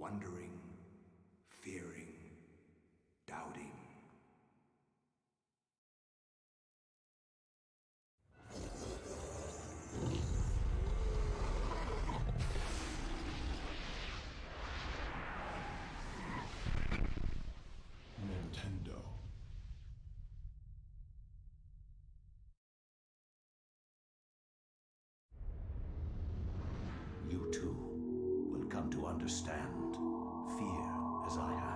wondering, fearing, doubting. Nintendo. You too will come to understand fear as I have.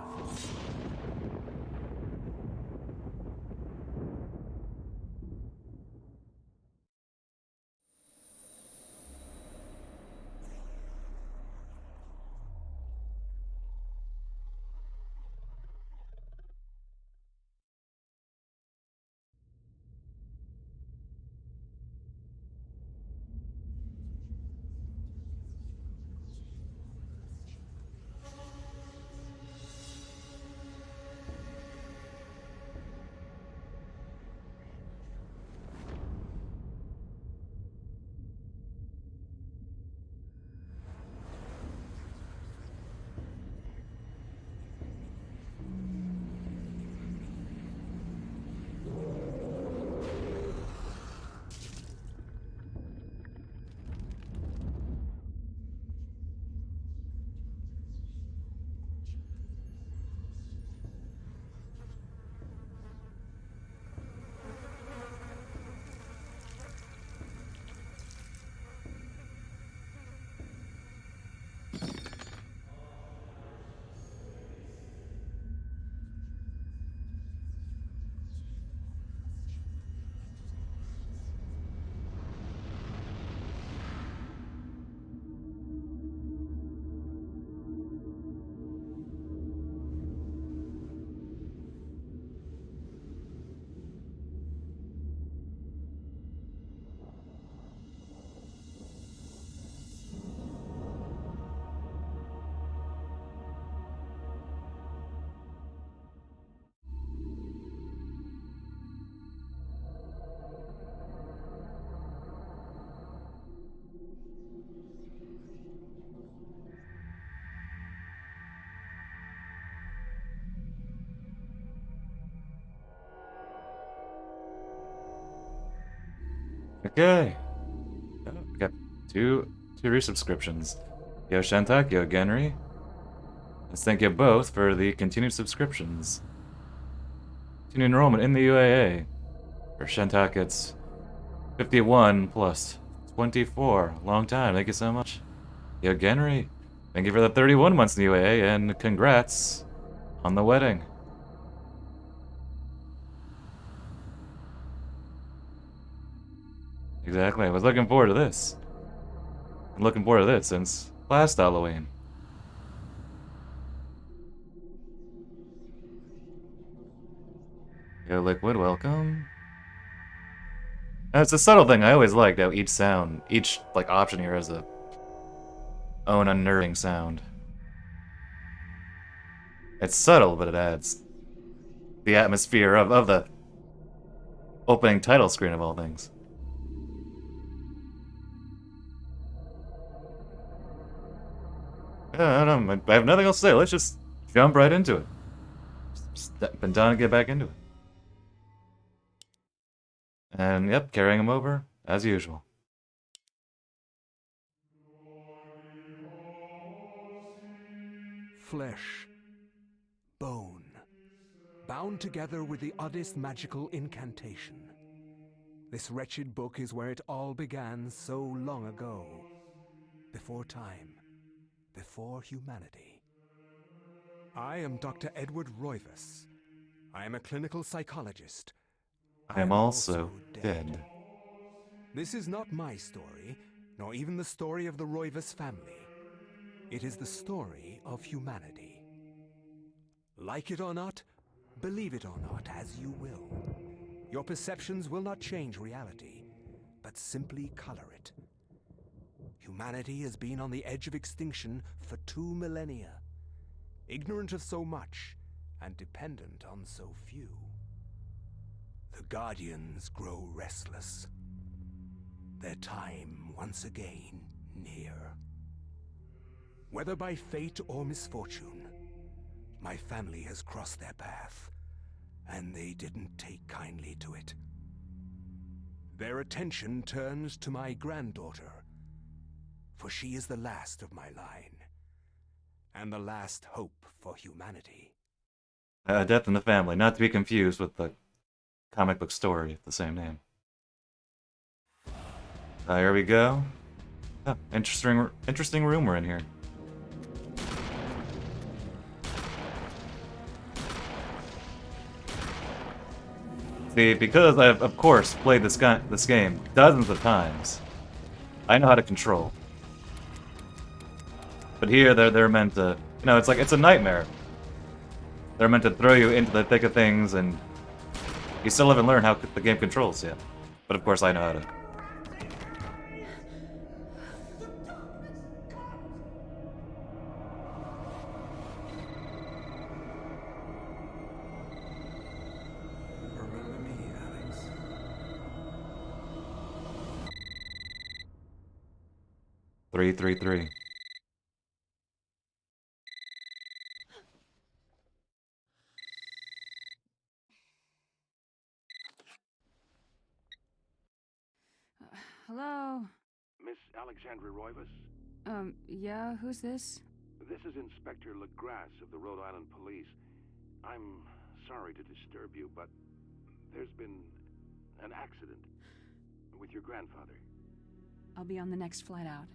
Okay. Oh, we got two resubscriptions. Yo Shantak, yo Genry. Let's thank you both for the continued subscriptions. Continued enrollment in the UAA. For Shantak, it's 51 plus 24. Long time. Thank you so much. Yo Genry, thank you for the 31 months in the UAA, and congrats on the wedding. Exactly. I was looking forward to this. I'm looking forward to this since last Halloween. Yo, Liquid, welcome. And it's a subtle thing. I always liked how each like option here has a own unnerving sound. It's subtle, but it adds the atmosphere of the opening title screen of all things. Yeah, I don't know. I have nothing else to say. Let's just jump right into it. Been dying to get back into it. And yep, carrying him over as usual. Flesh, bone, bound together with the oddest magical incantation. This wretched book is where it all began so long ago. Before time, before humanity. I am Dr. Edward Roivas. I am a clinical psychologist. I am also dead. This is not my story, nor even the story of the Roivas family. It is the story of humanity. Like it or not, believe it or not, as you will. Your perceptions will not change reality, but simply color it. Humanity has been on the edge of extinction for 2 millennia, ignorant of so much and dependent on so few. The Guardians grow restless. Their time once again near. Whether by fate or misfortune, my family has crossed their path, and they didn't take kindly to it. Their attention turns to my granddaughter, for she is the last of my line, and the last hope for humanity. Death in the Family, not to be confused with the comic book story of the same name. Here we go. Oh, interesting room we're in here. See, because I've of course played this game dozens of times, I know how to control. But here they're meant to, you know, it's a nightmare. They're meant to throw you into the thick of things, and you still haven't learned how the game controls yet. But of course I know how to. Remember me, Alex. 333. Hello? Miss Alexandra Roivas? Yeah, who's this? This is Inspector LeGrasse of the Rhode Island Police. I'm sorry to disturb you, but there's been an accident with your grandfather. I'll be on the next flight out.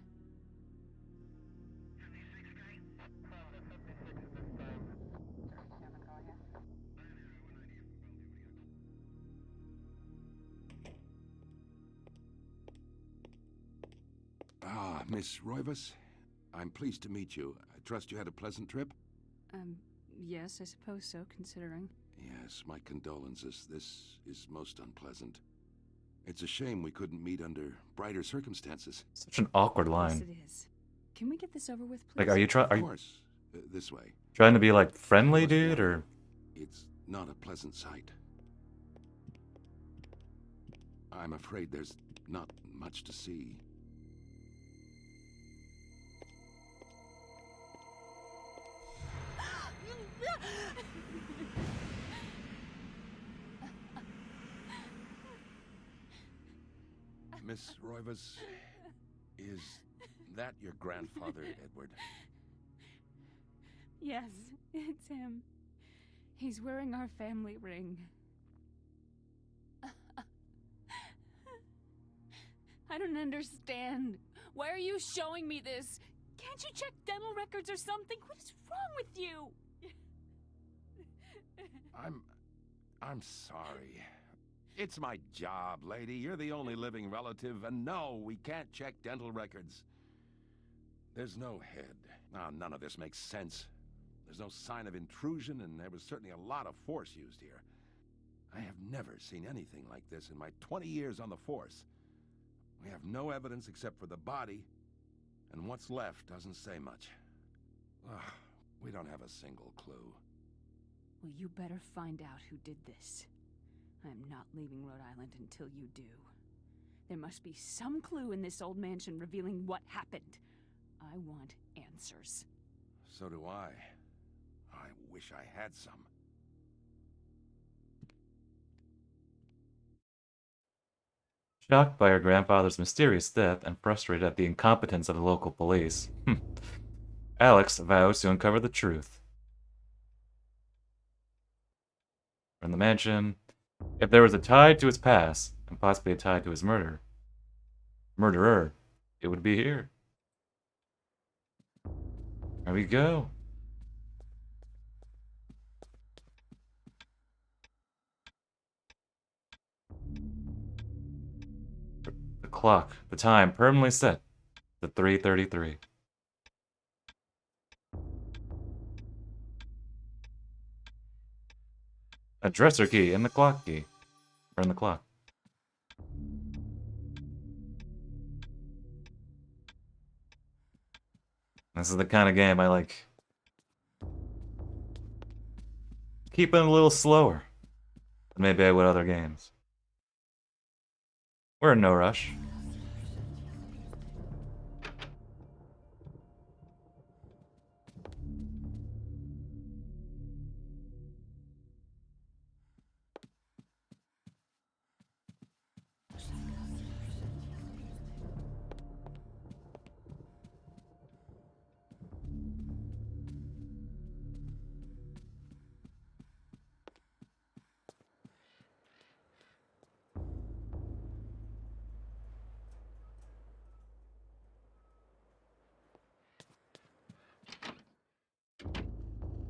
Ah, Miss Roivas, I'm pleased to meet you. I trust you had a pleasant trip? Yes, I suppose so, considering. Yes, my condolences. This is most unpleasant. It's a shame we couldn't meet under brighter circumstances. Such an awkward Yes, line. it is. Can we get this over with, please? Like, are you Of course, this way. trying to be like friendly, dude, or? It's not a pleasant sight. I'm afraid there's not much to see. Miss Roivas, is that your grandfather, Edward? Yes, it's him. He's wearing our family ring. I don't understand. Why are you showing me this? Can't you check dental records or something? What is wrong with you? I'm sorry. It's my job, lady. You're the only living relative, and no, we can't check dental records. There's no head. Ah, none of this makes sense. There's no sign of intrusion, and there was certainly a lot of force used here. I have never seen anything like this in my 20 years on the force. We have no evidence except for the body, and what's left doesn't say much. Ugh, we don't have a single clue. Well, you better find out who did this. I'm not leaving Rhode Island until you do. There must be some clue in this old mansion revealing what happened. I want answers. So do I. I wish I had some. Shocked by her grandfather's mysterious death and frustrated at the incompetence of the local police, Alex vows to uncover the truth. From the mansion, if there was a tie to his past, and possibly a tie to his murderer, it would be here. There we go. The clock, the time permanently set to 3:33. A dresser key and the clock key. Or in the clock. This is the kind of game I like. Keep it a little slower than maybe I would other games. We're in no rush.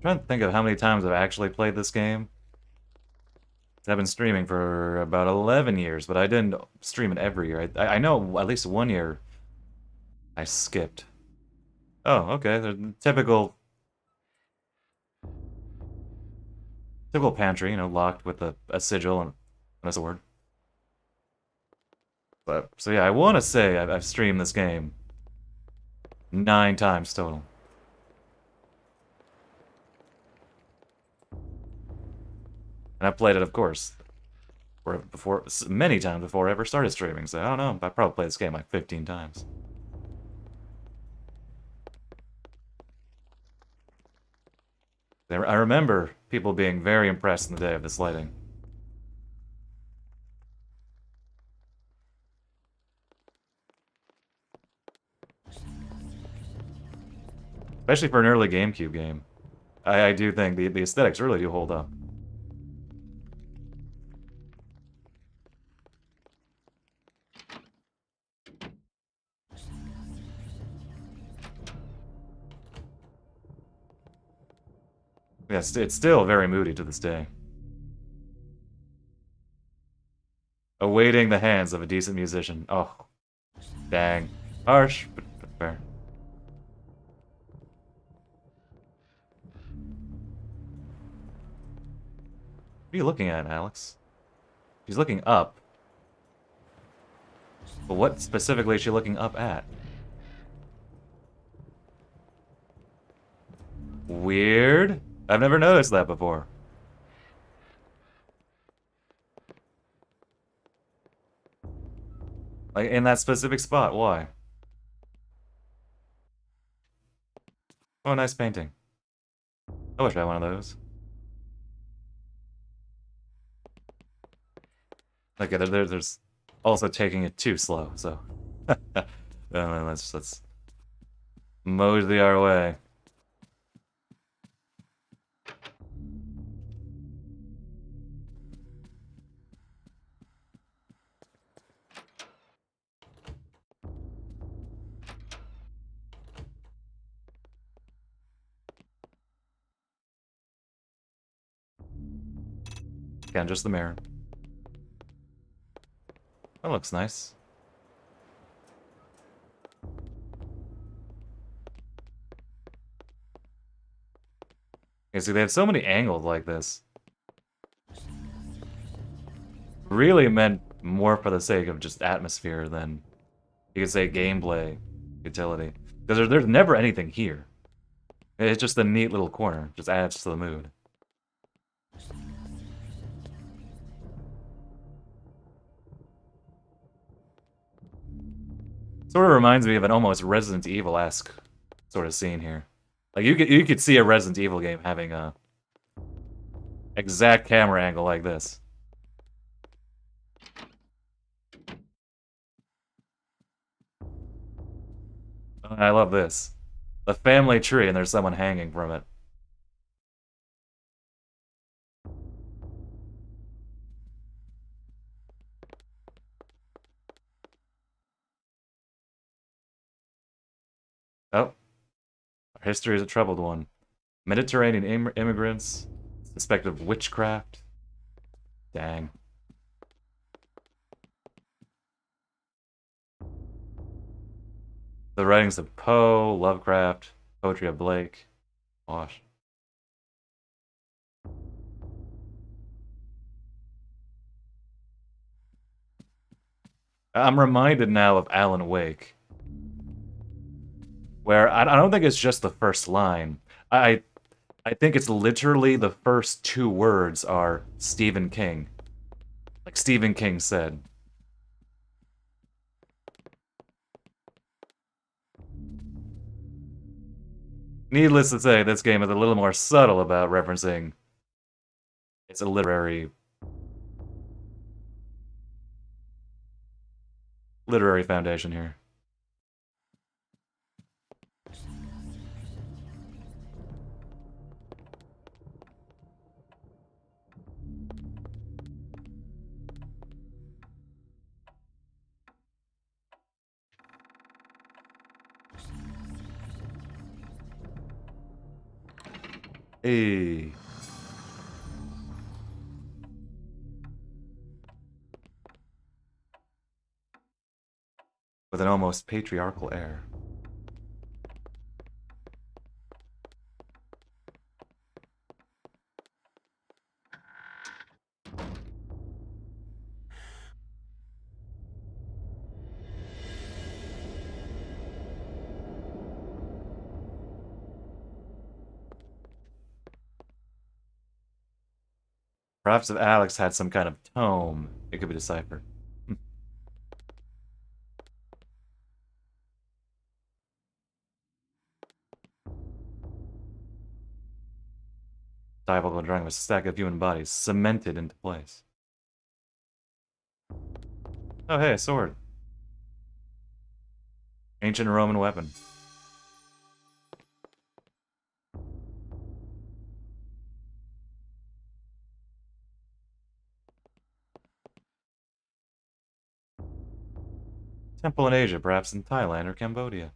trying to think of how many times I've actually played this game. I've been streaming for about 11 years, but I didn't stream it every year. I know at least 1 year I skipped. Oh, okay. The typical pantry, you know, locked with a sigil and a sword. But so yeah, I want to say I've streamed this game 9 times total. And I played it, of course, many times before I ever started streaming. So I don't know. I probably played this game like 15 times. I remember people being very impressed in the day of this lighting. Especially for an early GameCube game. I do think the aesthetics really do hold up. Yes, it's still very moody to this day. Awaiting the hands of a decent musician. Oh, dang. Harsh, but fair. What are you looking at, Alex? She's looking up. But what specifically is she looking up at? Weird. I've never noticed that before. Like, in that specific spot, why? Oh, nice painting. I wish I had one of those. Like, there's also taking it too slow, so... let's mosey our way. Again, just the mirror. That looks nice. Okay, see, they have so many angles like this. Really meant more for the sake of just atmosphere than, you could say, gameplay utility. Because there's never anything here. It's just a neat little corner. Just adds to the mood. Sort of reminds me of an almost Resident Evil-esque sort of scene here. Like, you could see a Resident Evil game having a exact camera angle like this. I love this. The family tree, and there's someone hanging from it. Oh. Our history is a troubled one. Mediterranean immigrants, suspected of witchcraft. Dang. The writings of Poe, Lovecraft, poetry of Blake. Gosh. I'm reminded now of Alan Wake, where I don't think it's just the first line. I think it's literally the first 2 words are Stephen King. Like Stephen King said. Needless to say, this game is a little more subtle about referencing its a literary foundation here. Hey. With an almost patriarchal air. Perhaps if Alex had some kind of tome, it could be deciphered. Diabolical drawing of a stack of human bodies cemented into place. Oh hey, a sword. Ancient Roman weapon. Temple in Asia, perhaps in Thailand or Cambodia.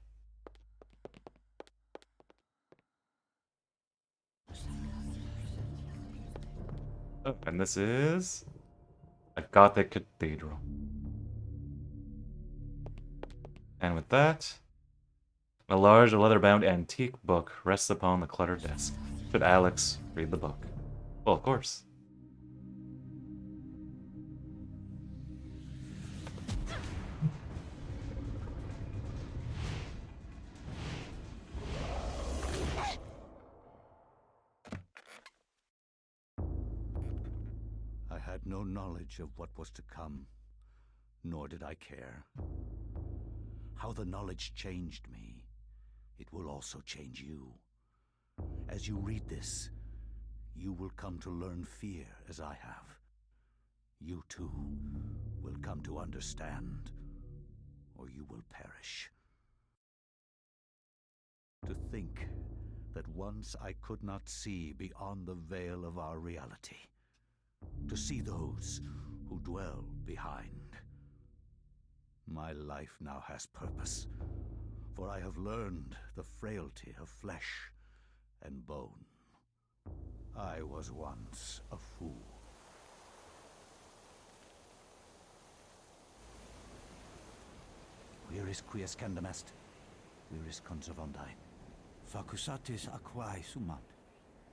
Oh, and this is a Gothic cathedral. And with that, a large leather-bound antique book rests upon the cluttered desk. Should Alex read the book? Well, of course. I had no knowledge of what was to come, nor did I care. How the knowledge changed me, it will also change you. As you read this, you will come to learn fear as I have. You too will come to understand, or you will perish. To think that once I could not see beyond the veil of our reality. To see those who dwell behind. My life now has purpose, for I have learned the frailty of flesh and bone. I was once a fool. Where is Quies Candamest? Where is Conservondine? Facusatis aquae sumat,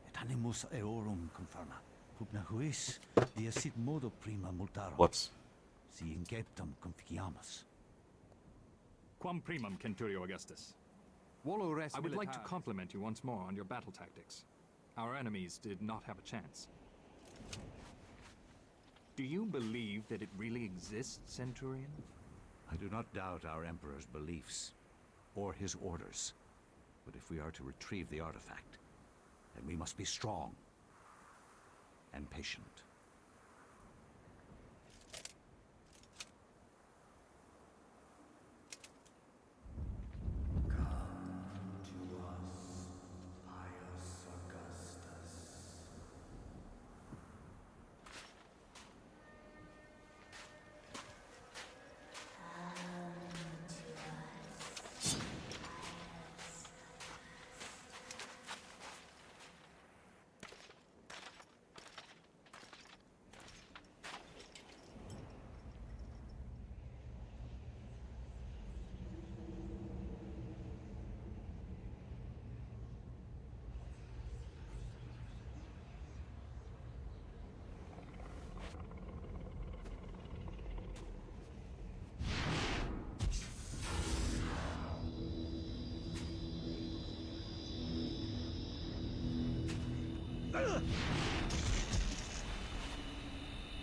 et animus eorum confirma. Pugna huis, dia sit modo prima multarum. Whoops. Si inceptum conficiamus. Quam primum, Centurio Augustus. I would like to compliment you once more on your battle tactics. Our enemies did not have a chance. Do you believe that it really exists, Centurion? I do not doubt our Emperor's beliefs, or his orders. But if we are to retrieve the artifact, then we must be strong and patient.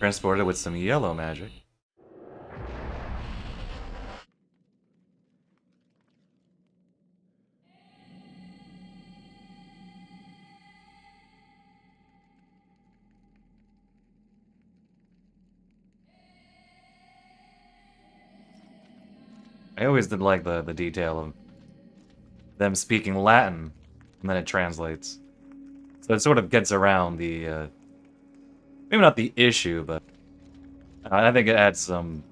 Transported with some yellow magic. I always did like the detail of them speaking Latin, and then it translates. So it sort of gets around the, maybe not the issue, but I think it adds some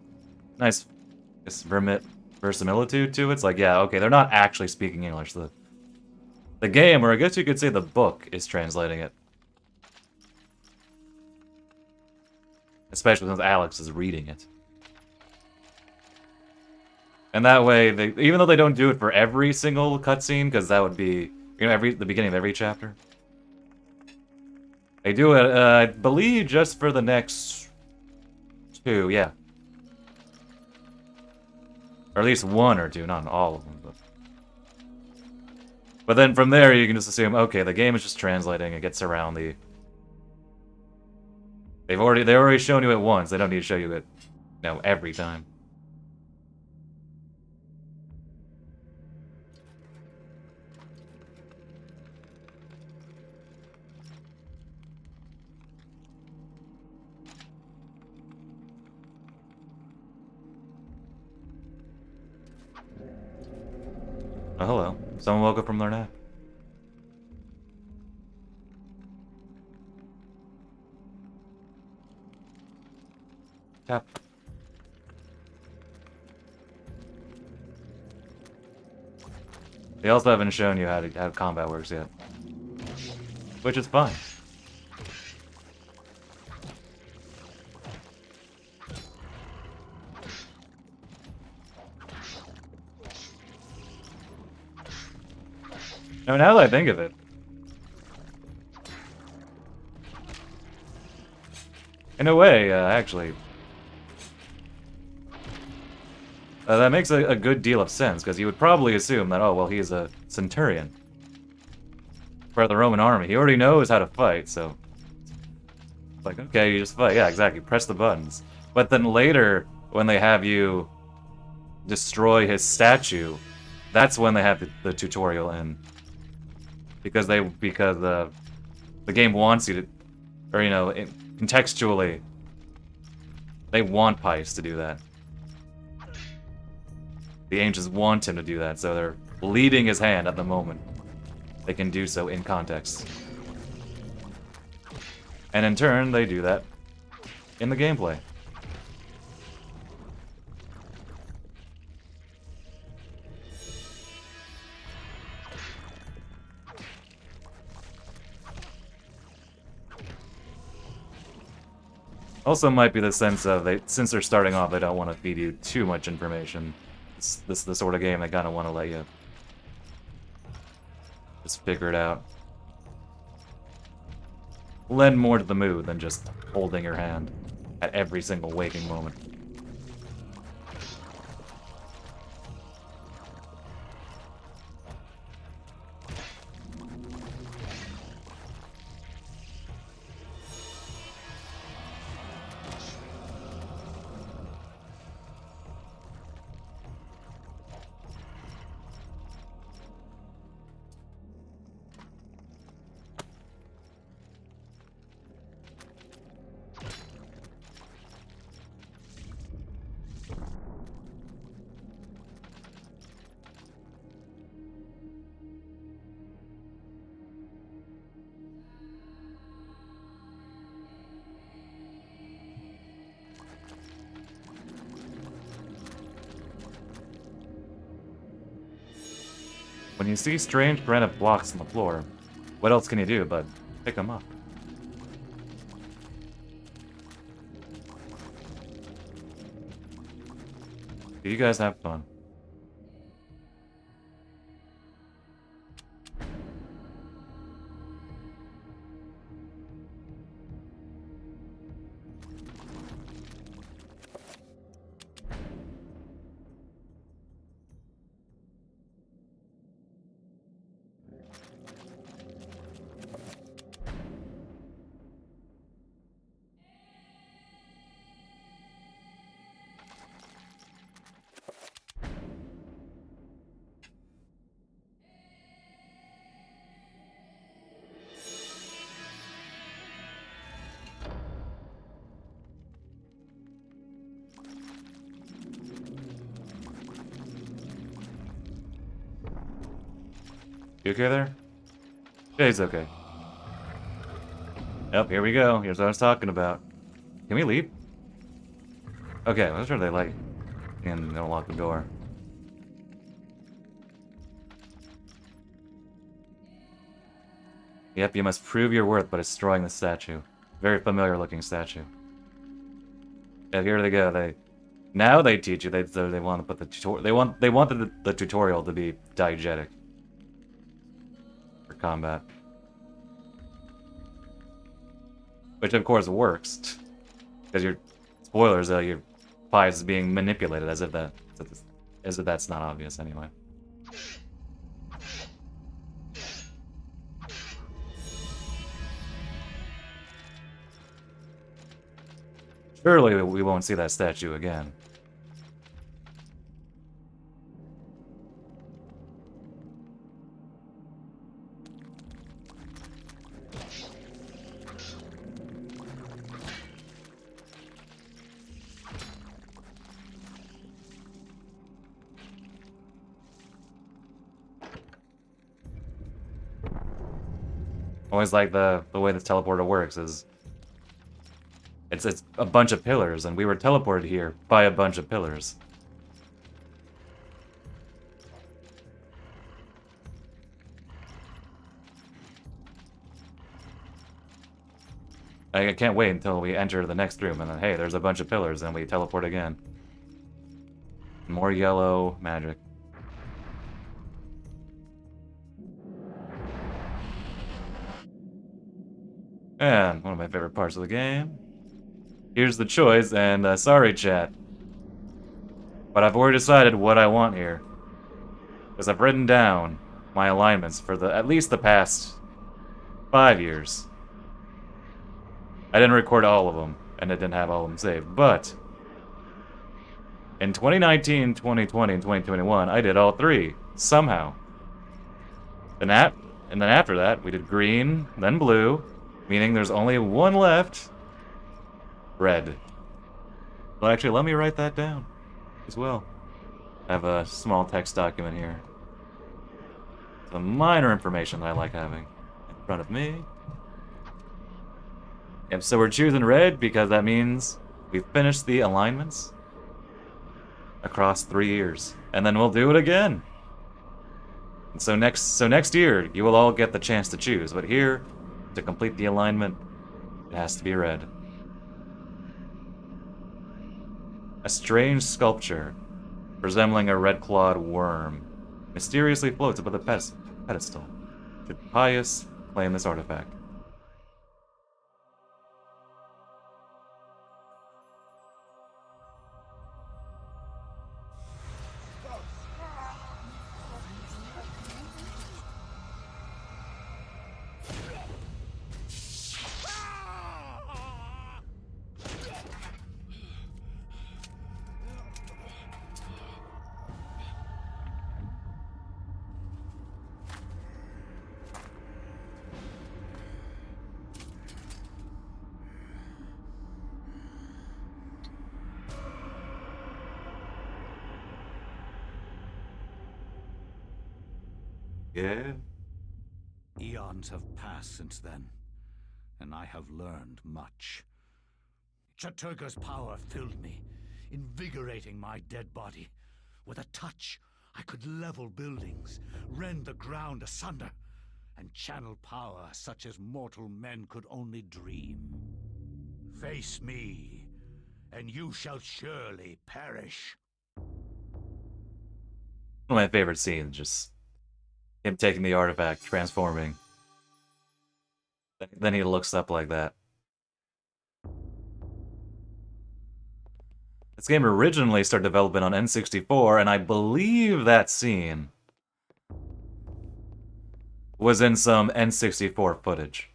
nice verisimilitude to it. It's like, yeah, okay, they're not actually speaking English. The The game, or I guess you could say the book, is translating it. Especially since Alex is reading it. And that way, even though they don't do it for every single cutscene, because that would be, you know, the beginning of every chapter. They do it, I believe, just for the next 2, yeah. Or at least 1 or 2, not all of them. But then from there, you can just assume, okay, the game is just translating, it gets around the... They've already shown you it once, they don't need to show you it, you know, every time. Oh, hello. Someone woke up from their nap. Tap. They also haven't shown you how combat works yet. Which is fine. Now that I think of it, in a way, actually, that makes a good deal of sense, because you would probably assume that, oh, well, he's a centurion for the Roman army. He already knows how to fight, so like, okay, you just fight. Yeah, exactly. Press the buttons. But then later, when they have you destroy his statue, that's when they have the tutorial in. Because the game wants you to, or, you know, contextually, they want Pais to do that. The ancients want him to do that, so they're leading his hand at the moment. They can do so in context. And in turn, they do that in the gameplay. Also might be the sense of, since they're starting off, they don't want to feed you too much information. This is the sort of game they kind of want to let you just figure it out. Lend more to the mood than just holding your hand at every single waking moment. When you see strange granite blocks on the floor, what else can you do but pick them up? You guys have fun. You okay there? Yeah, he's okay. Yep, here we go. Here's what I was talking about. Can we leave? Okay, let's try they light. And don't lock the door. Yep, you must prove your worth by destroying the statue. Very familiar looking statue. Yeah, here they go. Now they teach you. They want to put the they want the tutorial to be diegetic for combat, which of course works because your spoilers. Your pie is being manipulated as if that's not obvious anyway. Surely we won't see that statue again. Always like the way this teleporter works is it's a bunch of pillars, and we were teleported here by a bunch of pillars. I can't wait until we enter the next room, and then hey, there's a bunch of pillars, and we teleport again. More yellow magic. And one of my favorite parts of the game. Here's the choice, and sorry chat, but I've already decided what I want here. Because I've written down my alignments for at least the past 5 years. I didn't record all of them, and I didn't have all of them saved, but in 2019, 2020, and 2021, I did all 3, somehow. And then after that, we did green, then blue, meaning there's only one left. Red. Well, actually, let me write that down as well. I have a small text document here. Some minor information that I like having in front of me. Yep, so we're choosing red because that means we've finished the alignments across 3 years. And then we'll do it again. And so next year, you will all get the chance to choose. But here, to complete the alignment, it has to be red. A strange sculpture, resembling a red-clawed worm, mysteriously floats above the pedestal. Should Pius claim this artifact? Yeah. Eons have passed since then, and I have learned much. Chattur'gha's power filled me, invigorating my dead body. With a touch, I could level buildings, rend the ground asunder, and channel power such as mortal men could only dream. Face me, and you shall surely perish. One of my favorite scenes, just him taking the artifact, transforming. Then he looks up like that. This game originally started development on N64, and I believe that scene was in some N64 footage.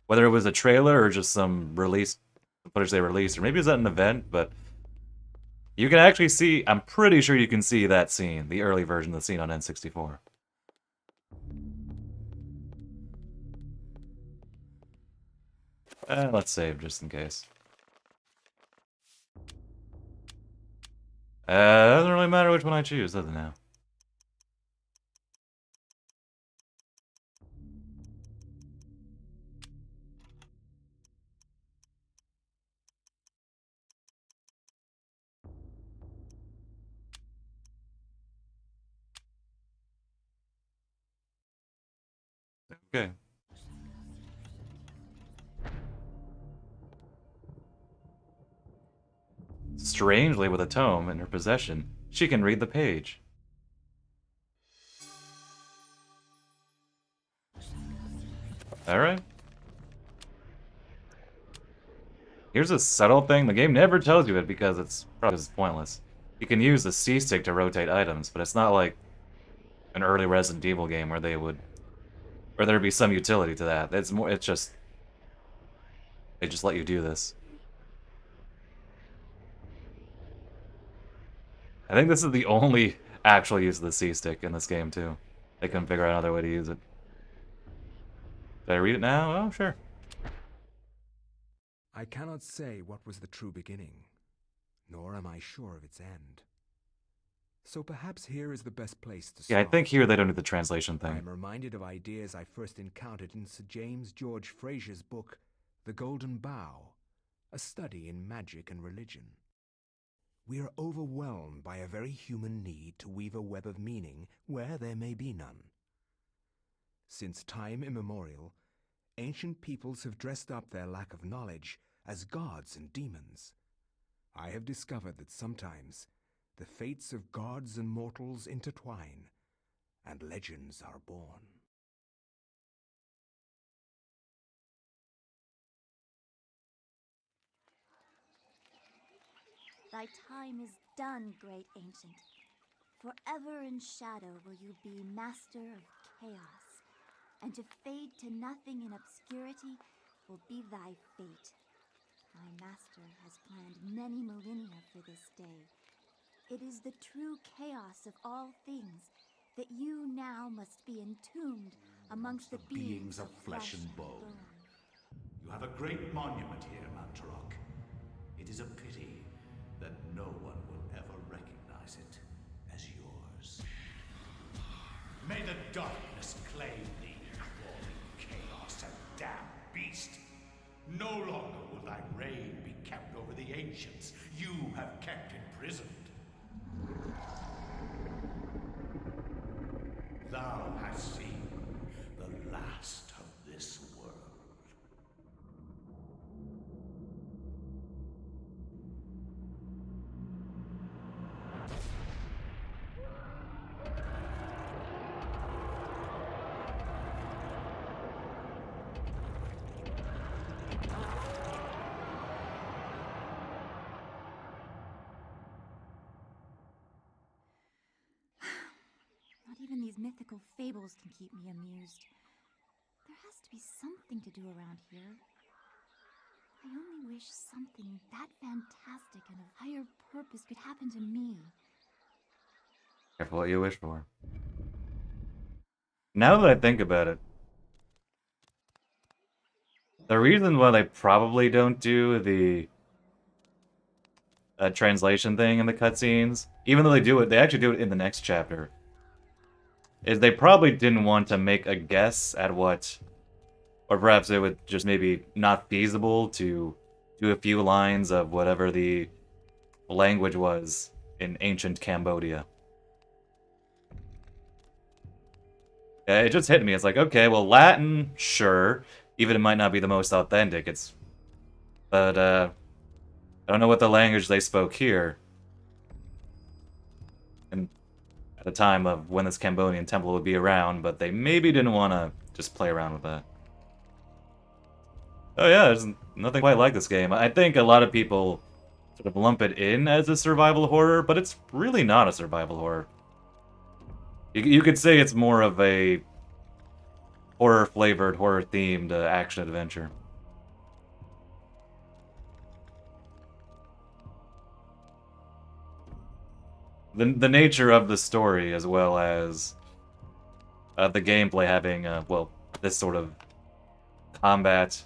Whether it was a trailer or just some footage they released, or maybe it was at an event, but you can actually see, I'm pretty sure you can see that scene, the early version of the scene on N64. Let's save just in case. Doesn't really matter which one I choose, does it now? Okay. Strangely, with a tome in her possession, she can read the page. Alright. Here's a subtle thing. The game never tells you it because it's probably just pointless. You can use the C-stick to rotate items, but it's not like an early Resident Evil game where there'd be some utility to that. It's just they just let you do this. I think this is the only actual use of the C-stick in this game too. They couldn't figure out another way to use it. Did I read it now? Oh, sure. I cannot say what was the true beginning, nor am I sure of its end. So perhaps here is the best place to start. Yeah, I think here they don't do the translation I thing. am reminded of ideas I first encountered in Sir James George Frazer's book, The Golden Bough, a study in magic and religion. We are overwhelmed by a very human need to weave a web of meaning where there may be none. Since time immemorial, ancient peoples have dressed up their lack of knowledge as gods and demons. I have discovered that sometimes the fates of gods and mortals intertwine, and legends are born. Thy time is done, great ancient. Forever in shadow will you be master of chaos, and to fade to nothing in obscurity will be thy fate. My master has planned many millennia for this day. It is the true chaos of all things that you now must be entombed amongst the beings of flesh and bone. You have a great monument here, Mantarok. It is a pity that no one will ever recognize it as yours. May the darkness claim thee, crawling chaos and damned beast. No longer will thy reign be kept over the ancients you have kept imprisoned. Thou hast seen the last of this world. Not even these mythical fables can keep me amused. There has to be something to do around here. I only wish something that fantastic and of higher purpose could happen to me. Careful what you wish for. Now that I think about it, the reason why they probably don't do the translation thing in the cutscenes, even though they do it, they actually do it in the next chapter, is they probably didn't want to make a guess at what, or perhaps it would just maybe not feasible to do a few lines of whatever the language was in ancient Cambodia. Yeah, it just hit me. It's like, okay, well, Latin, sure. Even it might not be the most authentic. But I don't know what the language they spoke here. And at the time of when this Cambodian temple would be around, but they maybe didn't want to just play around with that. Oh yeah, there's nothing quite like this game. I think a lot of people sort of lump it in as a survival horror, but it's really not a survival horror. You could say it's more of a horror-flavored, horror-themed action-adventure. The nature of the story, as well as the gameplay having, well, this sort of combat.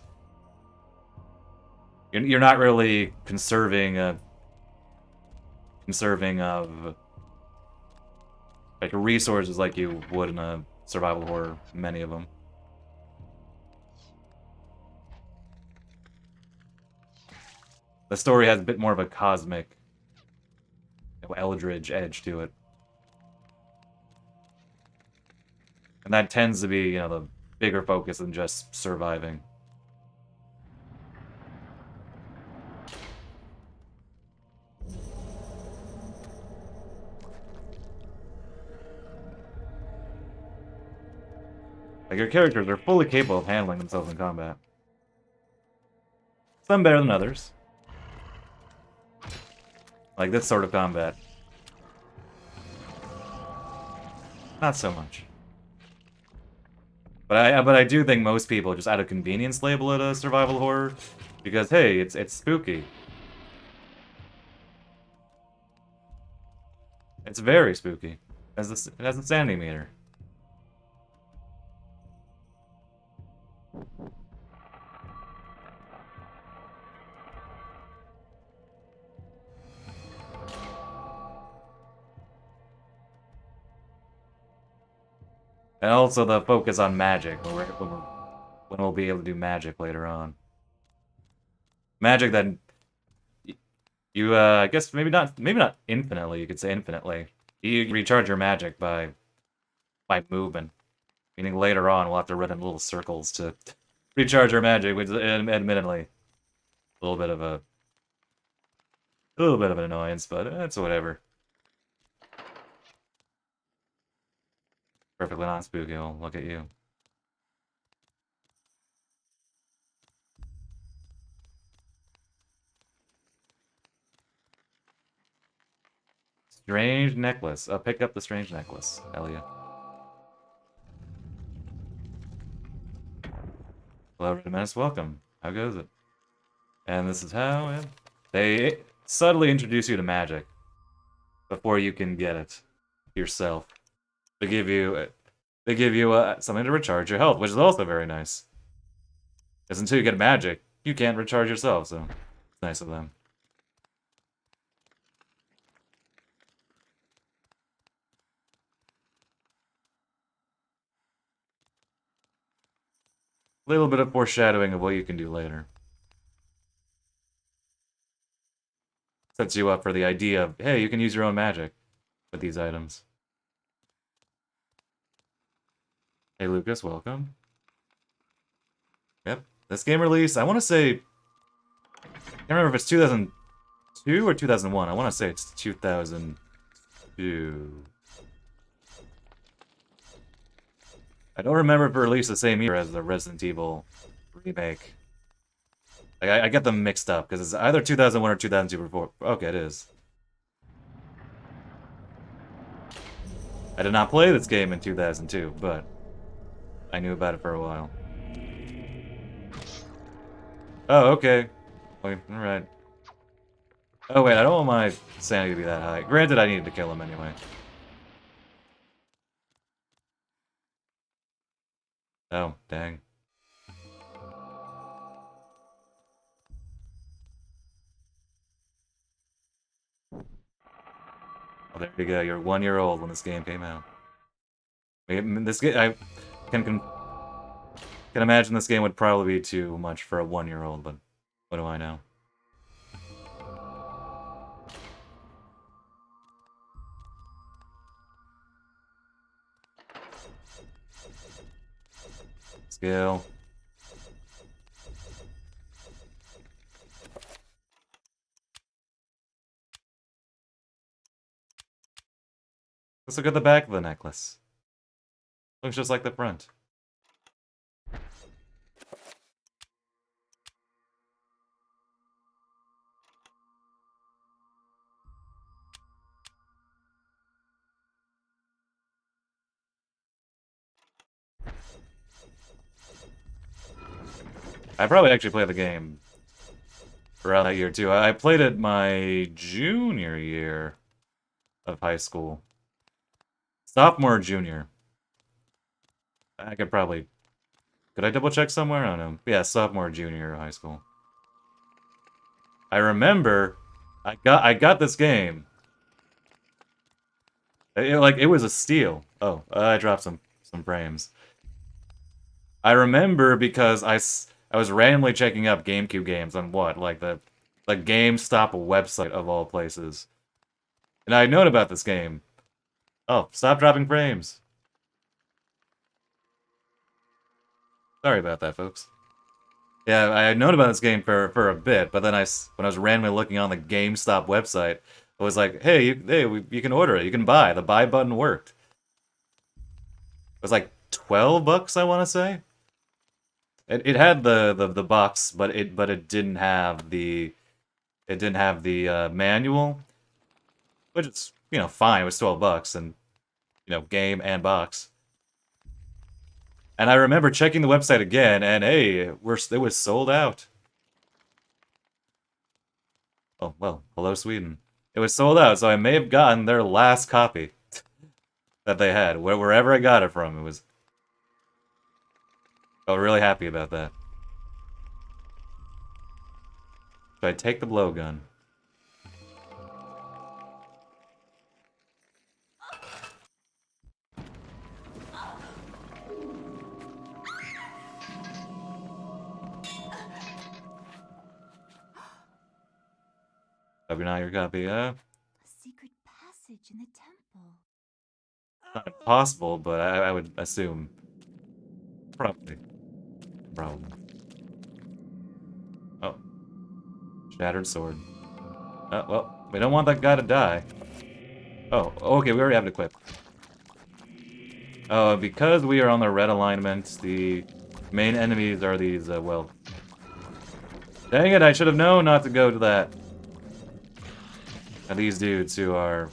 You're not really conserving of like resources like you would in a survival horror, many of them. The story has a bit more of a cosmic, eldritch edge to it. And that tends to be, the bigger focus than just surviving. Like, your characters are fully capable of handling themselves in combat. Some better than others. Like this sort of combat. Not so much. But I do think most people just out of convenience label it a survival horror. Because hey, it's spooky. It's very spooky. It has a sanity meter. And also the focus on magic, when we'll be able to do magic later on. Magic that you, I guess maybe not infinitely, you could say infinitely. You recharge your magic by movement. Meaning later on we'll have to run in little circles to recharge our magic, which is admittedly a little bit of an annoyance, but it's whatever. Perfectly not spooky. Well, look at you. Strange necklace. Pick up the strange necklace, Elia. Hello, Redmenace. Welcome. How goes it? And this is how they subtly introduce you to magic before you can get it yourself. They give you something to recharge your health, which is also very nice. Because until you get magic, you can't recharge yourself, so it's nice of them. A little bit of foreshadowing of what you can do later. Sets you up for the idea of, hey, you can use your own magic with these items. Hey Lucas, welcome. Yep, this game released, I want to say, I can't remember if it's 2002 or 2001. I want to say it's 2002. I don't remember if it released the same year as the Resident Evil remake. Like, I get them mixed up, because it's either 2001 or 2002 before. Okay, it is. I did not play this game in 2002, but I knew about it for a while. Oh, okay. Alright. Oh, wait, I don't want my sanity to be that high. Granted, I needed to kill him anyway. Oh, dang. Well, there you go. You're 1 year old when this game came out. This game, I can imagine this game would probably be too much for a 1 year old, but what do I know? Skill. Let's look at the back of the necklace. Looks just like the front. I probably actually played the game around that year too. I played it my junior year of high school. Sophomore or junior. I could probably... Could I double check somewhere? I don't know. Yeah, sophomore or junior of high school. I remember I got this game. It was a steal. Oh, I dropped some frames. I remember because I was randomly checking up GameCube games on what? Like the GameStop website of all places. And I had known about this game. Oh, stop dropping frames. Sorry about that, folks. Yeah, I had known about this game for a bit, but then when I was randomly looking on the GameStop website, I was like, hey, you can order it, you can buy. The buy button worked. It was like $12, I want to say. It had the box, but it didn't have the manual, which is, you know, fine. It was $12 and, you know, game and box. And I remember checking the website again, and hey, it was sold out. Oh, well, hello Sweden. It was sold out, so I may have gotten their last copy that they had. Wherever I got it from, it was... I was really happy about that. So I take the blowgun. Copy now your copy, A secret passage in the temple. not impossible, but I would assume. Probably. Probably. Oh. Shattered sword. Well, we don't want that guy to die. Oh, okay, we already have it equipped. Oh, because we are on the red alignment, the main enemies are these, well... Dang it, I should have known not to go to that. And these dudes who are...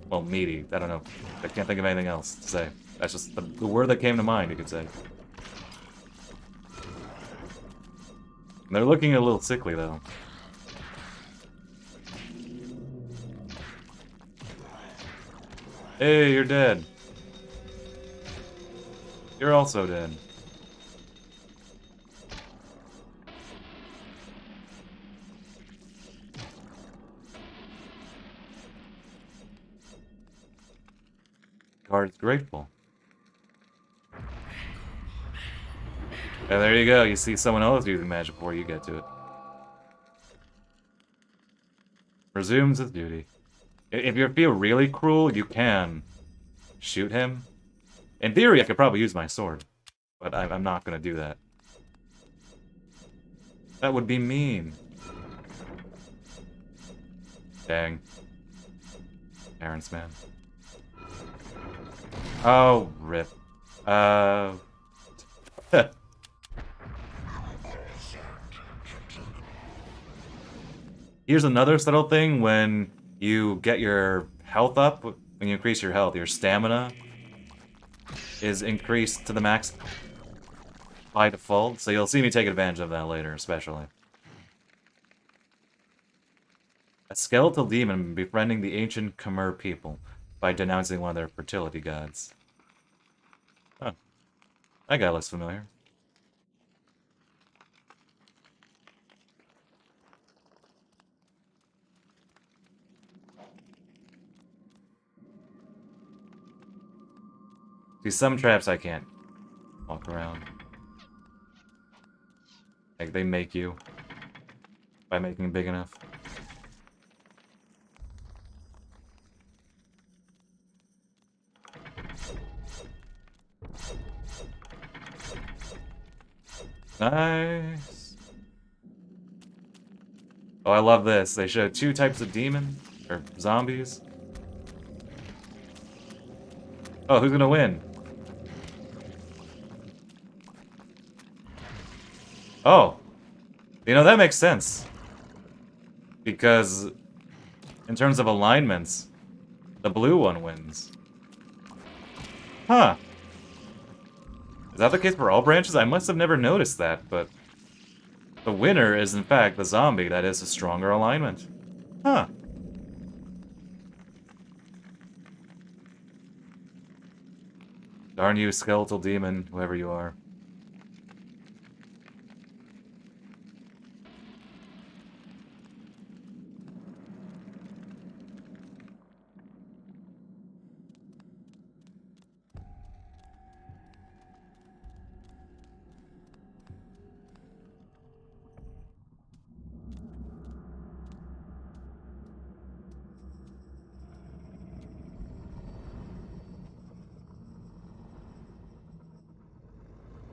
well, meaty. I don't know. I can't think of anything else to say. That's just the word that came to mind, you could say. And they're looking a little sickly, though. Hey, you're dead. You're also dead. Card's grateful. And there you go, you see someone else using magic before you get to it. Resumes his duty. If you feel really cruel, you can shoot him. In theory, I could probably use my sword, but I'm not gonna do that. That would be mean. Dang. Parents, man. Oh, rip. Here's another subtle thing: when you get your health up, when you increase your health, your stamina is increased to the max by default, so you'll see me take advantage of that later, especially. A skeletal demon befriending the ancient Khmer people by denouncing one of their fertility gods. Huh. That guy looks familiar. See, some traps I can't walk around. Like, they make you by making it big enough. Nice. Oh, I love this. They show two types of demon, or zombies. Oh, who's gonna win? Oh. You know, that makes sense. Because, in terms of alignments, the blue one wins. Huh. Is that the case for all branches? I must have never noticed that, but... the winner is, in fact, the zombie that is a stronger alignment. Huh. Darn you, skeletal demon, whoever you are.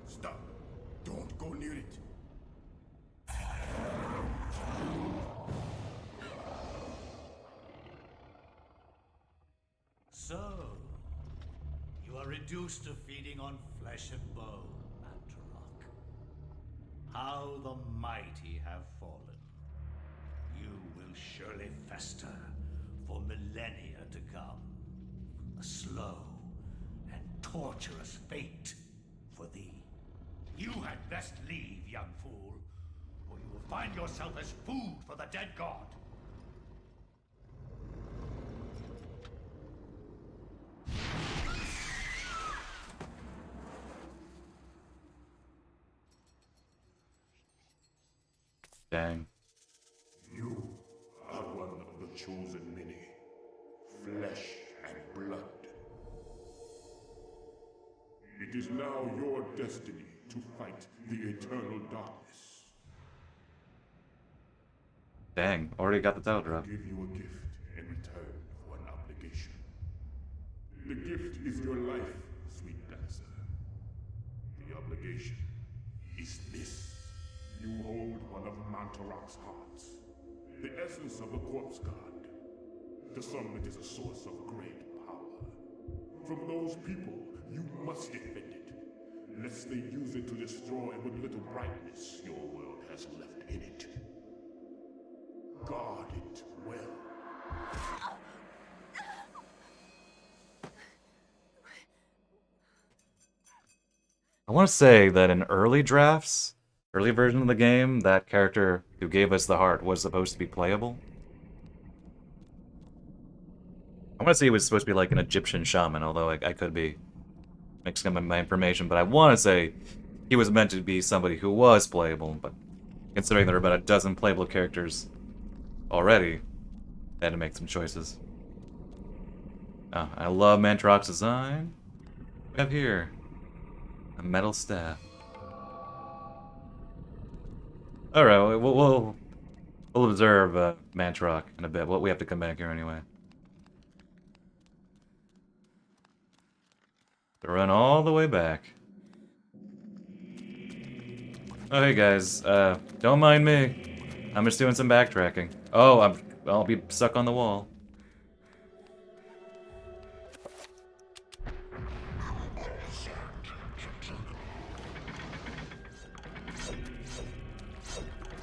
Stop. Don't go near it. So, you are are reduced to feeding on flesh and bone, Mantarok. How the mighty have fallen. You will surely fester for millennia to come. A slow and torturous fate for thee. You had best leave, young fool, or you will find yourself as food for the dead god. Dang. You are one of the chosen many, flesh and blood. It is now your destiny to fight the eternal darkness. Dang, already got the title I drop. give you a gift in return for an obligation. The gift is your life, sweet dancer. The obligation is this. You hold one of Mantarok's hearts, the essence of the corpse god. To some, it is a source of great power. From those people, you must defend it, lest they use it to destroy what little brightness your world has left in it. Guard it well. I want to say that in early drafts, early version of the game, that character who gave us the heart was supposed to be playable. I want to say he was supposed to be like an Egyptian shaman, although I could be mixing up my information, but I want to say he was meant to be somebody who was playable, but considering there are about a dozen playable characters already, I had to make some choices. Oh, I love Mantarok's design. What do we have here? A metal staff. Alright, we'll observe Mantarok in a bit. We have to come back here anyway. To run all the way back. Oh, hey guys, don't mind me. I'm just doing some backtracking. Oh, I'll be stuck on the wall.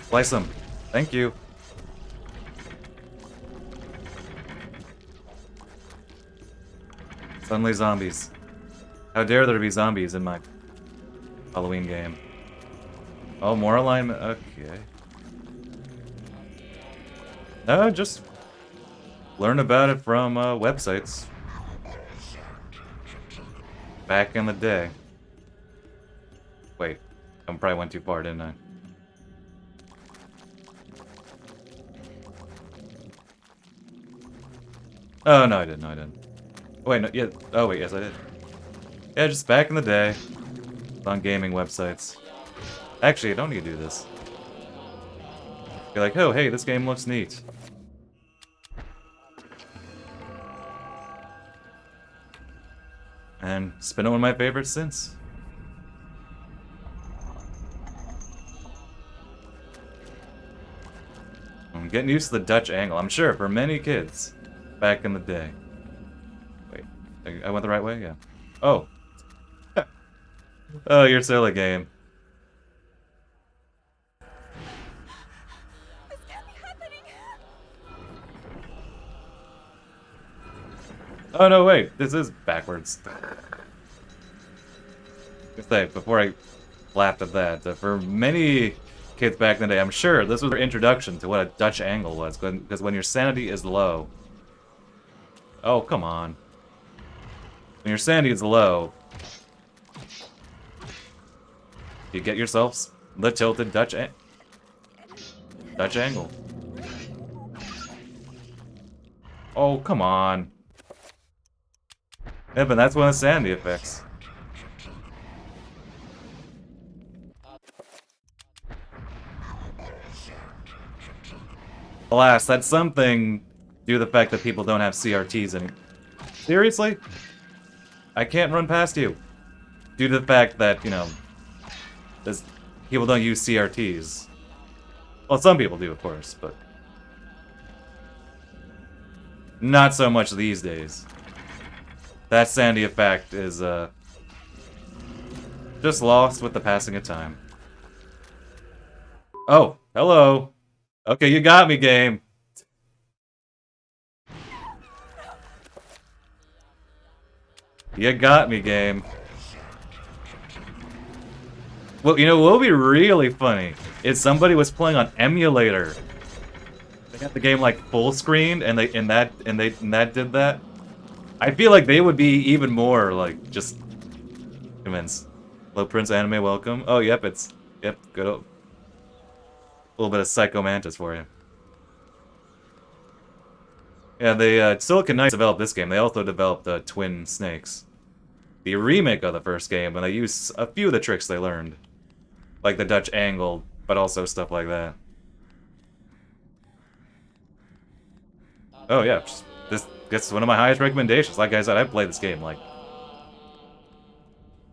Slice him. Thank you. Suddenly zombies. How dare there be zombies in my Halloween game? Oh, more alignment. Okay. No, just learn about it from websites. Back in the day. Wait, I probably went too far, didn't I? Oh, no, I didn't. No, I didn't. Oh, wait, no, yeah. Oh, wait, yes, I did. Yeah, just back in the day. On gaming websites. Actually, I don't need to do this. You're like, oh, hey, this game looks neat. And it's been one of my favorites since. I'm getting used to the Dutch angle, I'm sure, for many kids back in the day. Wait, I went the right way? Yeah. Oh. Oh, you're silly game. This can't be happening. Oh, no, wait. This is backwards. Just say, before I laughed at that, for many kids back in the day, I'm sure this was their introduction to what a Dutch angle was, because when your sanity is low... Oh, come on. When your sanity is low, you get yourself the tilted Dutch angle. Oh, come on. Yeah, but that's one of the sanity effects. Alas, that's something due to the fact that people don't have CRTs anymore. Seriously? I can't run past you. Due to the fact that, you know, people don't use CRTs. Well, some people do, of course, but not so much these days. that Sandy effect is just lost with the passing of time. Oh, hello. Okay, you got me, game. You got me, game. Well, you know what would be really funny is somebody was playing on emulator. They got the game like full screen, and that did that. I feel like they would be even more like just convinced. Hello, Prince Anime, welcome. Oh, yep, good. A little bit of Psycho Mantis for you. Yeah, they Silicon Knights developed this game. They also developed Twin Snakes, the remake of the first game, and they used a few of the tricks they learned, like the Dutch angle, but also stuff like that. Oh yeah, this gets one of my highest recommendations. Like I said, I've played this game like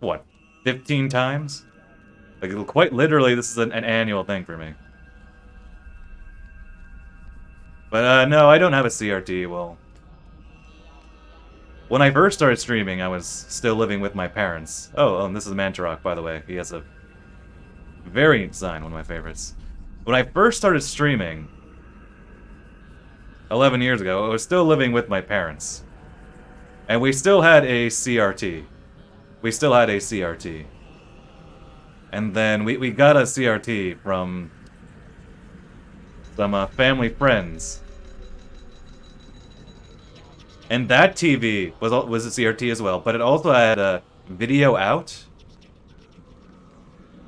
what, 15 times? Like quite literally, this is an annual thing for me. But no, I don't have a CRT. Well, when I first started streaming, I was still living with my parents. Oh, and this is Mantarok, by the way. He has a very neat design, one of my favorites. When I first started streaming, 11 years ago, I was still living with my parents. And we still had a CRT. And then we got a CRT from some family friends. And that TV was a CRT as well, but it also had a video out.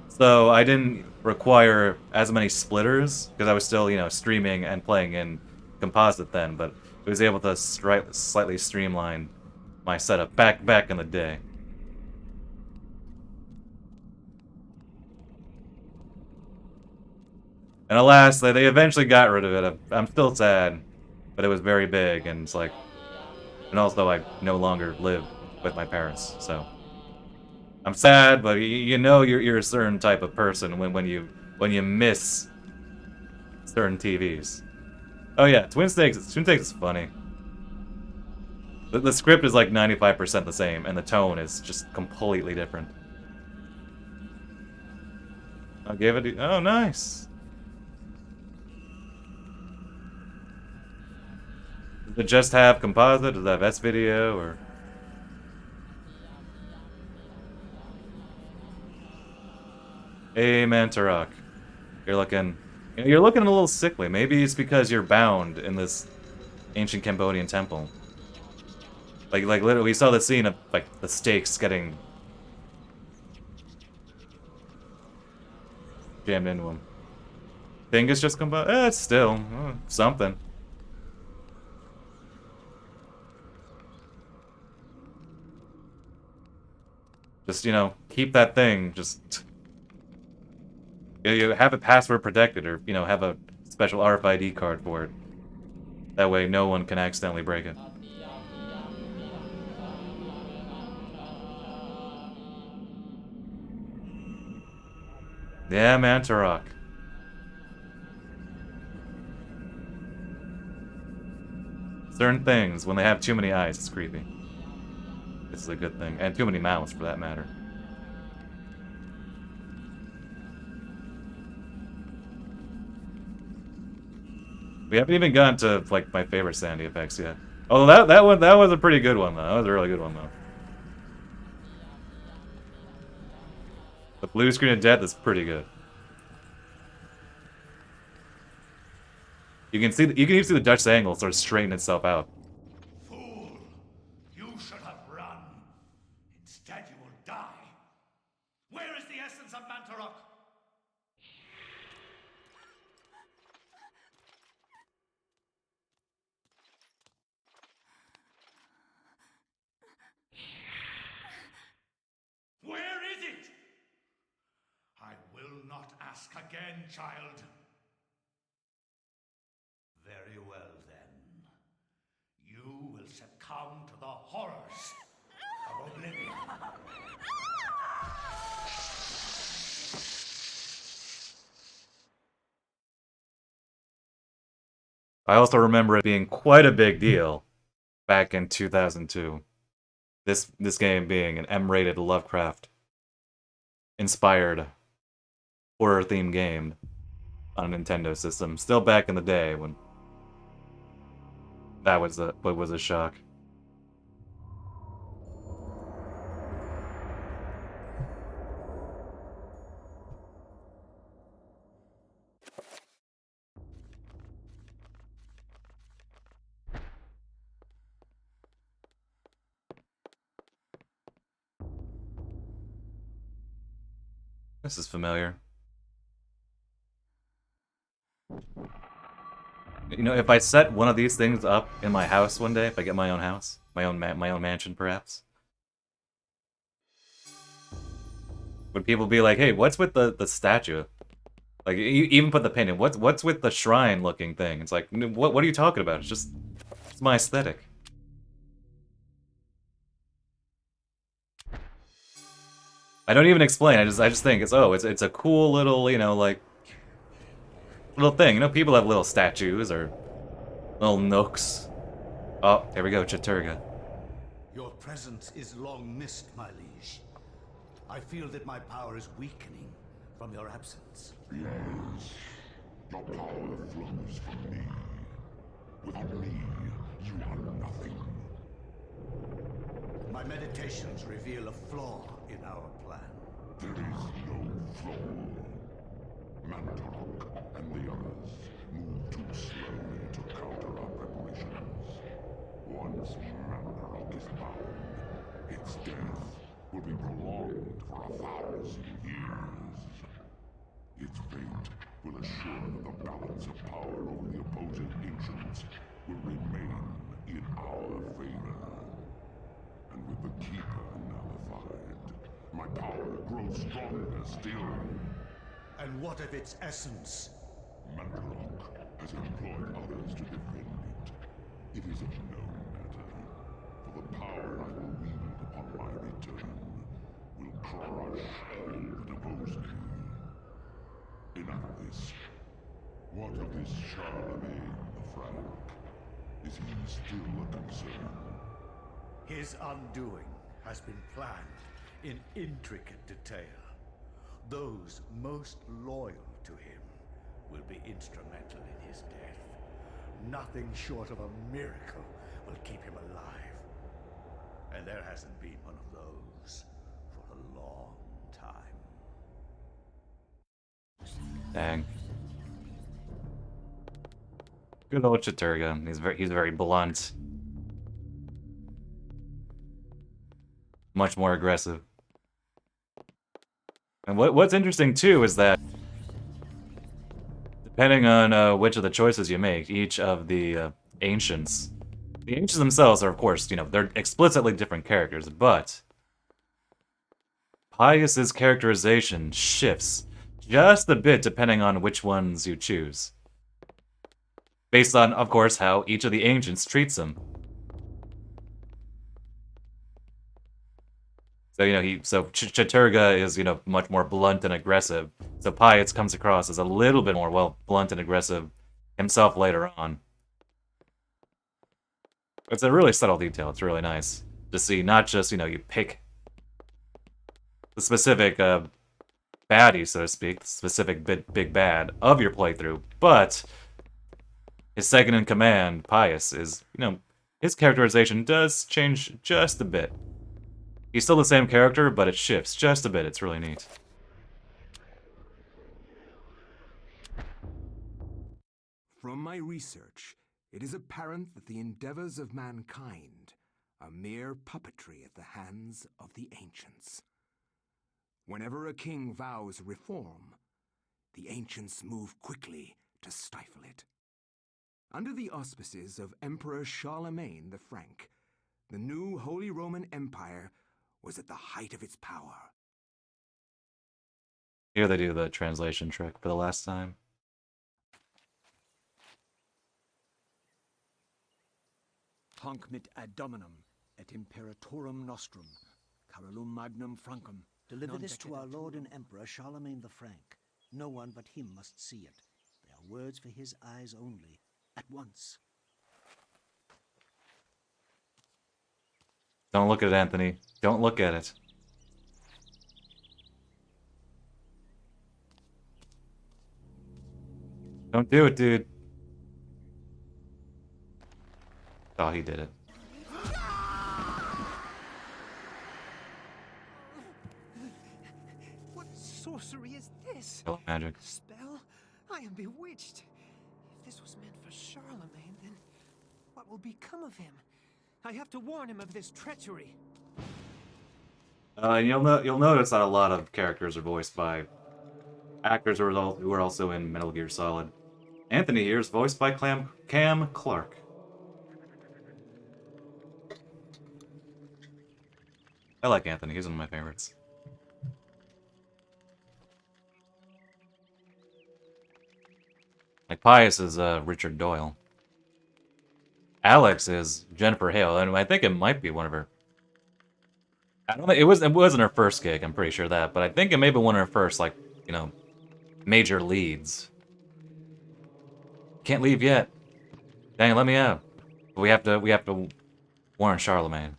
So I didn't require as many splitters, because I was still, you know, streaming and playing in composite then, but it was able to slightly streamline my setup back in the day. And alas, they eventually got rid of it. I'm still sad, but it was very big, and it's like... And also, I no longer live with my parents, so... I'm sad, but you know you're a certain type of person when you miss certain TVs. Oh yeah, Twin Snakes is funny. The script is like 95% the same, and the tone is just completely different. I gave it... Oh, nice! Does it just have composite? Does it have S-video, or... Hey, Mantarok. You're looking a little sickly. Maybe it's because you're bound in this ancient Cambodian temple. Like literally, we saw the scene of, like, the stakes getting... jammed into him. Think it's just composite? It's still something. Just, you know, keep that thing, just... You have it password protected, or, you know, have a special RFID card for it. That way no one can accidentally break it. Yeah, Mantarok. Certain things, when they have too many eyes, it's creepy. This is a good thing. And too many mouths, for that matter. We haven't even gotten to, like, my favorite Sandy effects yet. Oh, that was a pretty good one, though. That was a really good one, though. The blue screen of death is pretty good. You can even see the Dutch angle sort of straighten itself out. Fool! You should have run. Instead, you will die. Where is the essence of Mantarok? Where is it? I will not ask again, child. Very well, then. You will succumb to the horrors of oblivion. I also remember it being quite a big deal back in 2002. This game being an M-rated Lovecraft inspired horror themed game on a Nintendo system. Still back in the day when that was a shock. This is familiar. You know, if I set one of these things up in my house one day, if I get my own house, my own mansion, perhaps, would people be like, "Hey, what's with the statue?" Like, you even put the painting. What's with the shrine-looking thing? It's like, what are you talking about? It's my aesthetic. I don't even explain. I just think it's a cool little, you know, like little thing. You know, people have little statues or little nooks. Oh, there we go, Chattur'gha. Your presence is long missed, my liege. I feel that my power is weakening from your absence. Yes. Your power flows from me. Without me, you are nothing. My meditations reveal a flaw in our plan. There is no flaw. Mantarok and the others move too slowly to counter our preparations. Once Mantarok is bound, its death will be prolonged for 1,000 years. Its fate will assure that the balance of power over the opposing ancients will remain in our favor. And with the Keeper nullified, my power grows stronger still. And what of its essence? Mantarok has employed others to defend it. It is of no matter, for the power I will wield upon my return will crush all that oppose me. Enough of this. What of this Charlemagne the Frank? Is he still a concern? His undoing has been planned in intricate detail. Those most loyal to him will be instrumental in his death. Nothing short of a miracle will keep him alive. And there hasn't been one of those for a long time. Dang. Good old Chattur'gha. He's very blunt. Much more aggressive. And what's interesting too is that depending on which of the choices you make, each of the ancients themselves are, of course, you know, they're explicitly different characters, but Pius's characterization shifts just a bit depending on which ones you choose. Based on, of course, how each of the ancients treats him. So, you know, Chattur'gha is, you know, much more blunt and aggressive. So Pius comes across as a little bit more, well, blunt and aggressive himself later on. It's a really subtle detail. It's really nice to see, not just, you know, you pick the specific baddie, so to speak, the specific big bad of your playthrough, but his second in command, Pius, is, you know, his characterization does change just a bit. He's still the same character, but it shifts just a bit. It's really neat. From my research, it is apparent that the endeavors of mankind are mere puppetry at the hands of the ancients. Whenever a king vows reform, the ancients move quickly to stifle it. Under the auspices of Emperor Charlemagne the Frank, the new Holy Roman Empire was at the height of its power. Here they do the translation trick for the last time. Hanc mit ad dominum et imperatorum nostrum, Carolum magnum Francum. Deliver this to our Lord and Emperor Charlemagne the Frank. No one but him must see it. They are words for his eyes only. At once. Don't look at it, Anthony. Don't look at it. Don't do it, dude. Oh, he did it. What sorcery is this? Oh, magic. Spell? I am bewitched. If this was meant for Charlemagne, then what will become of him? I have to warn him of this treachery. And you'll notice that a lot of characters are voiced by actors who are also in Metal Gear Solid. Anthony here is voiced by Cam Clark. I like Anthony. He's one of my favorites. Like Pius is Richard Doyle. Alex is Jennifer Hale, and I think it might be one of her. I don't think it wasn't her first gig. I'm pretty sure that, but I think it may be one of her first, like, you know, major leads. Can't leave yet. Dang, let me out. We have to warn Charlemagne.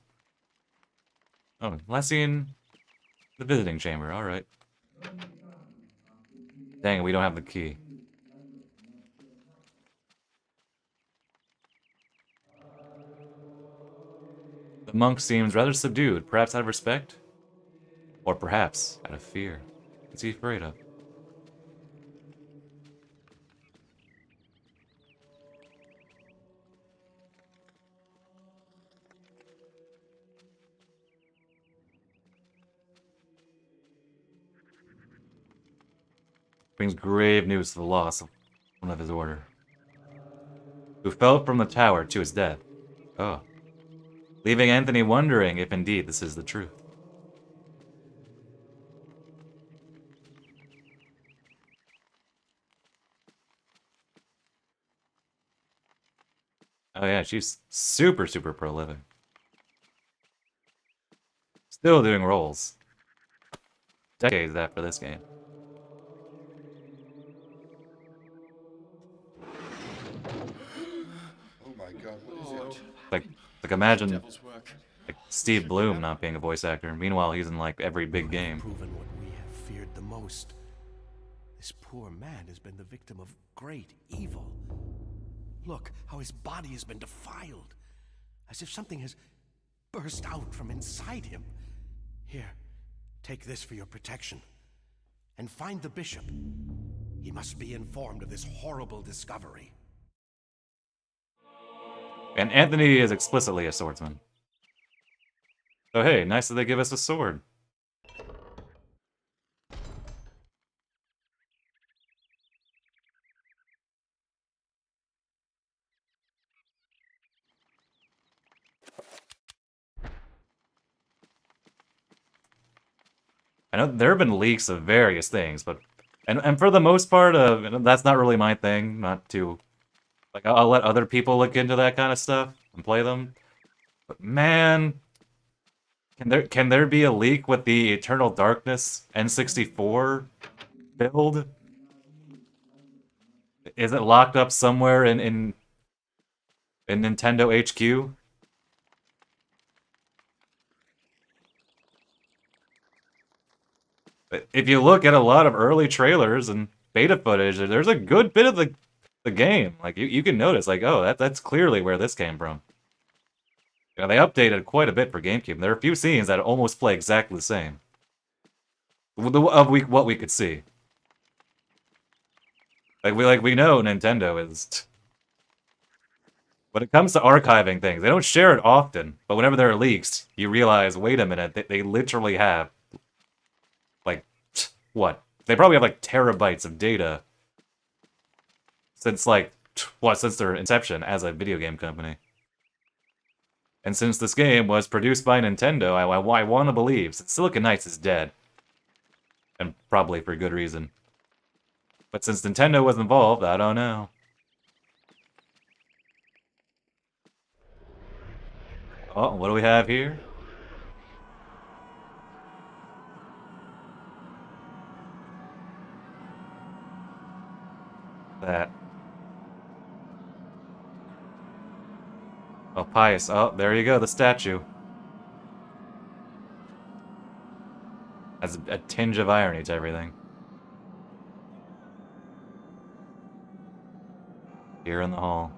Oh, last seen the visiting chamber. All right. Dang, we don't have the key. The monk seems rather subdued, perhaps out of respect? Or perhaps out of fear. What's he afraid of? Brings grave news to the loss of one of his order, who fell from the tower to his death. Oh. Leaving Anthony wondering if indeed this is the truth. Oh yeah, she's super prolific. Still doing roles. Decades after this game. Oh my god, what is it? Like imagine like Steve Bloom not being a voice actor. Meanwhile, he's in like every big game. Proven what we have feared the most. This poor man has been the victim of great evil. Look how his body has been defiled, as if something has burst out from inside him. Here, take this for your protection. And find the bishop. He must be informed of this horrible discovery. And Anthony is explicitly a swordsman. So hey, nice that they give us a sword. I know there have been leaks of various things, but and for the most part, that's not really my thing. Not to, like, I'll let other people look into that kind of stuff and play them. But man, can there be a leak with the Eternal Darkness N64 build? Is it locked up somewhere in Nintendo HQ? If you look at a lot of early trailers and beta footage, there's a good bit of the game. Like you can notice, like, oh, that's clearly where this came from. You know, they updated quite a bit for GameCube. There are a few scenes that almost play exactly the same. Of what we could see. Like we know Nintendo is. When it comes to archiving things, they don't share it often, but whenever there are leaks, you realize, wait a minute, they literally have. Like, what? They probably have like terabytes of data since since their inception as a video game company. And since this game was produced by Nintendo, I want to believe Silicon Knights is dead. And probably for good reason. But since Nintendo was involved, I don't know. Oh, what do we have here? That. Oh, Pius. Oh, there you go, the statue. adds a tinge of irony to everything. Here in the hall.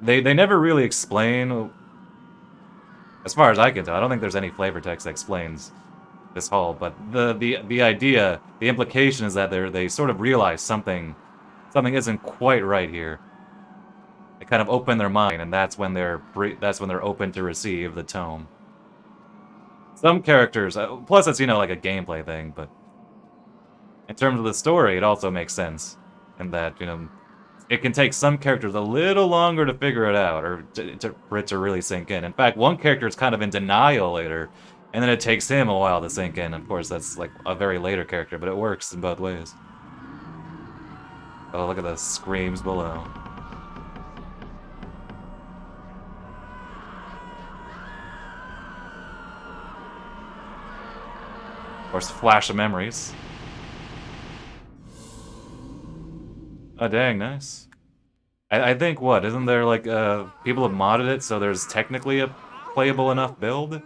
They never really explain, as far as I can tell, I don't think there's any flavor text that explains this hall, but the idea, the implication is that they sort of realize something isn't quite right here. They kind of open their mind, and that's when they're open to receive the tome. Some characters, plus it's, you know, like a gameplay thing, but in terms of the story, it also makes sense in that, you know, it can take some characters a little longer to figure it out, or for it to really sink in. In fact, one character is kind of in denial later, and then it takes him a while to sink in. Of course, that's like a very later character, but it works in both ways. Oh, look at the screams below. Of course, flash of memories. Oh, dang, nice. I think, what, isn't there, like, people have modded it, so there's technically a playable enough build?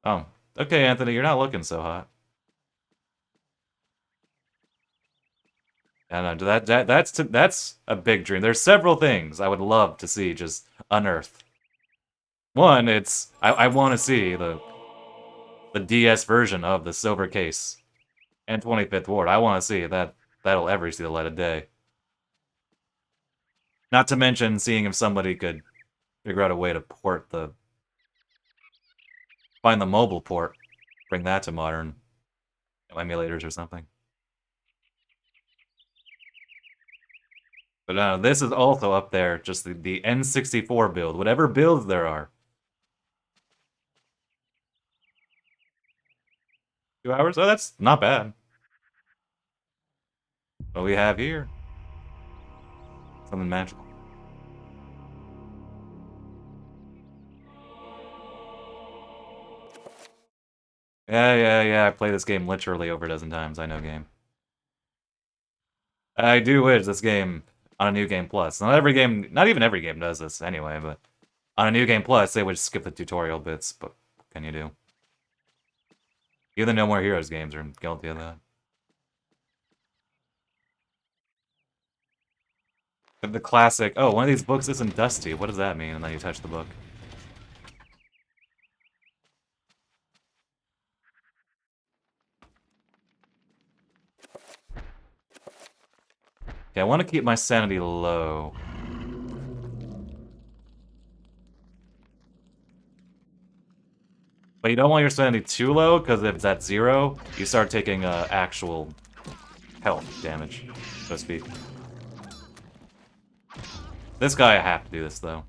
Oh, okay, Anthony, you're not looking so hot. I don't know, that's a big dream. There's several things I would love to see just unearthed. One, it's, I want to see the DS version of the Silver Case and 25th Ward. I want to see that'll ever see the light of day. Not to mention seeing if somebody could figure out a way to port find the mobile port, bring that to modern emulators or something. But this is also up there, just the N64 build, whatever builds there are. 2 hours? Oh, that's not bad. What we have here? Something magical. Yeah, I play this game literally over a dozen times. I know game. I do wish this game on a New Game Plus. Not even every game does this anyway, but on a New Game Plus, they would skip the tutorial bits, but what can you do? Even the No More Heroes games are guilty of that. The classic, oh, one of these books isn't dusty. What does that mean? And then you touch the book. Okay, I want to keep my sanity low. But you don't want your sanity too low, because if it's at 0, you start taking actual health damage, so to speak. This guy, I have to do this, though.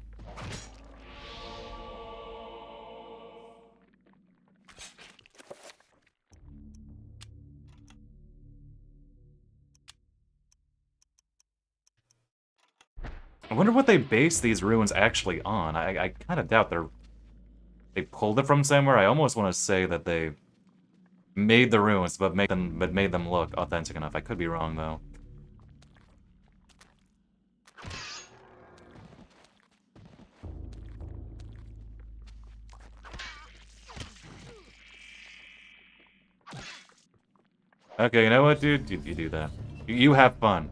I wonder what they base these ruins actually on. I kind of doubt they pulled it from somewhere. I almost want to say that they made the ruins, but made them look authentic enough. I could be wrong, though. Okay, you know what, dude? You do that. You have fun.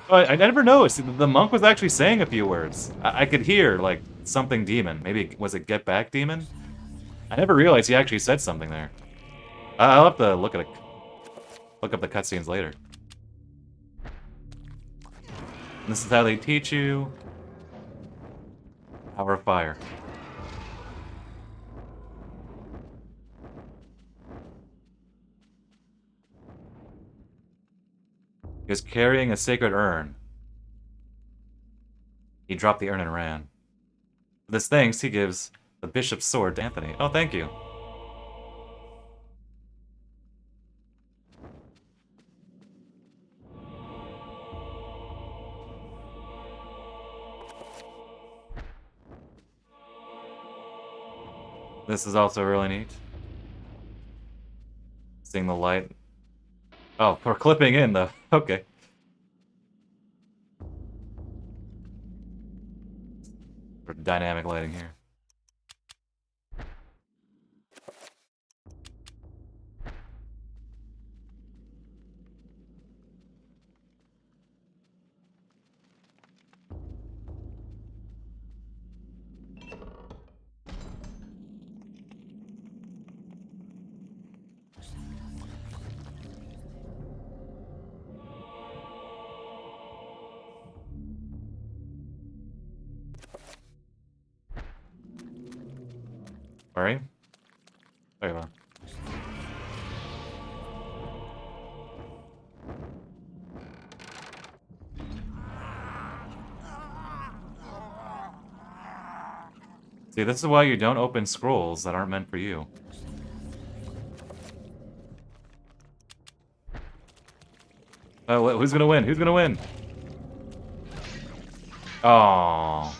Oh, I never noticed. The monk was actually saying a few words. I could hear, like, something demon. Maybe, was it Get Back Demon? I never realized he actually said something there. I'll have to look up the cutscenes later. And this is how they teach you power of fire. He was carrying a sacred urn. He dropped the urn and ran. For this thanks, he gives the bishop's sword to Anthony. Oh, thank you. This is also really neat. Seeing the light. Oh, for clipping in, though. Okay. For dynamic lighting here. Alright. There you are. See, this is why you don't open scrolls that aren't meant for you. Oh, who's gonna win? Who's gonna win? Oh.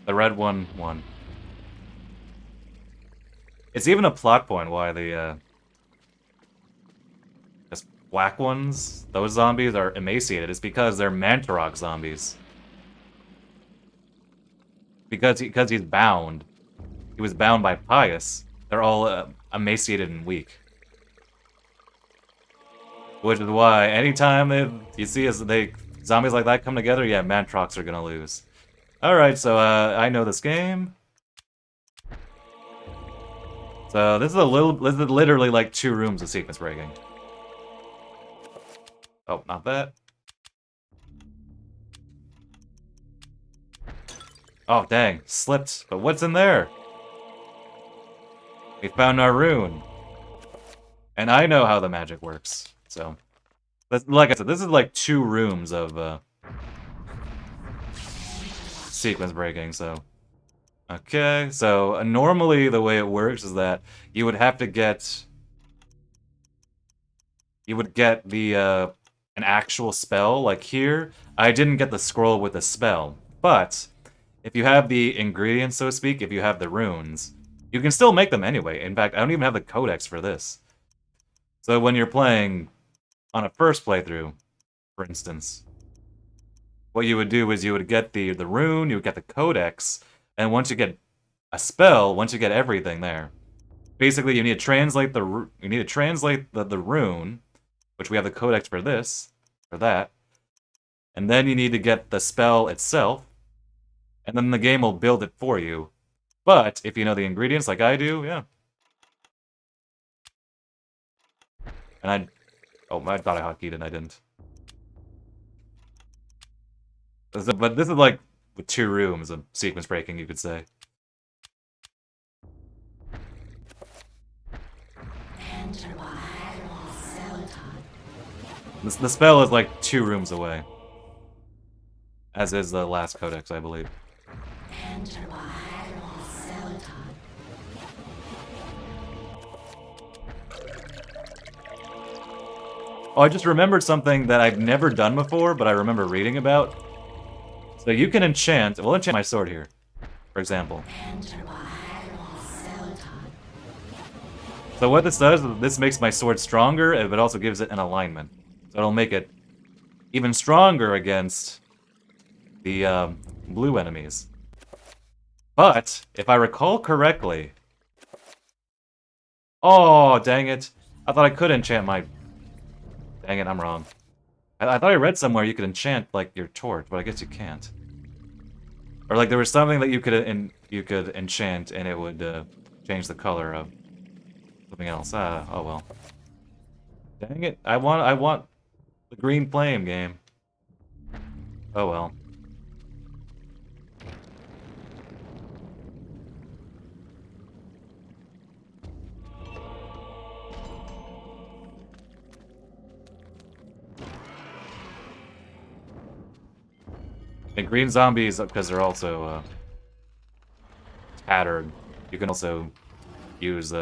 The red one won. It's even a plot point why the just black ones, those zombies are emaciated. It's because they're Mantarok zombies. Because he's bound. He was bound by Pius. They're all emaciated and weak. Which is why anytime you see zombies like that come together, yeah, Mantaroks are gonna lose. Alright, so I know this game. So this is literally like 2 rooms of sequence breaking. Oh, not that. Oh, dang, slipped. But what's in there? We found our rune. And I know how the magic works, so. Like I said, this is like 2 rooms of sequence breaking, so. Okay, so normally the way it works is that you would have to get... You would get the, an actual spell, like here. I didn't get the scroll with the spell, but if you have the ingredients, so to speak, if you have the runes, you can still make them anyway. In fact, I don't even have the codex for this. So when you're playing on a first playthrough, for instance, what you would do is you would get the rune, you would get the codex, and once you get a spell, once you get everything there, basically you need to translate the rune, which we have the codex for this, for that, and then you need to get the spell itself, and then the game will build it for you. But if you know the ingredients like I do, yeah. And I thought I hotkeyed and I didn't. But this is like with 2 rooms of sequence breaking, you could say. The spell is like 2 rooms away. As is the last codex, I believe. Oh, I just remembered something that I've never done before, but I remember reading about. So you can enchant... We'll enchant my sword here, for example. So what this does is this makes my sword stronger, but also gives it an alignment. So it'll make it even stronger against the blue enemies. But, if I recall correctly... Oh, dang it. I thought I could enchant my... Dang it, I'm wrong. I thought I read somewhere you could enchant, like, your torch, but I guess you can't. Or, like, there was something that you could enchant, and it would change the color of something else. Oh well. Dang it, I want the green flame game. Oh well. And green zombies, because they're also tattered, you can also use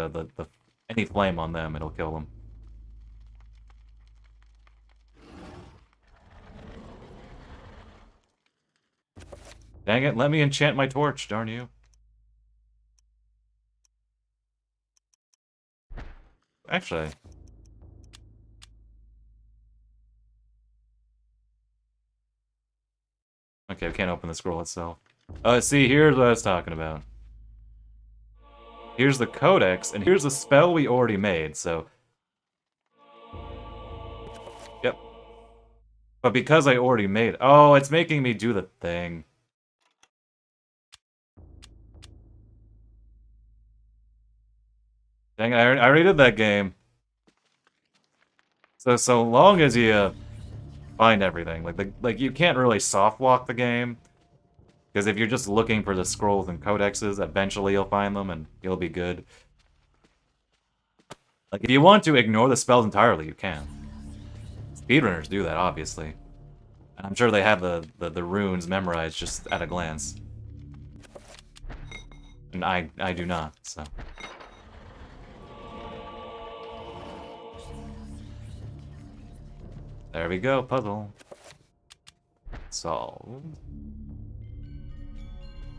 any flame on them, it'll kill them. Dang it, let me enchant my torch, darn you. Actually. Okay, we can't open the scroll itself. See, here's what I was talking about. Here's the codex, and here's the spell we already made, so... Yep. But because I already made... Oh, it's making me do the thing. Dang, I already did that game. So long as you find everything, like you can't really soft walk the game, because if you're just looking for the scrolls and codexes, eventually you'll find them and you'll be good. Like if you want to ignore the spells entirely, you can. Speedrunners do that, obviously. And I'm sure they have the runes memorized just at a glance. And I do not, so. There we go, puzzle. Solved.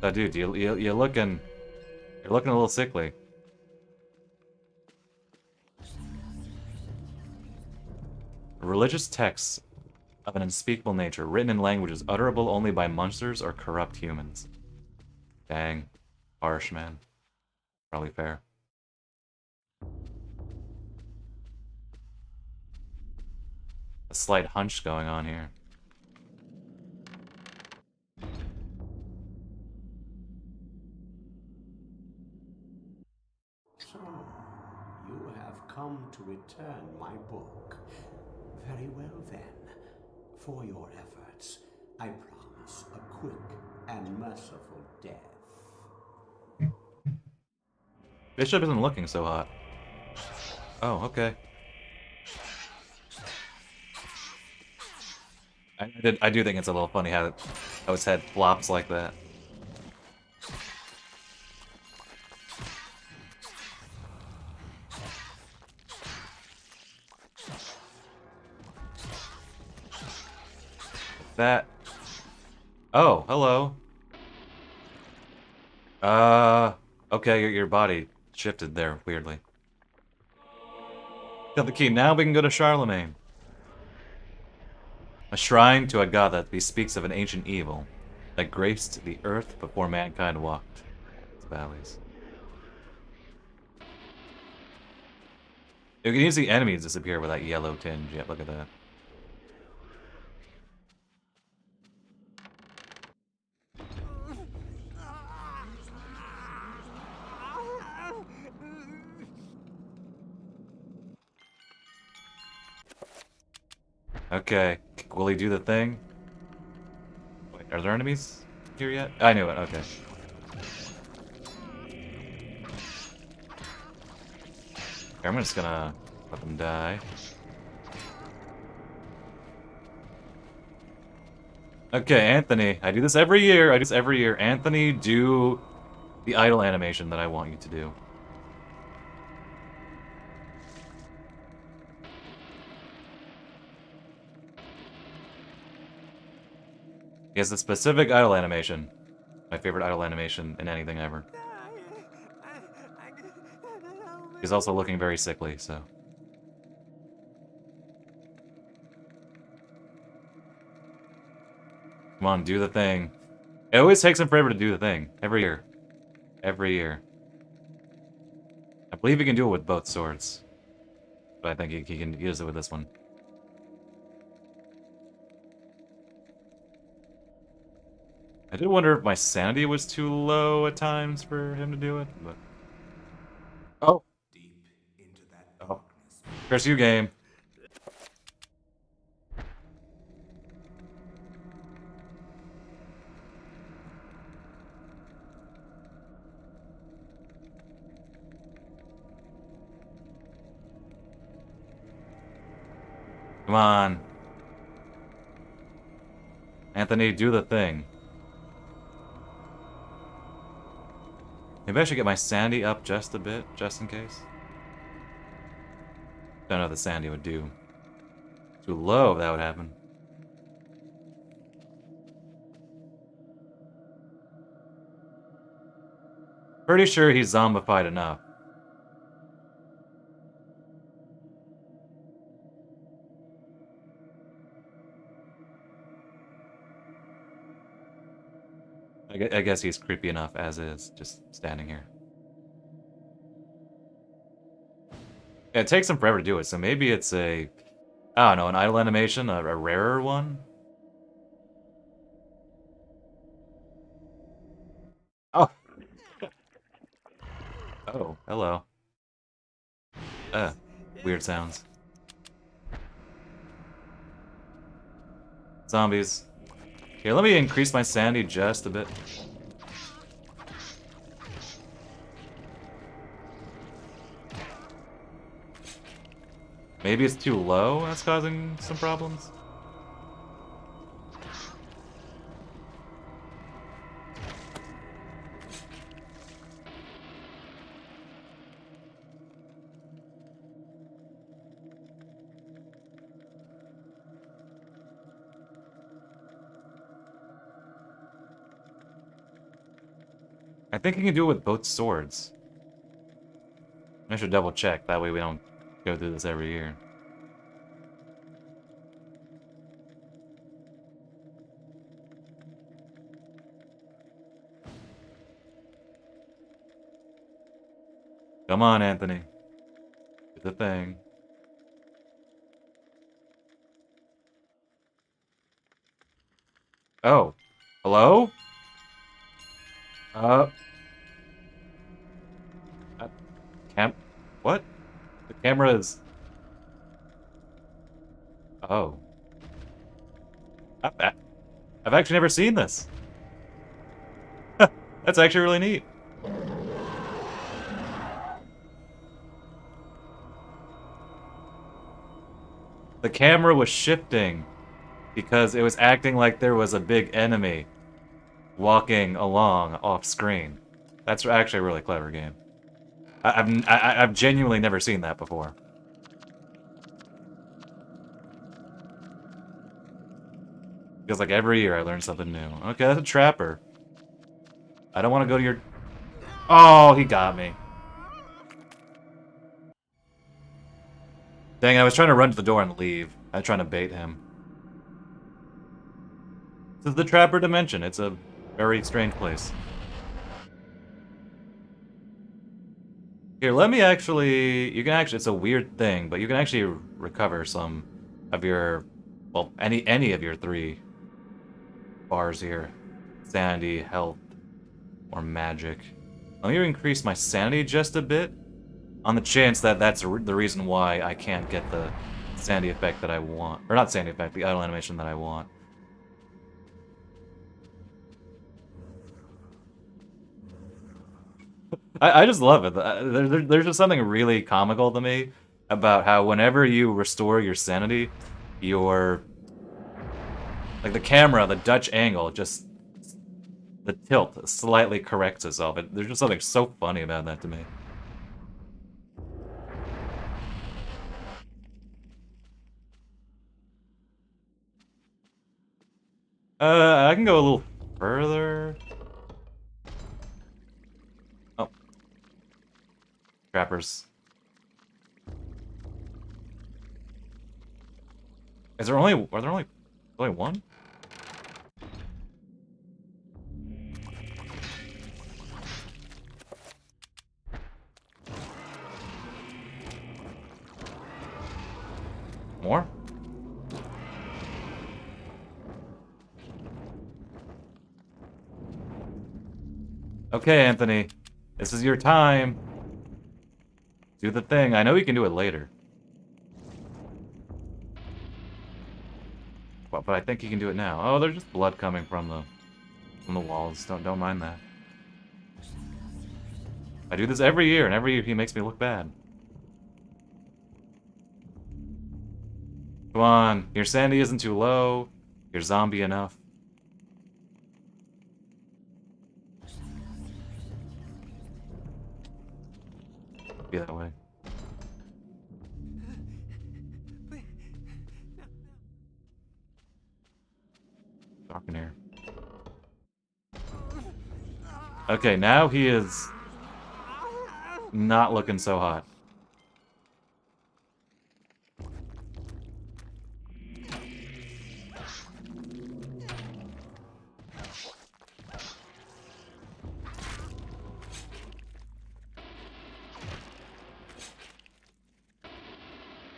Oh, dude, you're looking a little sickly. Religious texts of an unspeakable nature, written in languages utterable only by monsters or corrupt humans. Dang. Harsh, man. Probably fair. A slight hunch going on here. So, you have come to return my book. Very well then. For your efforts, I promise a quick and merciful death. Bishop isn't looking so hot. Oh, okay. I do think it's a little funny how his head flops like that. That. Oh, hello. Okay, your body shifted there weirdly. Got the key. Now we can go to Charlemagne. A shrine to a god that bespeaks of an ancient evil that graced the earth before mankind walked its valleys. You can even see enemies disappear with that yellow tinge. Yep, look at that. Okay, will he do the thing? Wait, are there enemies here yet? I knew it, okay. I'm just gonna let them die. Okay, Anthony, I do this every year, Anthony, do the idle animation that I want you to do. He has a specific idle animation. My favorite idle animation in anything ever. He's also looking very sickly, so. Come on, do the thing. It always takes him forever to do the thing. Every year. Every year. I believe he can do it with both swords. But I think he can use it with this one. I did wonder if my sanity was too low at times for him to do it, but... Oh! Oh. Curse you, game. Come on. Anthony, do the thing. Maybe I should get my sandy up just a bit, just in case. Don't know what the sandy would do. Too low if that would happen. Pretty sure he's zombified enough. I guess he's creepy enough as is, just standing here. Yeah, it takes him forever to do it, so maybe it's a... I don't know, an idle animation, a rarer one? Oh! Oh, hello. Weird sounds. Zombies. Here, let me increase my sanity just a bit. Maybe it's too low, that's causing some problems? I think you can do it with both swords. I should double check, that way we don't go through this every year. Come on, Anthony. Do the thing. Oh. Hello? What? The camera is... Oh. I've actually never seen this. That's actually really neat. The camera was shifting because it was acting like there was a big enemy walking along off screen. That's actually a really clever game. I've genuinely never seen that before. Because like every year I learn something new. Okay, that's a trapper. I don't want to go to your... Oh, he got me. Dang it, I was trying to run to the door and leave. I was trying to bait him. This is the Trapper Dimension. It's a very strange place. Here, let me actually... You can actually... It's a weird thing, but you can actually recover some of your... Well, any of your 3 bars here. Sanity, health, or magic. Let me increase my sanity just a bit. On the chance that that's the reason why I can't get the sanity effect that I want. Or not sanity effect, the idle animation that I want. I just love it. There's just something really comical to me about how whenever you restore your sanity, your... Like the camera, the Dutch angle, just... The tilt slightly corrects itself. There's just something so funny about that to me. I can go a little further. Oh. Trappers. Are there only one? More? Okay, Anthony. This is your time. Do the thing. I know you can do it later. But I think you can do it now. Oh, there's just blood coming from the walls. Don't mind that. I do this every year, and every year he makes me look bad. Come on, your sanity isn't too low. You're zombie enough. Be that way. Dark in here. Okay, now he is not looking so hot.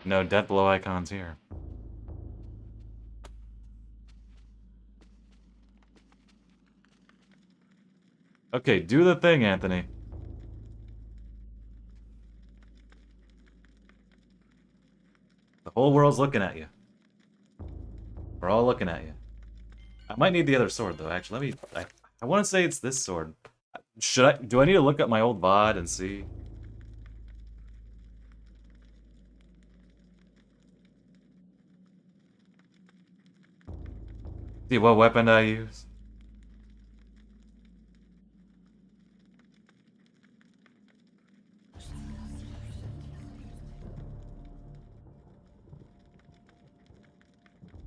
No death blow icons here. Okay, do the thing, Anthony. The whole world's looking at you. We're all looking at you. I might need the other sword, though, actually. I want to say it's this sword. Do I need to look up my old VOD and see? See what weapon I use?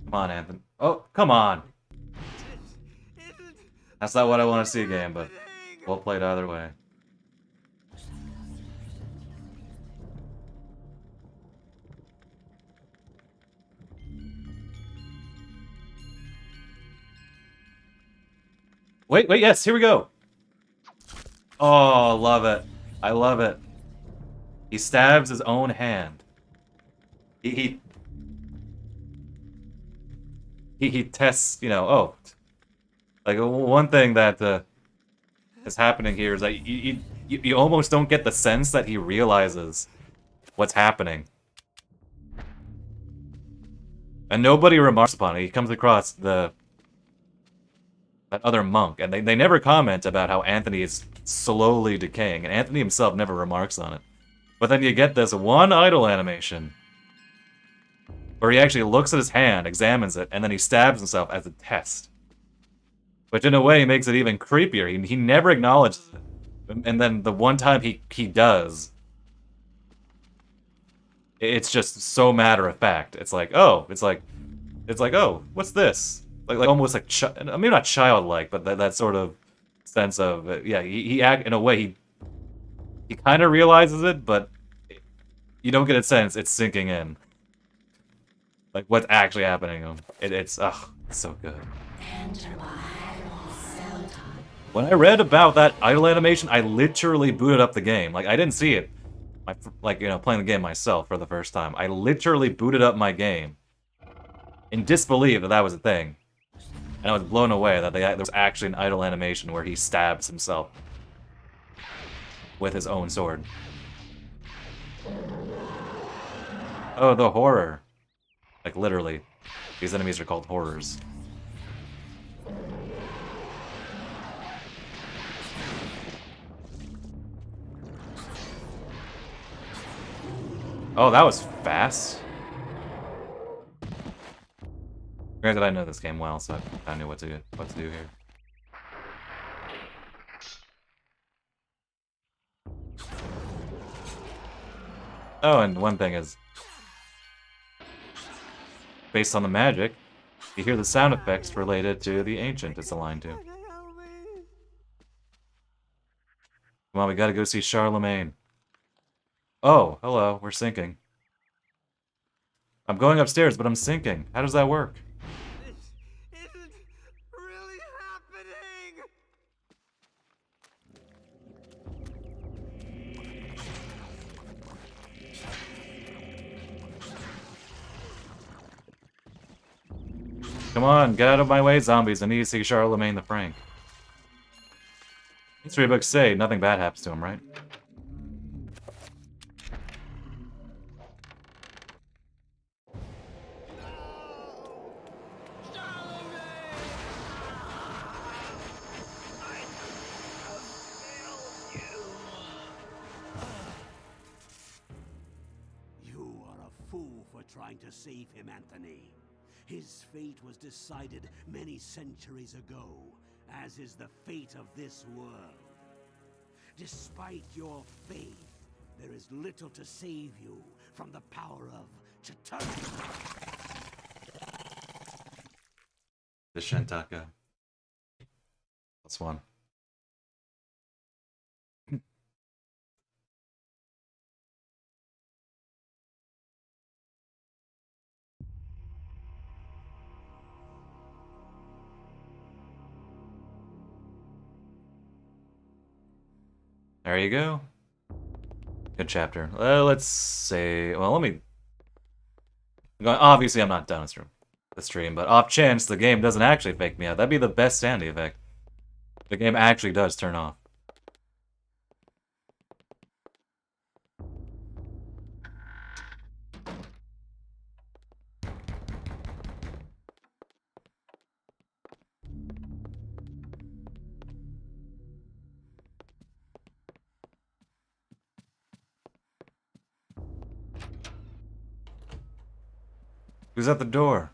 Come on, Anthony. Oh, come on! That's not what I want to see again, but we'll play it either way. Wait, yes, here we go! Oh, love it. I love it. He stabs his own hand. He tests, you know, oh. Like, one thing that is happening here is that you almost don't get the sense that he realizes what's happening. And nobody remarks upon it. He comes across that other monk, and they never comment about how Anthony is slowly decaying, and Anthony himself never remarks on it. But then you get this one idle animation where he actually looks at his hand, examines it, and then he stabs himself as a test. Which in a way makes it even creepier. He never acknowledges it. And then the one time he does, it's just so matter of fact. It's like, oh, what's this? Like almost like, I mean, not childlike, but that sort of sense of, yeah, he act, in a way, he kind of realizes it, but you don't get a sense it's sinking in. Like, what's actually happening to him. It's so good. When I read about that idle animation, I literally booted up the game. Like, I didn't see it, like, you know, playing the game myself for the first time. I literally booted up my game in disbelief that was a thing. And I was blown away that there was actually an idle animation where he stabs himself with his own sword. Oh, the horror. Like, literally. These enemies are called horrors. Oh, that was fast. Granted, I know this game well, so I knew what to do here. Oh, and one thing is, based on the magic, you hear the sound effects related to the ancient it's aligned to. Come on, we gotta go see Charlemagne. Oh, hello, we're sinking. I'm going upstairs, but I'm sinking. How does that work? This isn't really happening! Come on, get out of my way, zombies. I need to see Charlemagne the Frank. History books say nothing bad happens to him, right? You are a fool for trying to save him, Anthony. His fate was decided many centuries ago, as is the fate of this world. Despite your faith, there is little to save you from the power of Chitauri. The Shantaka. +1. There you go. Good chapter. Let's say, well, let me... Obviously, I'm not done with the stream, but off chance the game doesn't actually fake me out. That'd be the best sanity effect. The game actually does turn off. Who's at the door?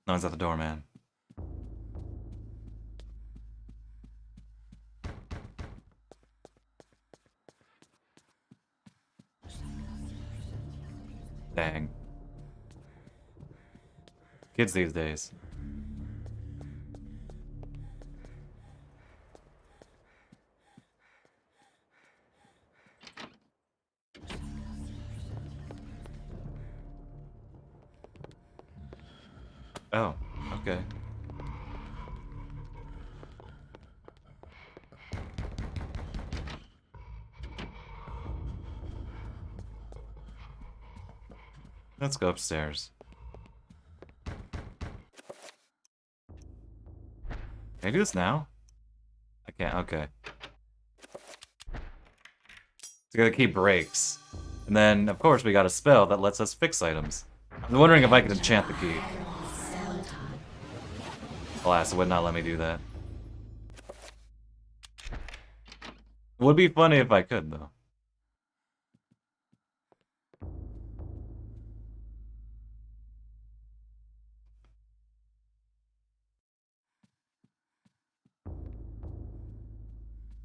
No one's at the door, man. Dang. Kids these days. Oh, okay. Let's go upstairs. Can I do this now? I can't, okay. So gotta keep breaks. And then, of course, we got a spell that lets us fix items. I'm wondering if I can enchant the key. Alas, it would not let me do that. It would be funny if I could, though.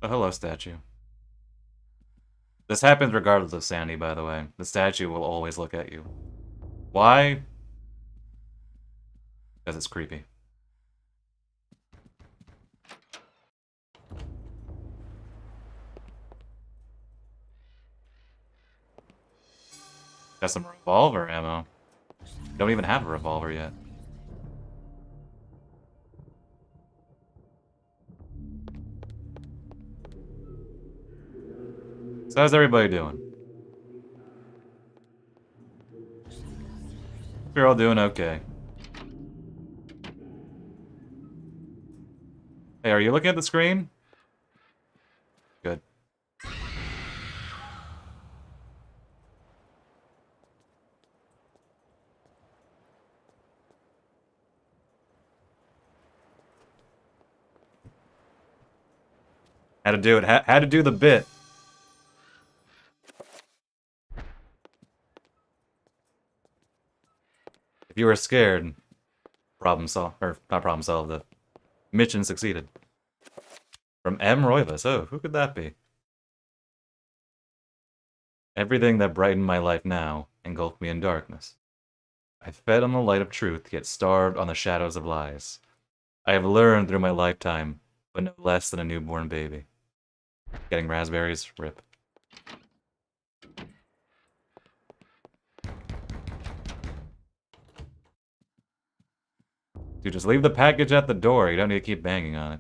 Oh, hello, statue. This happens regardless of sanity, by the way. The statue will always look at you. Why? Because it's creepy. Got some revolver ammo. Don't even have a revolver yet. So how's everybody doing? We're all doing okay. Hey, are you looking at the screen? Good. Had to do it. Had to do the bit. If you were scared, problem solved. Or not problem solved. The mission succeeded. From M. Roivas. Oh, who could that be? Everything that brightened my life now engulfed me in darkness. I fed on the light of truth, yet starved on the shadows of lies. I have learned through my lifetime, but no less than a newborn baby. Getting raspberries? Rip. Dude, just leave the package at the door. You don't need to keep banging on it.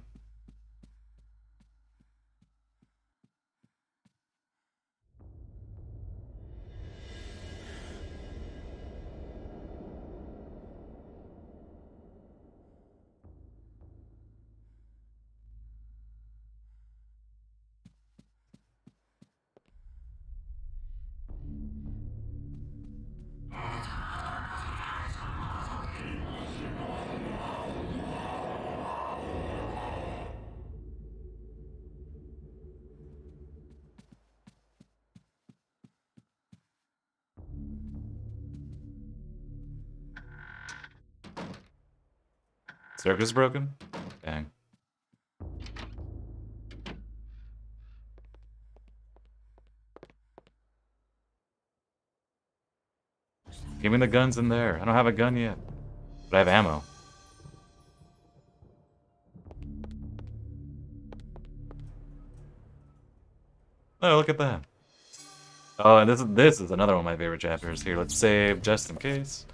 Circuit's broken? Dang. Give me the guns in there. I don't have a gun yet. But I have ammo. Oh, look at that. Oh, and this is another one of my favorite chapters. Here, let's save just in case.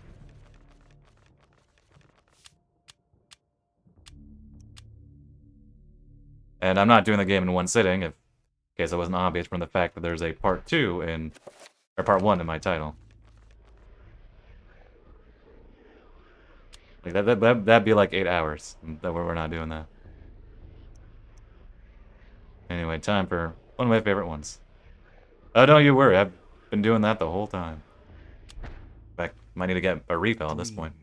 And I'm not doing the game in one sitting, in case it wasn't obvious from the fact that there's a part 2 in, or part 1 in my title. Like that'd be like 8 hours. That we're not doing that. Anyway, time for one of my favorite ones. Oh, don't you worry, I've been doing that the whole time. In fact, might need to get a refill at this point.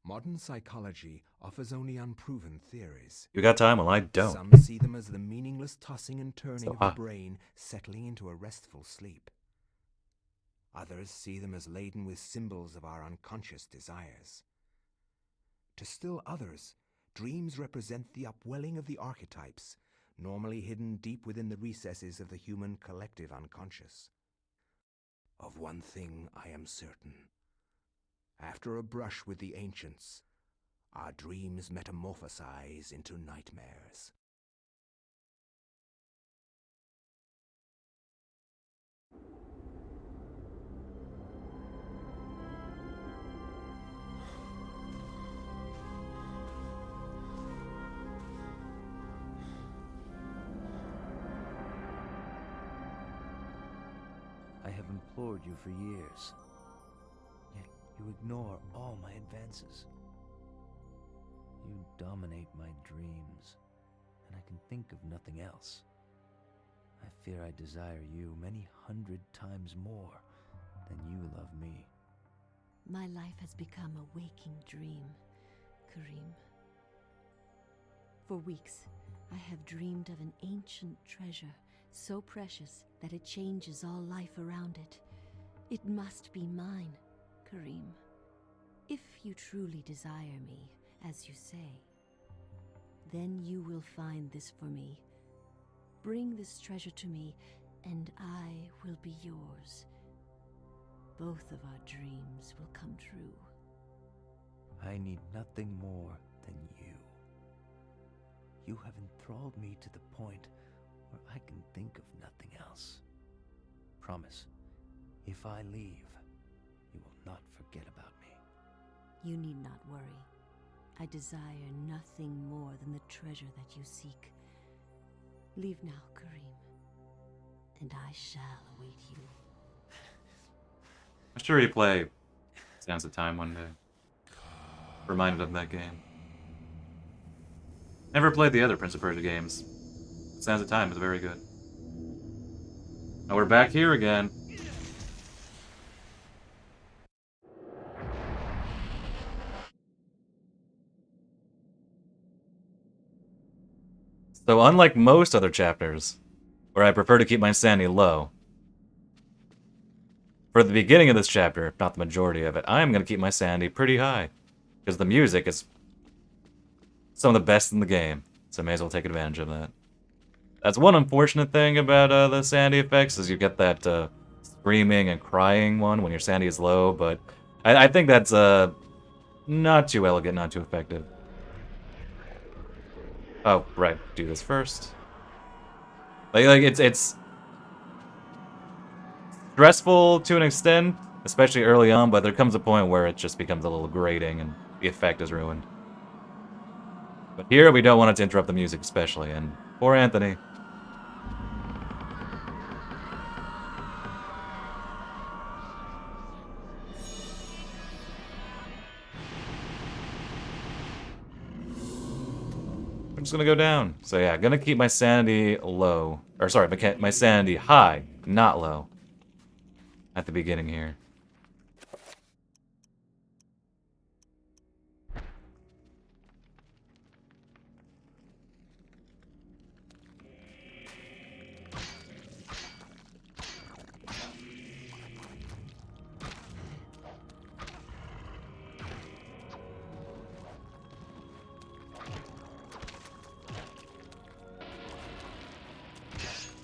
Modern psychology offers only unproven theories. You got time? Well, I don't. Some see them as the meaningless tossing and turning of the brain settling into a restful sleep. Others see them as laden with symbols of our unconscious desires. To still others, dreams represent the upwelling of the archetypes, normally hidden deep within the recesses of the human collective unconscious. Of one thing I am certain. After a brush with the ancients, our dreams metamorphosize into nightmares. I have implored you for years, yet you ignore all my advances. You dominate my dreams, and I can think of nothing else. I fear I desire you many 100 times more than you love me. My life has become a waking dream, Karim. For weeks, I have dreamed of an ancient treasure, so precious that it changes all life around it. It must be mine, Karim. If you truly desire me, as you say, then you will find this for me. Bring this treasure to me, and I will be yours. Both of our dreams will come true. I need nothing more than you. You have enthralled me to the point where I can think of nothing else. Promise, if I leave, you will not forget about me. You need not worry. I desire nothing more than the treasure that you seek. Leave now, Karim, and I shall await you. I'm sure you play Sands of Time one day. Reminded of that game. Never played the other Prince of Persia games. Sands of Time is very good. Now we're back here again. So unlike most other chapters, where I prefer to keep my sanity low, for the beginning of this chapter, if not the majority of it, I am going to keep my sanity pretty high. Because the music is some of the best in the game, so I may as well take advantage of that. That's one unfortunate thing about the sanity effects, is you get that screaming and crying one when your sanity is low, but I think that's not too elegant, not too effective. Oh, right, do this first. Like it's stressful to an extent, especially early on, but there comes a point where it just becomes a little grating and the effect is ruined. But here we don't want it to interrupt the music especially, and poor Anthony. I'm just gonna go down. So yeah, gonna keep my sanity low. Or sorry, my sanity high, not low. At the beginning here.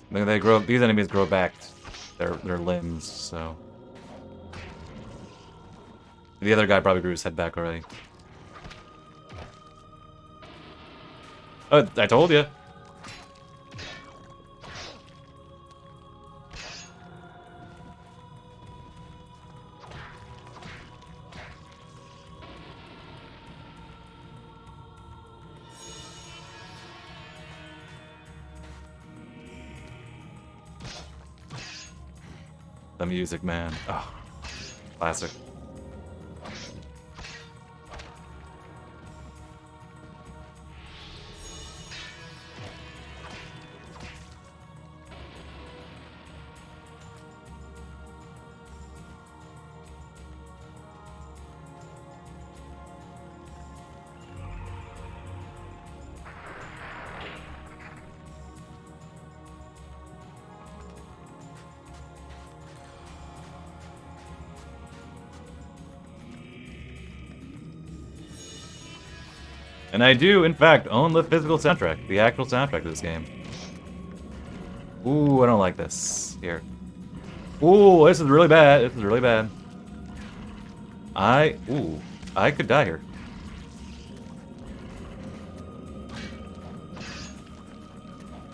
They grow. These enemies grow back their limbs, so the other guy probably grew his head back already. Oh, I told you. The music, man. Oh, classic. And I do, in fact, own the physical soundtrack, the actual soundtrack of this game. Ooh, I don't like this. Here. Ooh, this is really bad. This is really bad. Ooh, I could die here.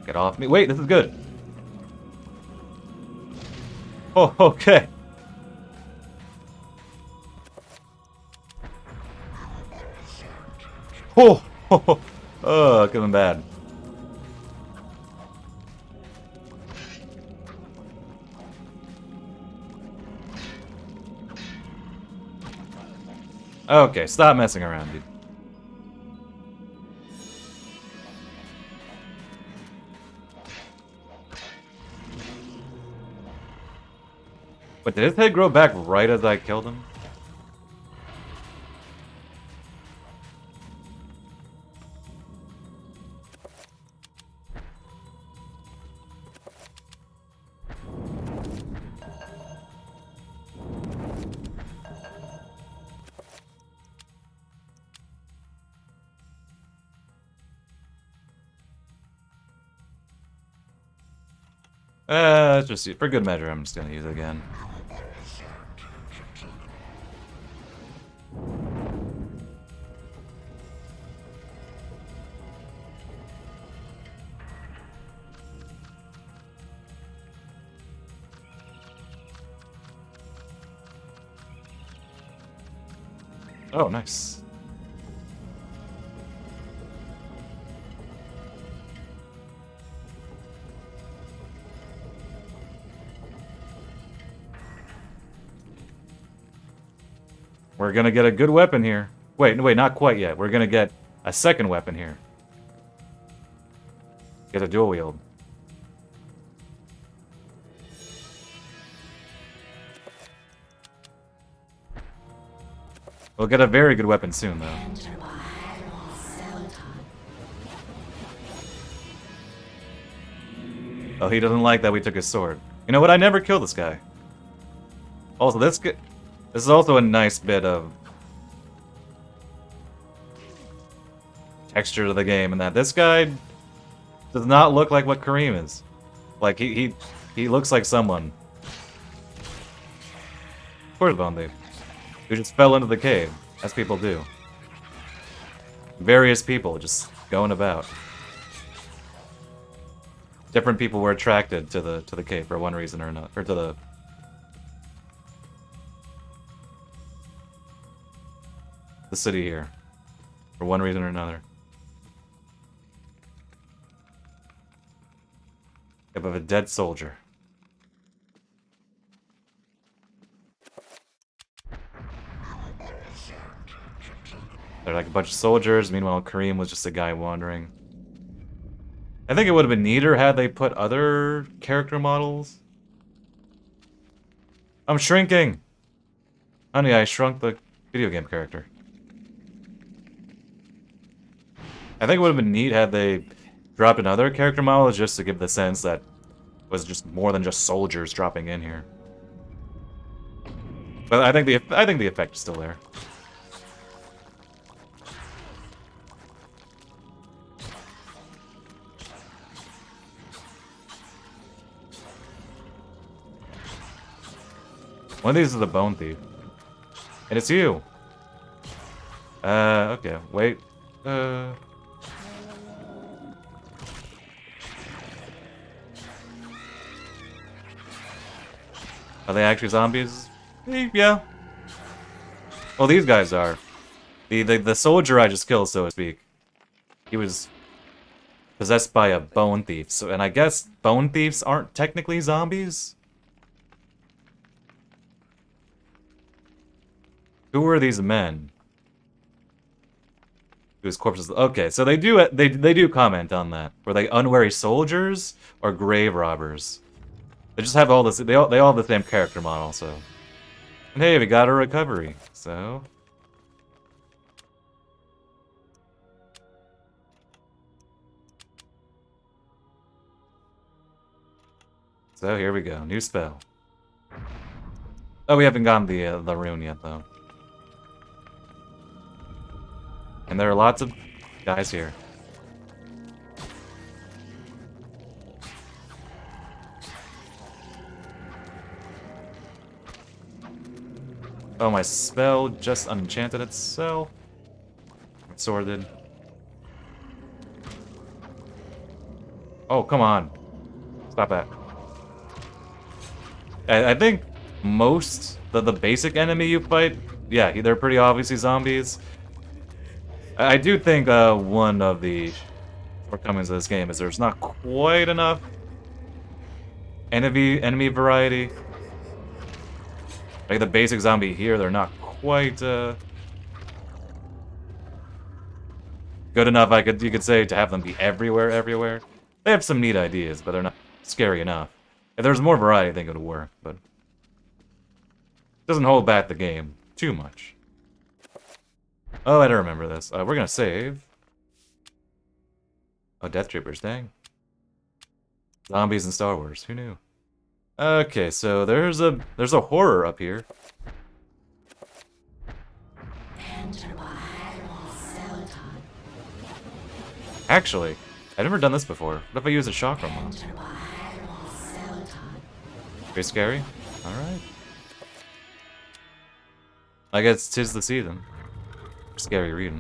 Get off me. Wait, this is good. Oh, okay. Oh, oh, coming bad. Okay, stop messing around, dude. But did his head grow back right as I killed him? Let's just for good measure, I'm just gonna use it again. Oh, nice. We're gonna get a good weapon here. Wait, no, wait, not quite yet. We're gonna get a second weapon here. Get a dual wield. We'll get a very good weapon soon, though. Oh, he doesn't like that we took his sword. You know what? I never killed this guy. Also, this is also a nice bit of texture to the game, and that this guy does not look like what Kareem is. Like he looks like someone. Of course, Bone Thief, who just fell into the cave, as people do. Various people just going about. Different people were attracted to the cave for one reason or another, or to the city here for one reason or another. If of a dead soldier. They're like a bunch of soldiers, meanwhile Kareem was just a guy wandering. I think it would have been neater had they put other character models. I'm shrinking! Honey, I shrunk the video game character. I think it would have been neat had they dropped another character model just to give the sense that it was just more than just soldiers dropping in here. But I think the effect is still there. One of these is the Bone Thief. And it's you! Okay, wait. Are they actually zombies? Yeah. Well, these guys are. The soldier I just killed, so to speak. He was possessed by a Bone Thief, so, and I guess Bone Thieves aren't technically zombies? Who are these men? Whose corpses? Okay, so they do comment on that. Were they unwary soldiers or grave robbers? They just have all this. They all have the same character model. So, and hey, we got a recovery. So here we go. New spell. Oh, we haven't gotten the rune yet though. And there are lots of guys here. Oh, my spell just unenchanted itself. Sworded. Oh, come on. Stop that. I think most the basic enemy you fight, yeah, they're pretty obviously zombies. I do think one of the shortcomings of this game is there's not quite enough enemy variety. Like the basic zombie here, they're not quite good enough. You could say to have them be everywhere. They have some neat ideas, but they're not scary enough. If there's more variety, I think it would work, but it doesn't hold back the game too much. Oh, I don't remember this. We're gonna save. Oh, Death Troopers, dang. Zombies in Star Wars, who knew? Okay, so there's a horror up here. Actually, I've never done this before. What if I use a chakra mod? Very scary? Alright. I guess 'tis the season. Scary reading.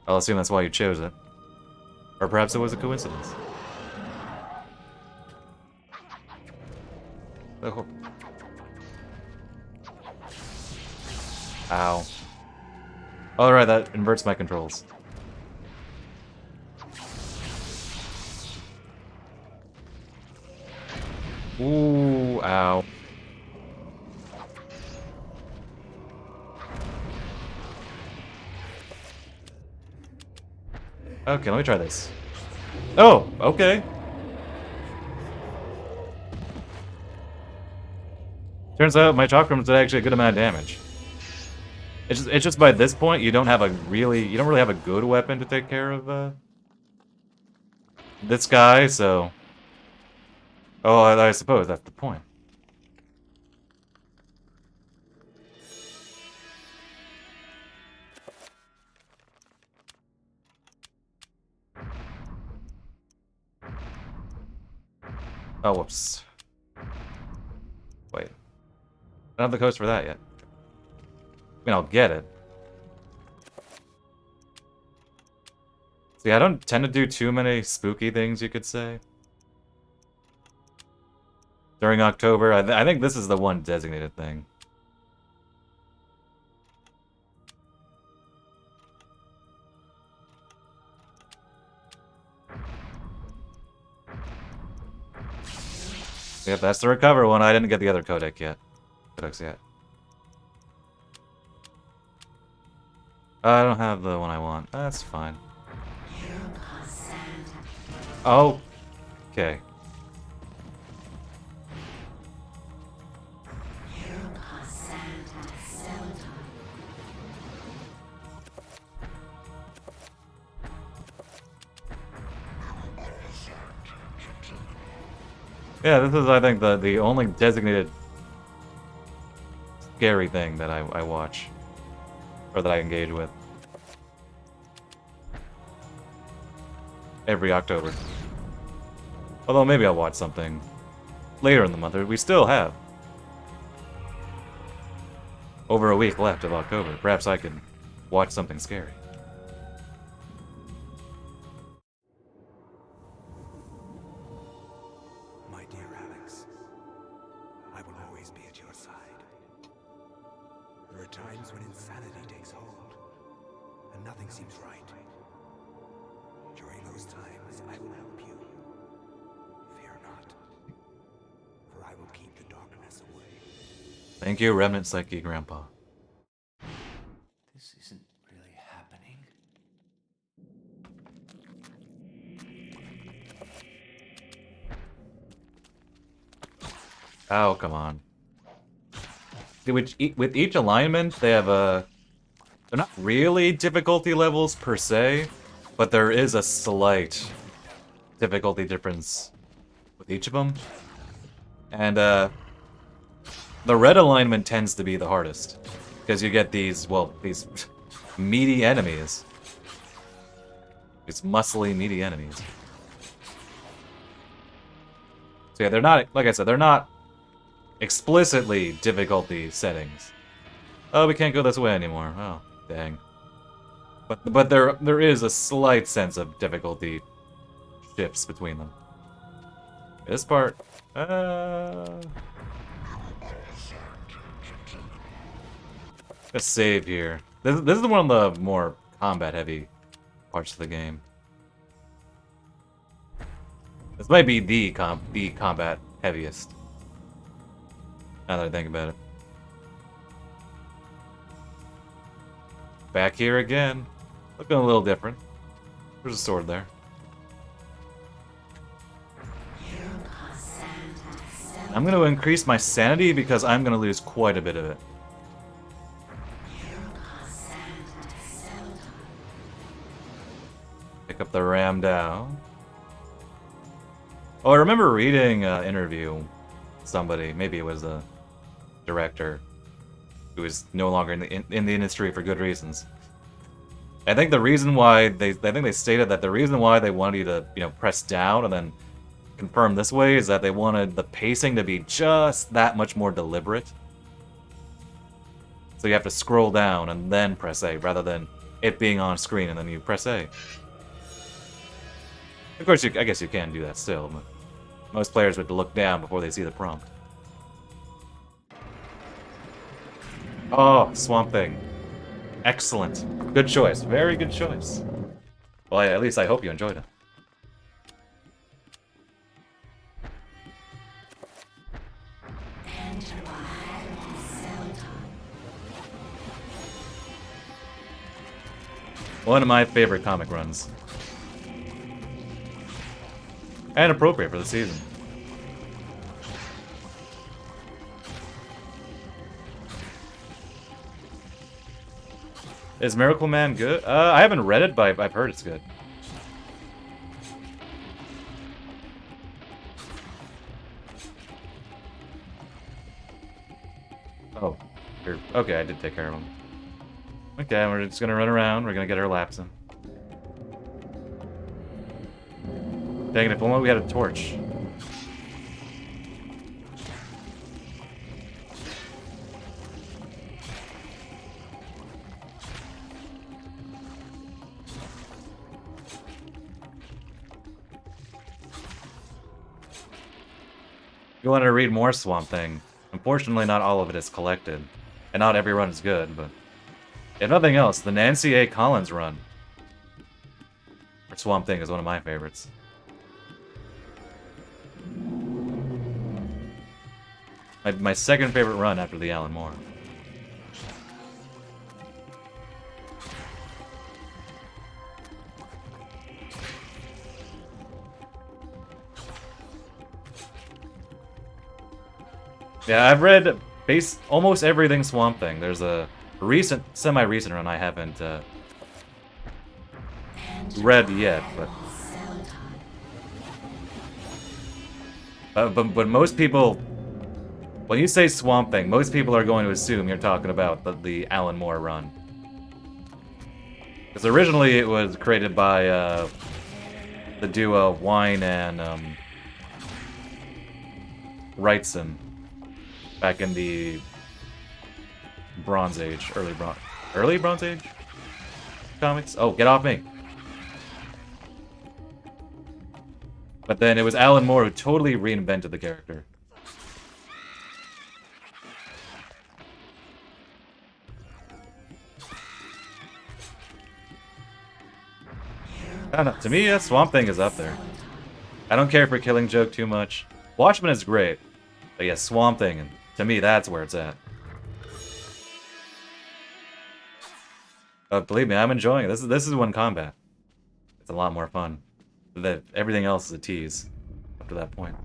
I'll assume that's why you chose it. Or perhaps it was a coincidence. Oh. Ow. Alright, that inverts my controls. Ooh, ow. Okay, let me try this. Oh, okay. Turns out my chakrams did actually a good amount of damage. It's just by this point you don't really have a good weapon to take care of this guy, so oh, I suppose that's the point. Oh, whoops. Wait. I don't have the codes for that yet. I mean, I'll get it. See, I don't tend to do too many spooky things, you could say. During October, I think this is the one designated thing. Yep, that's the recover one. I didn't get the other codex yet. I don't have the one I want. That's fine. Oh, okay. Yeah, this is, I think, the only designated scary thing that I watch. Or that I engage with. Every October. Although maybe I'll watch something later in the month. We still have over a week left of October. Perhaps I can watch something scary. My dear Alex, I will always be at your side. There are times when insanity takes hold, and nothing seems right. During those times, I will help you. Fear not, for I will keep the darkness away. Thank you, Remnant Psyche Grandpa. Oh, come on. With each alignment, they have a... They're not really difficulty levels per se, but there is a slight difficulty difference with each of them. And the red alignment tends to be the hardest, because you get these, well, these meaty enemies. These muscly, meaty enemies. So yeah, they're not, like I said, they're not explicitly difficulty settings. Oh, we can't go this way anymore. Oh, dang. But there is a slight sense of difficulty shifts between them. This part, let's save here. This is one of the more combat-heavy parts of the game. This might be the combat heaviest. Now that I think about it. Back here again. Looking a little different. There's a sword there. I'm going to increase my sanity because I'm going to lose quite a bit of it. Pick up the Ram Dao. Oh, I remember reading an interview with somebody, maybe it was a director, who is no longer in the industry for good reasons. I think the reason why they stated that the reason why they wanted you to, you know, press down and then confirm this way is that they wanted the pacing to be just that much more deliberate. So you have to scroll down and then press A rather than it being on screen and then you press A. Of course, I guess you can do that still, but most players would look down before they see the prompt. Oh, Swamp Thing. Excellent. Good choice. Very good choice. Well, at least I hope you enjoyed it. One of my favorite comic runs. And appropriate for the season. Is Miracle Man good? I haven't read it, but I've heard it's good. Oh, here. Okay, I did take care of him. Okay, we're just gonna run around. We're gonna get our laps in. Dang it, if only we had a torch. You want to read more Swamp Thing. Unfortunately, not all of it is collected. And not every run is good, but... if nothing else, the Nancy A. Collins run for Swamp Thing is one of my favorites. My second favorite run after the Alan Moore. Yeah, I've read almost everything Swamp Thing. There's a recent, semi-recent run I haven't read yet, but most people, when you say Swamp Thing, most people are going to assume you're talking about the Alan Moore run. Because originally it was created by the duo Wine and Wrightson back in the Bronze Age, early Bronze Age comics. Oh, get off me! But then it was Alan Moore who totally reinvented the character. I don't know. To me, that Swamp Thing is up there. I don't care for Killing Joke too much. Watchmen is great, but yeah, Swamp Thing, and to me, that's where it's at. Believe me, I'm enjoying it. This is one combat. It's a lot more fun. Everything else is a tease up to that point.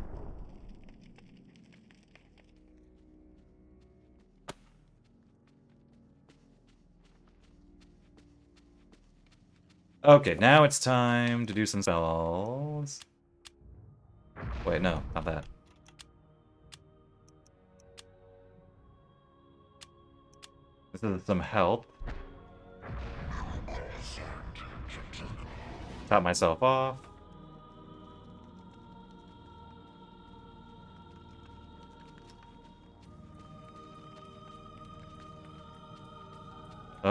Okay, now it's time to do some spells. Wait, no, not that. This is some health. Top myself off.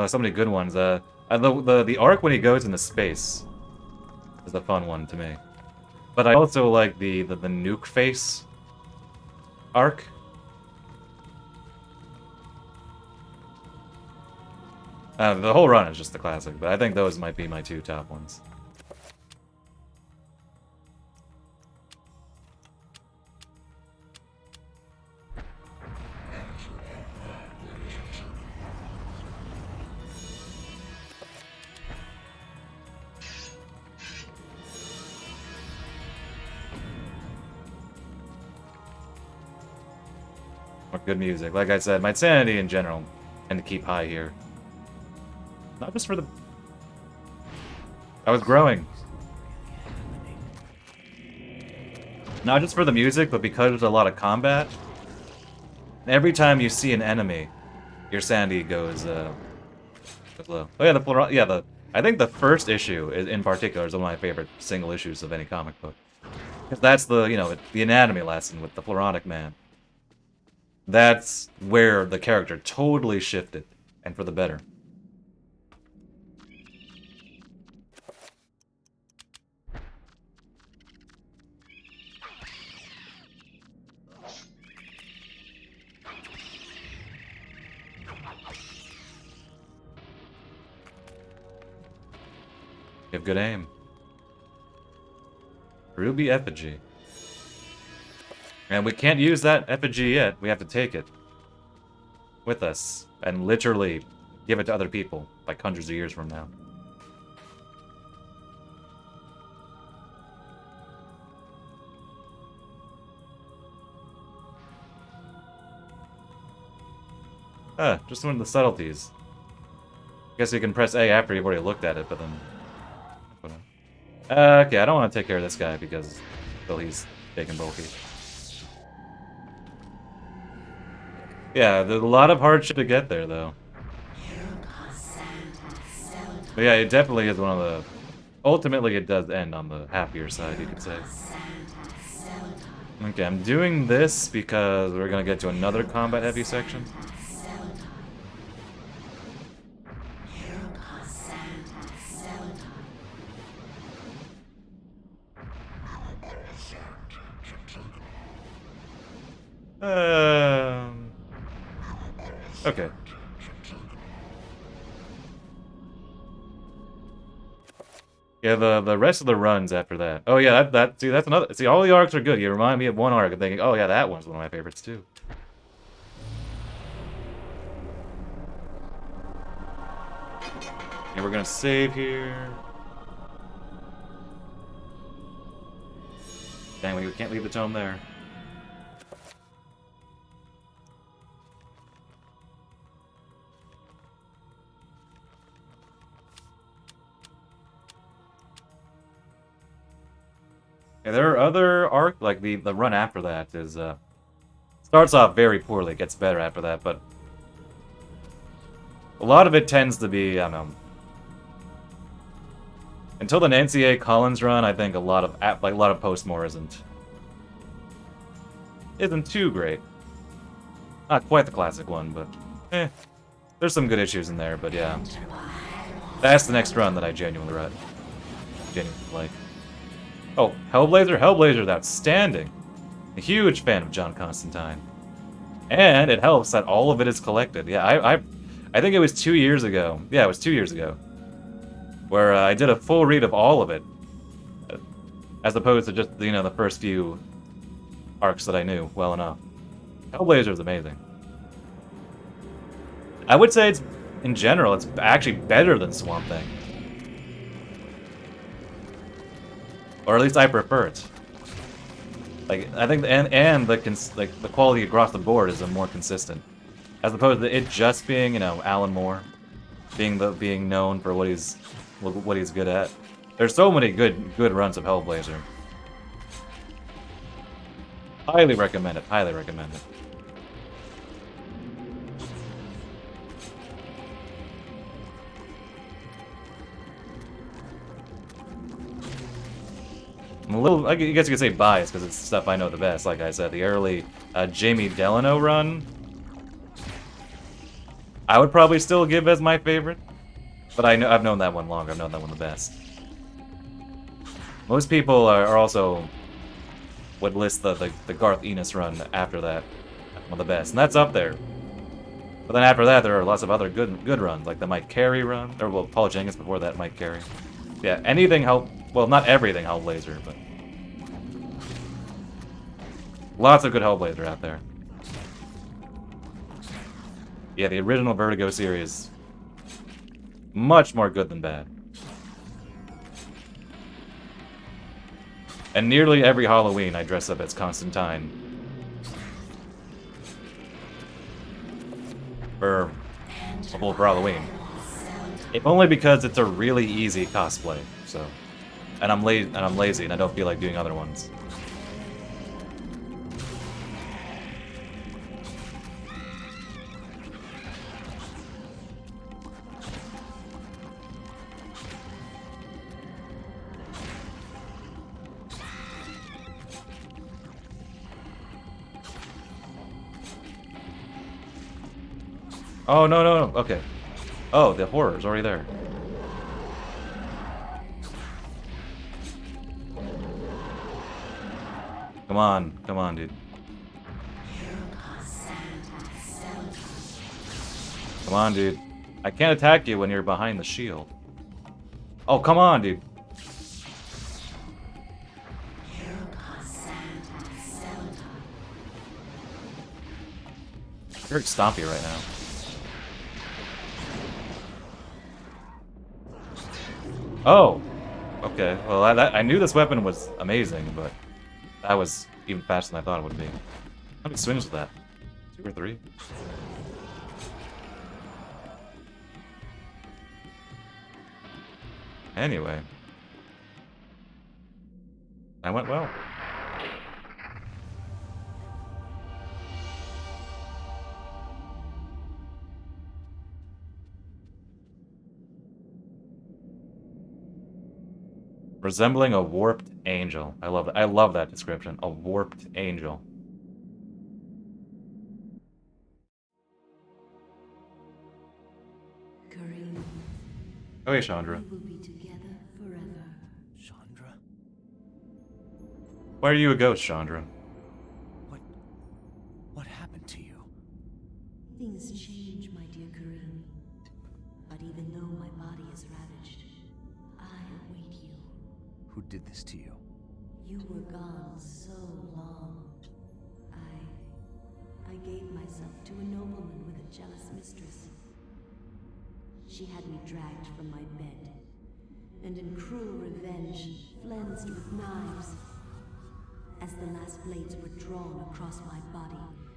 So many good ones. The arc when he goes into space is a fun one to me. But I also like the nuke face arc. The whole run is just a classic, but I think those might be my two top ones. Good music. Like I said, my sanity in general and to keep high here. Not just for the... I was growing. Not just for the music, but because there's a lot of combat. Every time you see an enemy, your sanity goes low. Oh yeah, I think the first issue in particular is one of my favorite single issues of any comic book. Because that's the anatomy lesson with the Floronic Man. That's where the character totally shifted, and for the better. You have good aim. Ruby effigy. And we can't use that effigy yet. We have to take it with us and literally give it to other people like hundreds of years from now. Just one of the subtleties. I guess you can press A after you've already looked at it, but then... okay, I don't want to take care of this guy because, well, he's big and bulky. Yeah, there's a lot of hardship to get there, though. But yeah, it definitely is one of the... Ultimately, it does end on the happier side, you could say. Okay, I'm doing this because we're gonna get to another combat-heavy section. Okay. Yeah, the rest of the runs after that. Oh yeah, that's another. See, all the arcs are good. You remind me of one arc. I'm thinking, oh yeah, that one's one of my favorites too. And we're gonna save here. Dang, we can't leave the tome there. Yeah, there are other arcs, like the run after that is, starts off very poorly, gets better after that, but a lot of it tends to be, I don't know, until the Nancy A. Collins run, I think a lot of Postmore isn't too great. Not quite the classic one, but, there's some good issues in there, but yeah. That's the next run that I genuinely like. Oh, Hellblazer? Hellblazer's outstanding. A huge fan of John Constantine. And it helps that all of it is collected. Yeah, I think it was 2 years ago. Yeah, it was 2 years ago. Where I did a full read of all of it. As opposed to just, the first few arcs that I knew well enough. Hellblazer is amazing. I would say in general, it's actually better than Swamp Thing. Or at least I prefer it. Like, I think, and the quality across the board is more consistent, as opposed to it just being, Alan Moore, being known for what he's what he's good at. There's so many good runs of Hellblazer. Highly recommend it. Highly recommend it. I'm a little, I guess you could say biased because it's stuff I know the best. Like I said, the early Jamie Delano run, I would probably still give as my favorite. But I've known that one longer. I've known that one the best. Most people are also would list the Garth Ennis run after that one of the best, and that's up there. But then after that, there are lots of other good runs, like the Mike Carey run, or well, Paul Jenkins before that, Mike Carey. Yeah, anything well, not everything Hellblazer, but lots of good Hellblazer out there. Yeah, the original Vertigo series, much more good than bad. And nearly every Halloween, I dress up as Constantine. For Halloween. If only because it's a really easy cosplay, so. And I'm lazy and I don't feel like doing other ones. Oh, no, okay. Oh, the horror's already there. Come on, dude. Come on, dude. I can't attack you when you're behind the shield. Oh, come on, dude. You're stompy right now. Oh, okay. Well, I knew this weapon was amazing, but that was even faster than I thought it would be. How many swings was that? 2 or 3? Anyway. That went well. Resembling a warped angel. I love that. I love that description. A warped angel. Karim. Oh, hey, Chandra. We will be together forever. Chandra? Why are you a ghost, Chandra? What happened to you? Things change, my dear Karim. But even though my body is ravaged, I await you. Who did this to you? You were gone so long. I gave myself to a nobleman with a jealous mistress. She had me dragged from my bed, and in cruel revenge, flensed with knives. As the last blades were drawn across my body,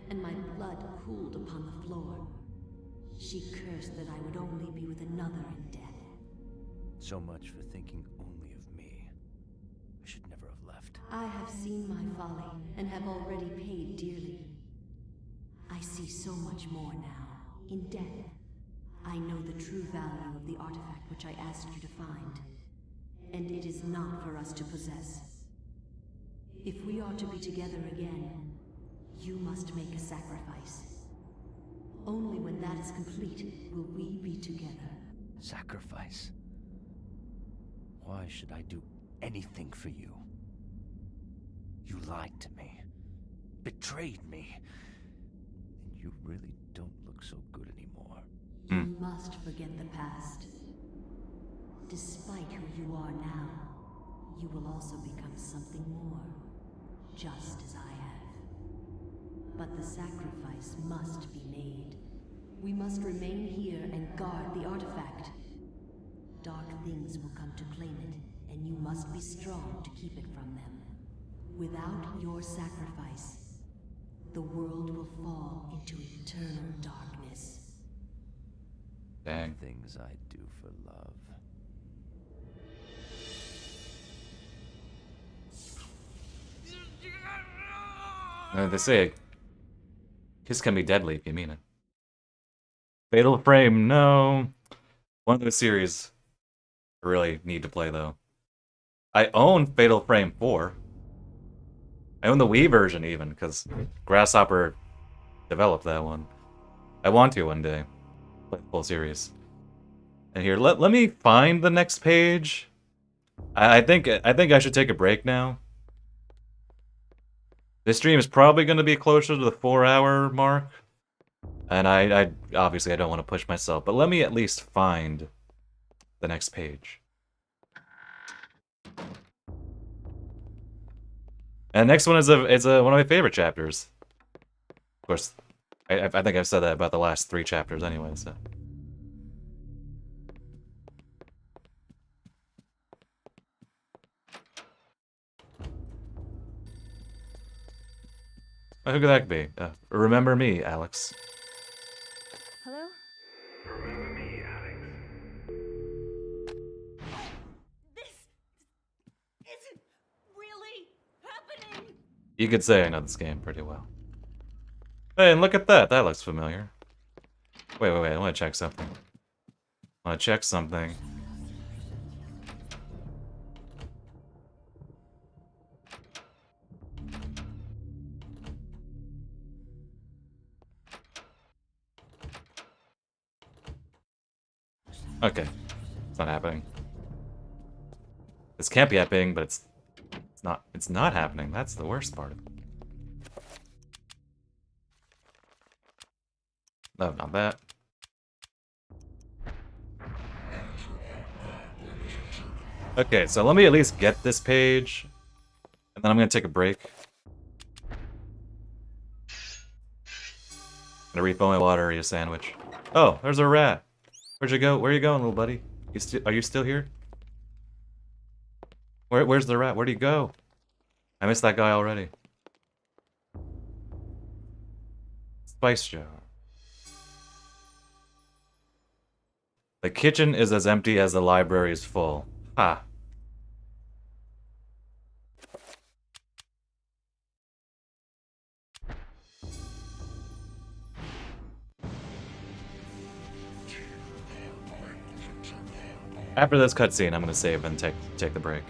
and my blood cooled upon the floor, she cursed that I would only be with another in death. So much for thinking only of me. I should never have left. I have seen my folly, and have already paid dearly. I see so much more now. In death, I know the true value of the artifact which I asked you to find. And it is not for us to possess. If we are to be together again, you must make a sacrifice. Only when that is complete will we be together. Sacrifice? Why should I do anything for you? You lied to me. Betrayed me. And you really don't look so good anymore. You must forget the past. Despite who you are now, you will also become something more, just as I have. But the sacrifice must be made. We must remain here and guard the artifact. Dark things will come to claim it, and you must be strong to keep it from them. Without your sacrifice, the world will fall into eternal darkness. Dang. Things I do for love. They say a kiss can be deadly if you mean it. Fatal Frame, no. One of those series I really need to play, though. I own Fatal Frame 4. I own the Wii version, even, because Grasshopper developed that one. I want to one day. Play the full series. And here, let me find the next page. I think I should take a break now. This stream is probably going to be closer to the 4-hour mark. And I obviously I don't want to push myself, but let me at least find the next page. And next one is one of my favorite chapters. Of course, I think I've said that about the last 3 chapters anyway, so. Who could that be? Remember me, Alex. Hello? Remember me, Alex. This isn't really happening. You could say I know this game pretty well. Hey, and look at that. That looks familiar. Wait. I want to check something. Okay. It's not happening. This can't be happening, but it's not happening. That's the worst part of it. No, not that. Okay, so let me at least get this page, and then I'm gonna take a break. Gonna refill my water, eat a sandwich. Oh, there's a rat. Where'd you go? Where are you going, little buddy? Are you still here? Where's the rat? Where'd he go? I missed that guy already. Spice jar. The kitchen is as empty as the library is full. Ha. After this cutscene, I'm gonna save and take the break.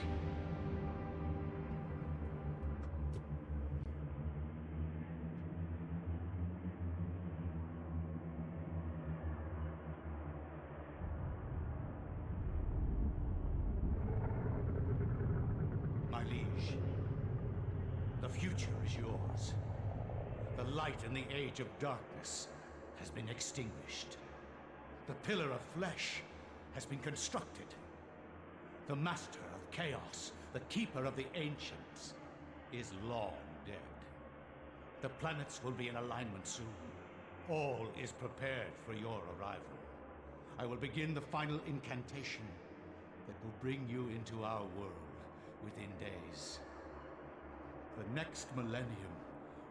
My liege, the future is yours. The light in the age of darkness has been extinguished. The pillar of flesh has been constructed. The master of chaos, the keeper of the ancients, is long dead. The planets will be in alignment soon. All is prepared for your arrival. I will begin the final incantation that will bring you into our world within days. The next millennium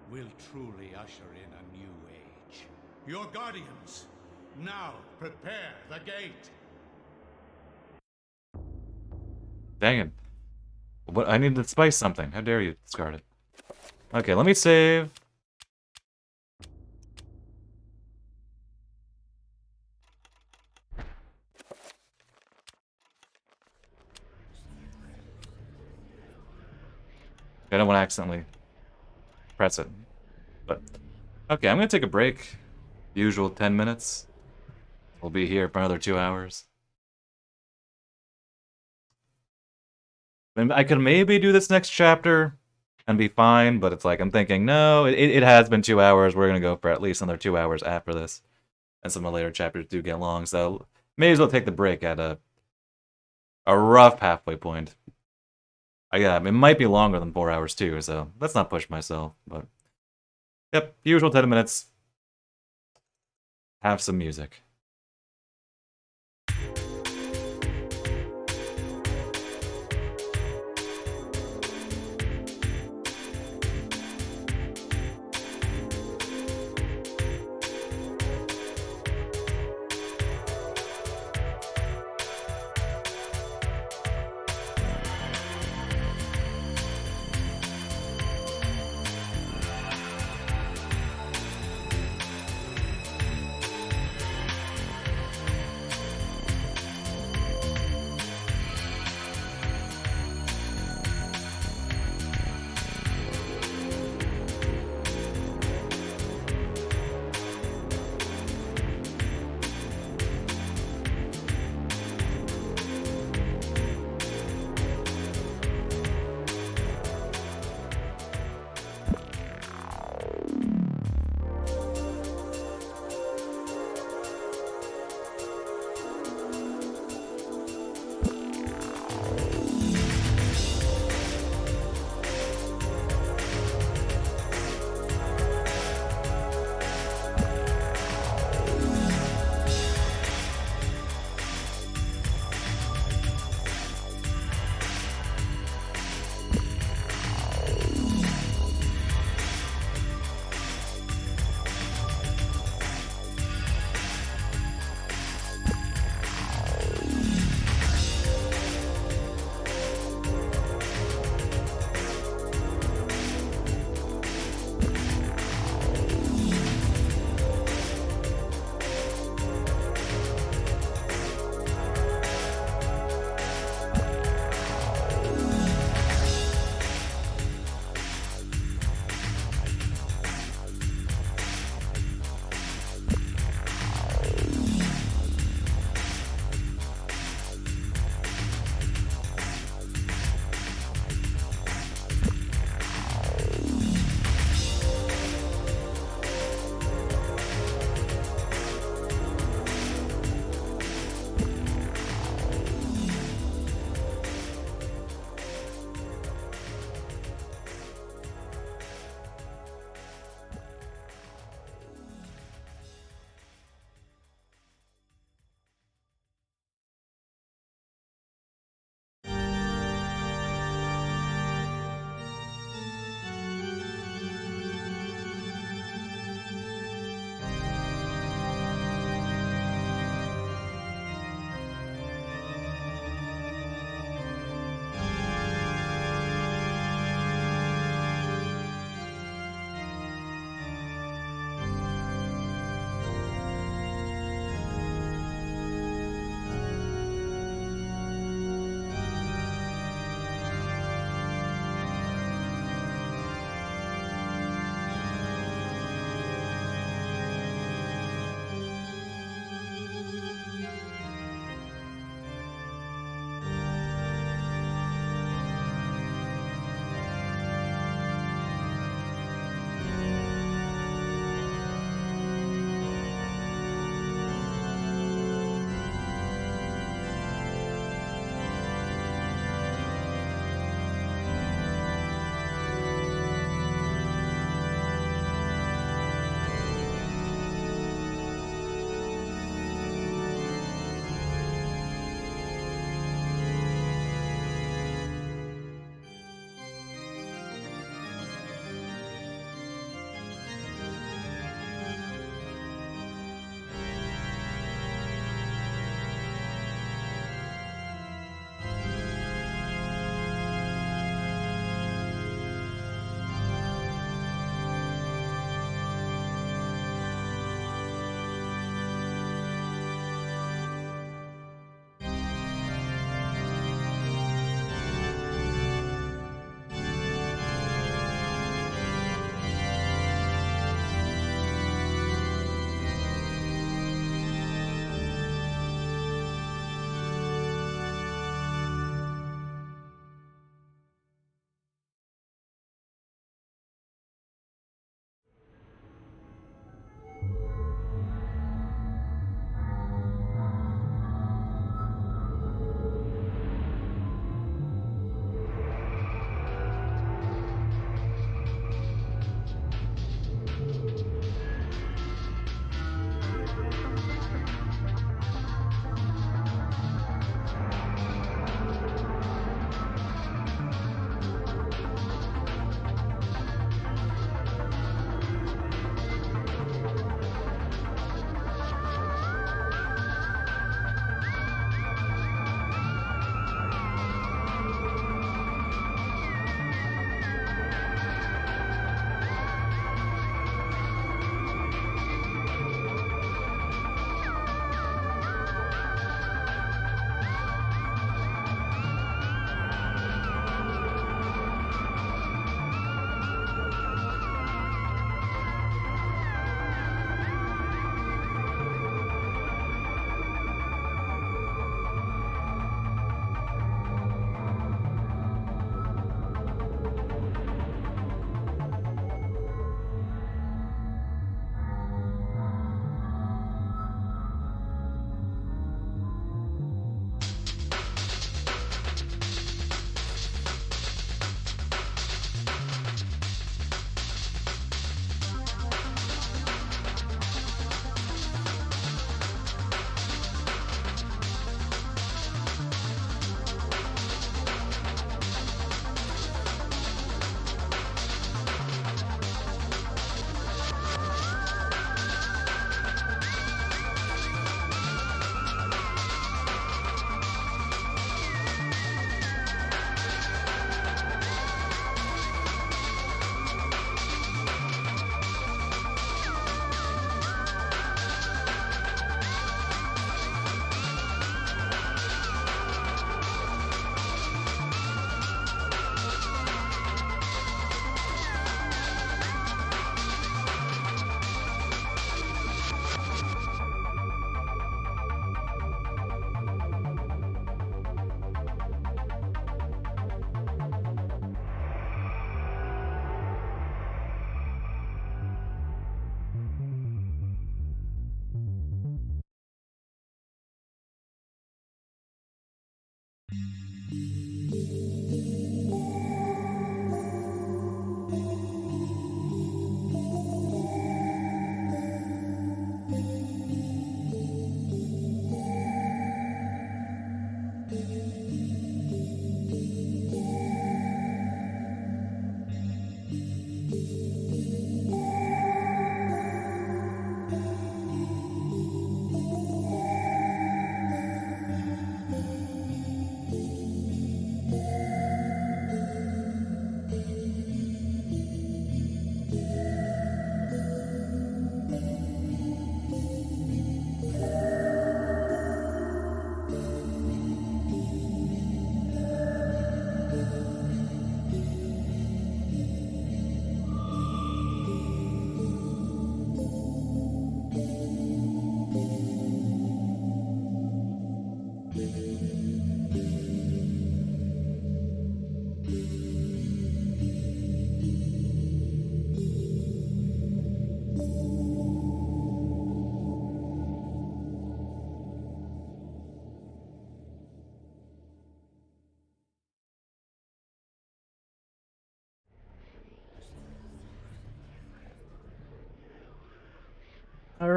will truly usher in a new age. Your guardians, now prepare the gate. Dang it. What? I need to spice something. How dare you discard it. Okay, let me save. I don't want to accidentally press it. But, okay, I'm going to take a break. Usual 10 minutes. We'll be here for another 2 hours. I could maybe do this next chapter and be fine, but it's like, I'm thinking, no, it has been 2 hours. We're going to go for at least another 2 hours after this. And some of the later chapters do get long, so may as well take the break at a rough halfway point. Yeah, it might be longer than 4 hours too, so let's not push myself, but... Yep, usual 10 minutes. Have some music.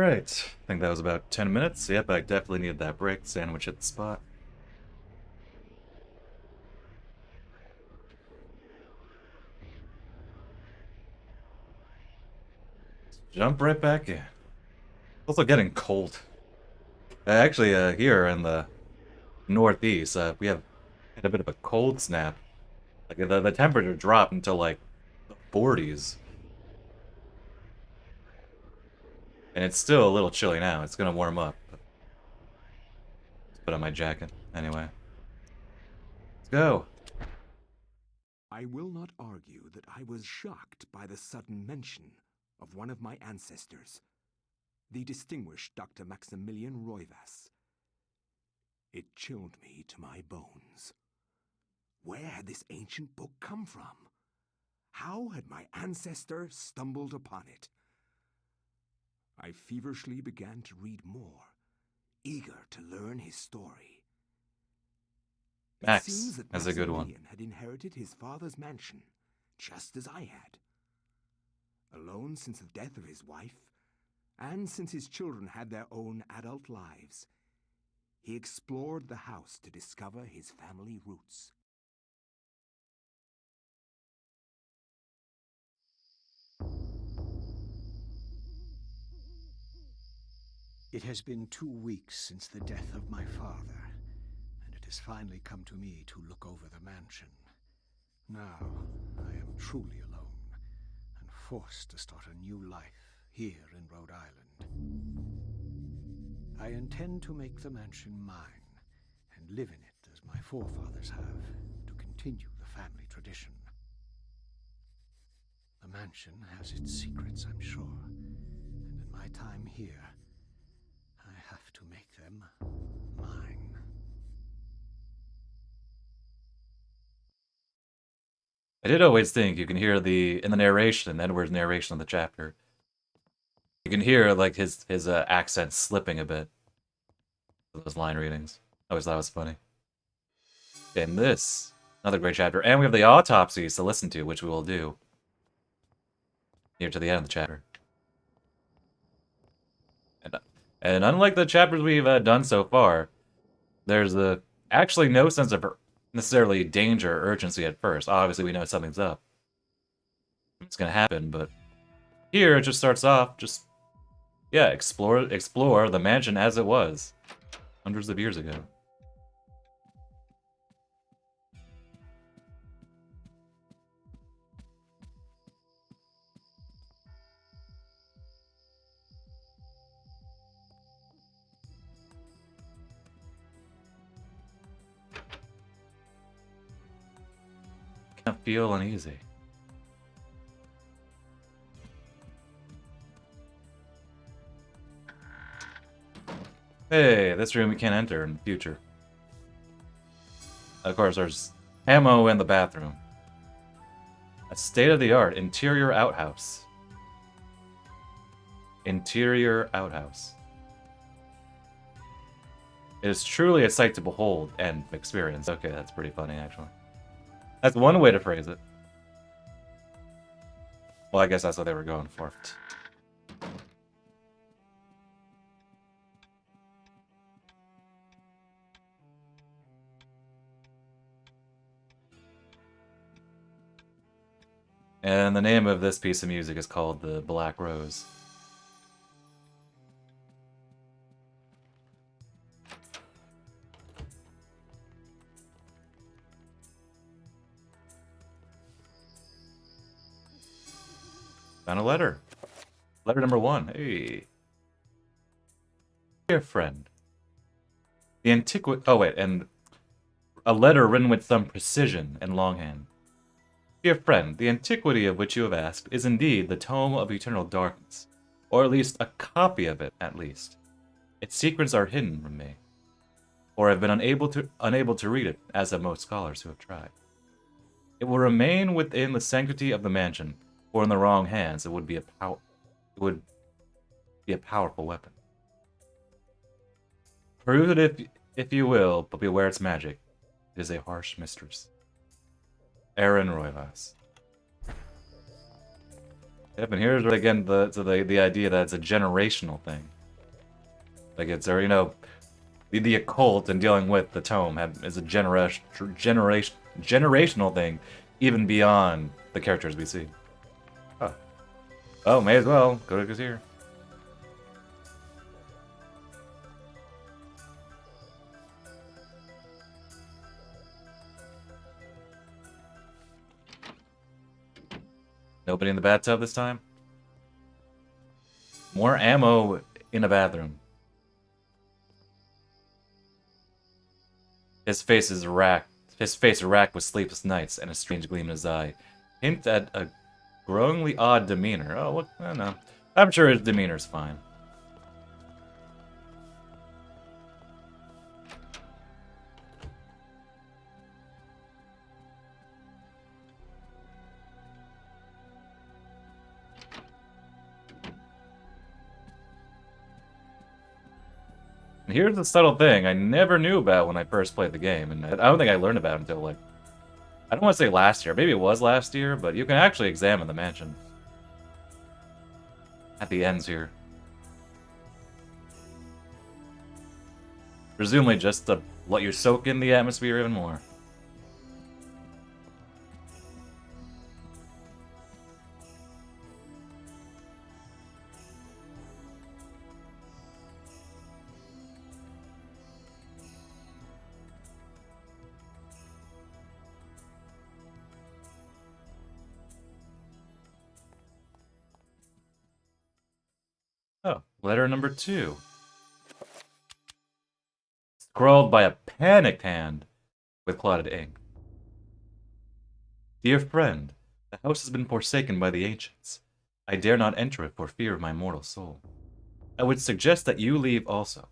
Alright, I think that was about 10 minutes. Yep, I definitely needed that break. Sandwich at the spot. Jump right back in. It's also getting cold. Actually, here in the northeast, we have had a bit of a cold snap. Like the temperature dropped until like the 40s. And it's still a little chilly now. It's gonna warm up. Let's put on my jacket anyway. Let's go. I will not argue that I was shocked by the sudden mention of one of my ancestors, the distinguished Dr. Maximilian Roivas. It chilled me to my bones. Where had this ancient book come from? How had my ancestor stumbled upon it? I feverishly began to read more, eager to learn his story. Max, It seems that that's a good one. Maximilian had inherited his father's mansion, just as I had. Alone since the death of his wife, and since his children had their own adult lives, he explored the house to discover his family roots. It has been 2 weeks since the death of my father, and it has finally come to me to look over the mansion. Now, I am truly alone, and forced to start a new life here in Rhode Island. I intend to make the mansion mine, and live in it as my forefathers have, to continue the family tradition. The mansion has its secrets, I'm sure, and in my time here, I have to make them mine. I did always think you can hear in the narration, Edward's narration of the chapter, you can hear like his accent slipping a bit. Those line readings. I always thought it was funny. And this, another great chapter, and we have the autopsies to listen to, which we will do near to the end of the chapter. And unlike the chapters we've done so far, there's actually no sense of necessarily danger or urgency at first. Obviously, we know something's up. It's gonna happen, but here it just starts off yeah, explore the mansion as it was hundreds of years ago. Can't feel uneasy. Hey, this room we can't enter in the future. Of course, there's ammo in the bathroom. A state-of-the-art interior outhouse. Interior outhouse. It is truly a sight to behold and experience. Okay, that's pretty funny, actually. That's one way to phrase it. Well, I guess that's what they were going for. And the name of this piece of music is called The Black Rose. Found a letter. Letter number 1. Hey. Dear friend. The antiquity... Oh, wait, and a letter written with some precision and longhand. Dear friend, the antiquity of which you have asked is indeed the Tome of Eternal Darkness, or at least a copy of it, at least. Its secrets are hidden from me, or have been unable to read it, as have most scholars who have tried. It will remain within the sanctity of the mansion, or in the wrong hands, it would be a powerful weapon. Peruse it if you will, but beware its magic. It is a harsh mistress. Aaron Roivas. Yep, and here's again the idea that it's a generational thing. Like it's already, you know, the occult and dealing with the tome is a generational thing, even beyond the characters we see. Oh, oh, may as well go to Gazir. Nobody in the bathtub this time? More ammo in a bathroom. His face is racked. His face racked with sleepless nights and a strange gleam in his eye. Hint at a growingly odd demeanor. Oh, what? I don't know. I'm sure his demeanor's fine. And here's the subtle thing I never knew about when I first played the game, and I don't think I learned about it until, like, I don't want to say last year. Maybe it was last year, but you can actually examine the mansion at the ends here. Presumably just to let you soak in the atmosphere even more. Oh, letter number 2. Scrawled by a panicked hand with clotted ink. Dear friend, the house has been forsaken by the ancients. I dare not enter it for fear of my mortal soul. I would suggest that you leave also.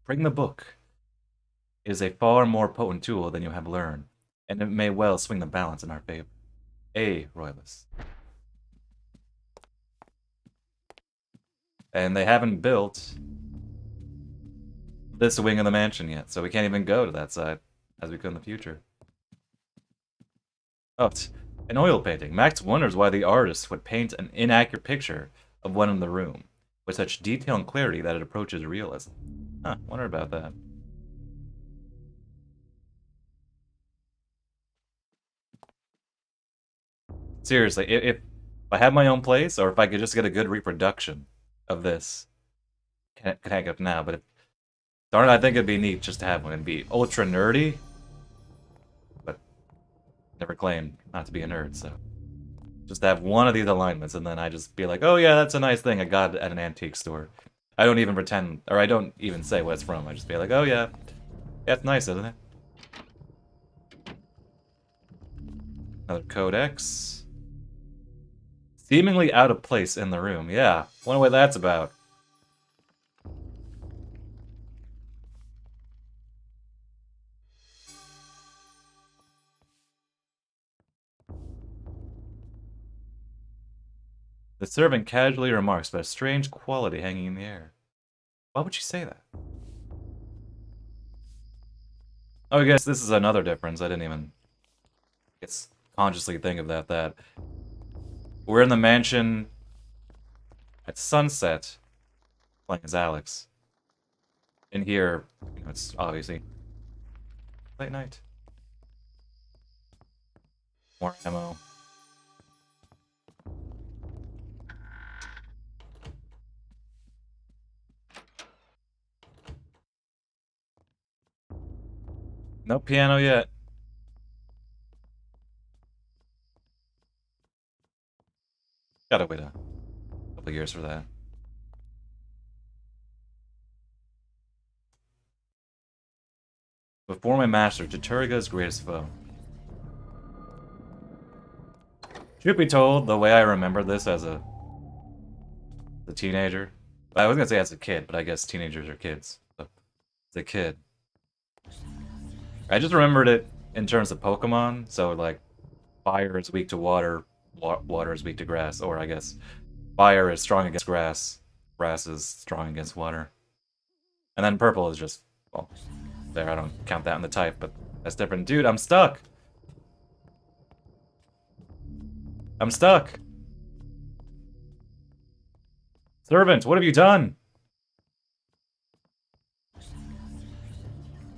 Bring the book. It is a far more potent tool than you have learned, and it may well swing the balance in our favor. A. Royalist. And they haven't built this wing of the mansion yet, so we can't even go to that side, as we could in the future. Oh, it's an oil painting. Max wonders why the artist would paint an inaccurate picture of one in the room, with such detail and clarity that it approaches realism. Huh, wonder about that. Seriously, if I had my own place, or if I could just get a good reproduction of this, can hang up now, but if, darn it, I think it'd be neat just to have one. It'd be ultra nerdy, but never claimed not to be a nerd, so just to have one of these alignments, and then I just be like, oh yeah, that's a nice thing I got at an antique store. I don't even pretend, or I don't even say what it's from. I just be like, oh yeah, it's nice, isn't it? Another codex. Seemingly out of place in the room. Yeah, wonder what that's about. The servant casually remarks about a strange quality hanging in the air. Why would she say that? Oh, I guess this is another difference. I didn't even consciously think of that. We're in the mansion at sunset, playing as Alex. In here, you know, it's obviously late night. More ammo. No piano yet. Gotta wait a couple years for that. Before my master, Jaturiga's greatest foe. Truth be told, the way I remember this as a teenager, I was gonna say as a kid, but I guess teenagers are kids. So, as a kid, I just remembered it in terms of Pokemon. So like, fire is weak to water, water is weak to grass, or I guess fire is strong against grass, grass is strong against water, and then purple is just, well, there, I don't count that in the type, but that's different. Dude, I'm stuck! I'm stuck! Servant, what have you done?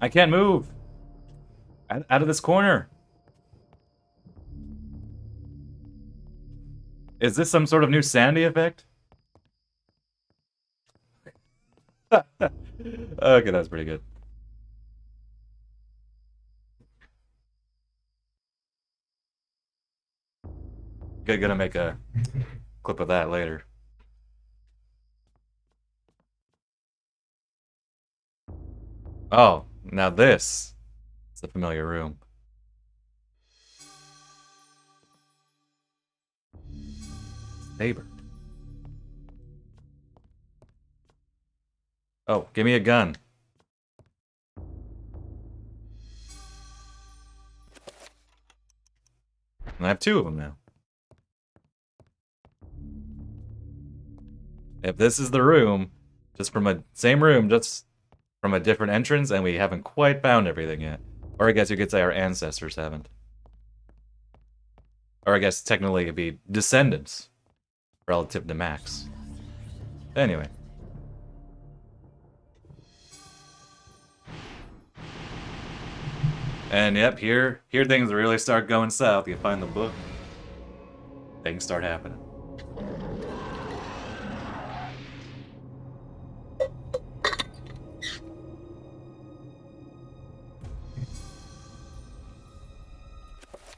I can't move. Out of this corner. Is this some sort of new sanity effect? Okay, that's pretty good. Gonna make a clip of that later. Oh, now this is a familiar room. Neighbor. Oh, give me a gun. And I have 2 of them now. If this is the room, just from a same room, just from a different entrance, and we haven't quite found everything yet. Or I guess you could say our ancestors haven't. Or I guess technically it'd be descendants relative to Max. Anyway. And yep, here things really start going south. You find the book, things start happening.